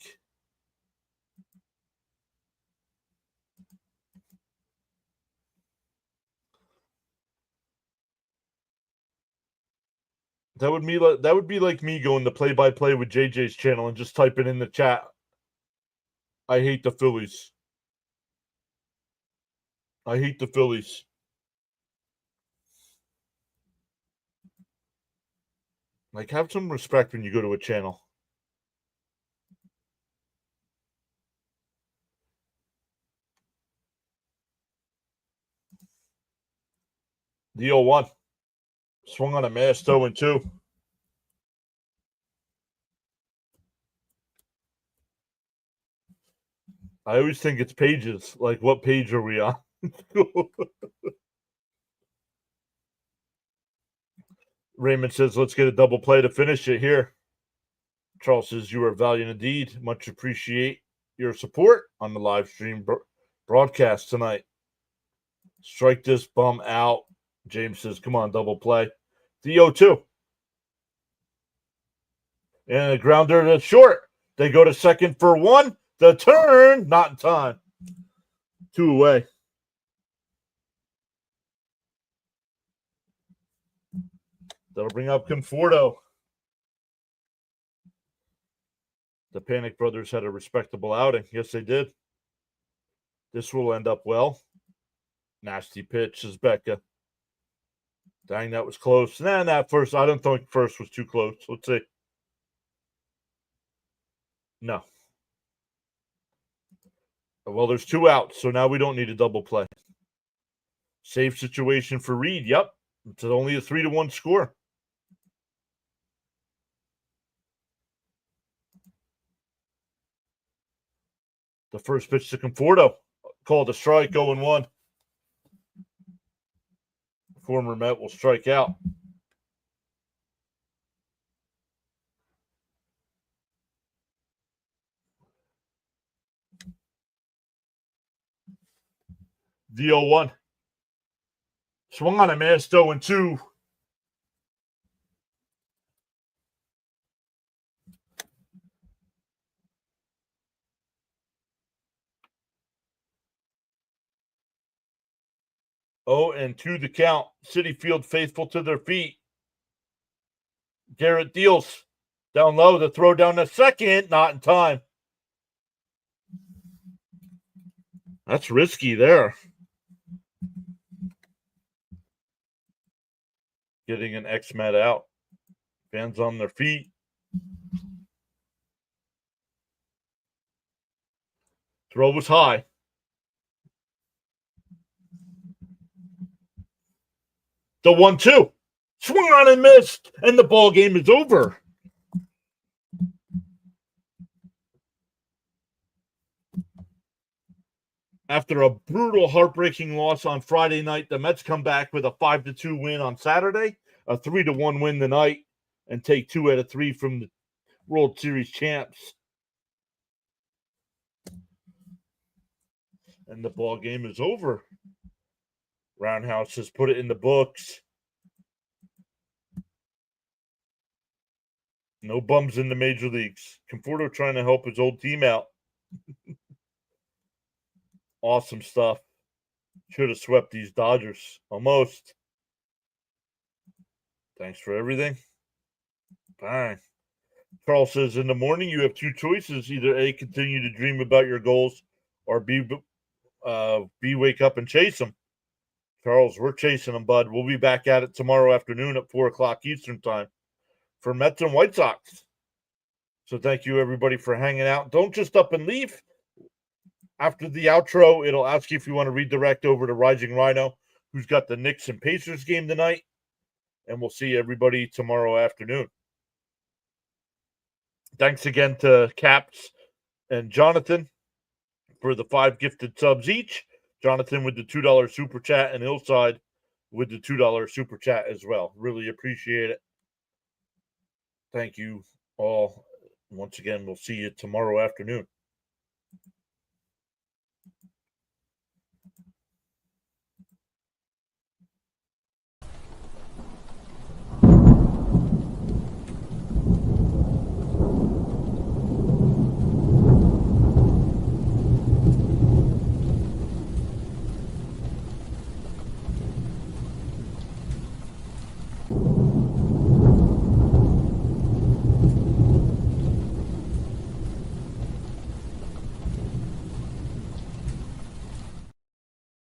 That would be like me going to play-by-play with JJ's channel and just typing in the chat, I hate the Phillies. I hate the Phillies. Like, have some respect when you go to a channel. The 0-1. Swung on a miss, 0-2. I always think it's pages. Like, what page are we on? Raymond says, let's get a double play to finish it here. Charles says, you are valiant indeed. Much appreciate your support on the live stream broadcast tonight. Strike this bum out. James says, come on, double play. The 0-2. And a grounder to short. They go to second for 1. The turn, not in time. 2 away. That'll bring up Conforto. The Panic Brothers had a respectable outing. Yes, they did. This will end up well. Nasty pitch, says Becca. Dang, that was close. That first, I don't think first was too close. Let's see. No. Well, there's 2 outs, so now we don't need a double play. Save situation for Reed. Yep. It's only a 3-1 score. The first pitch to Conforto. Called a strike, 0-1. Former Met will strike out. The 0-1. Swung on a miss, 0-2. Oh, and 2 the count. Citi Field faithful to their feet. Garrett deals. Down low, the throw down to second. Not in time. That's risky there. Getting an X-Met out. Fans on their feet. Throw was high. The 1-2. Swung on and missed, and the ball game is over. After a brutal, heartbreaking loss on Friday night, the Mets come back with a 5-2 win on Saturday, a 3-1 win tonight. and take 2 out of 3 from the World Series champs. And the ball game is over. Roundhouse has put it in the books. No bums in the major leagues. Conforto trying to help his old team out. Awesome stuff. Should have swept these Dodgers. Almost. Thanks for everything. Bye. Carl says, in the morning you have 2 choices. Either A, continue to dream about your goals, or B, wake up and chase them. Charles, we're chasing them, bud. We'll be back at it tomorrow afternoon at 4 o'clock Eastern time for Mets and White Sox. So thank you, everybody, for hanging out. Don't just up and leave. After the outro, it'll ask you if you want to redirect over to Rising Rhino, who's got the Knicks and Pacers game tonight. And we'll see everybody tomorrow afternoon. Thanks again to Caps and Jonathan for the 5 gifted subs each. Jonathan with the $2 super chat and Hillside with the $2 super chat as well. Really appreciate it. Thank you all. Once again, we'll see you tomorrow afternoon. You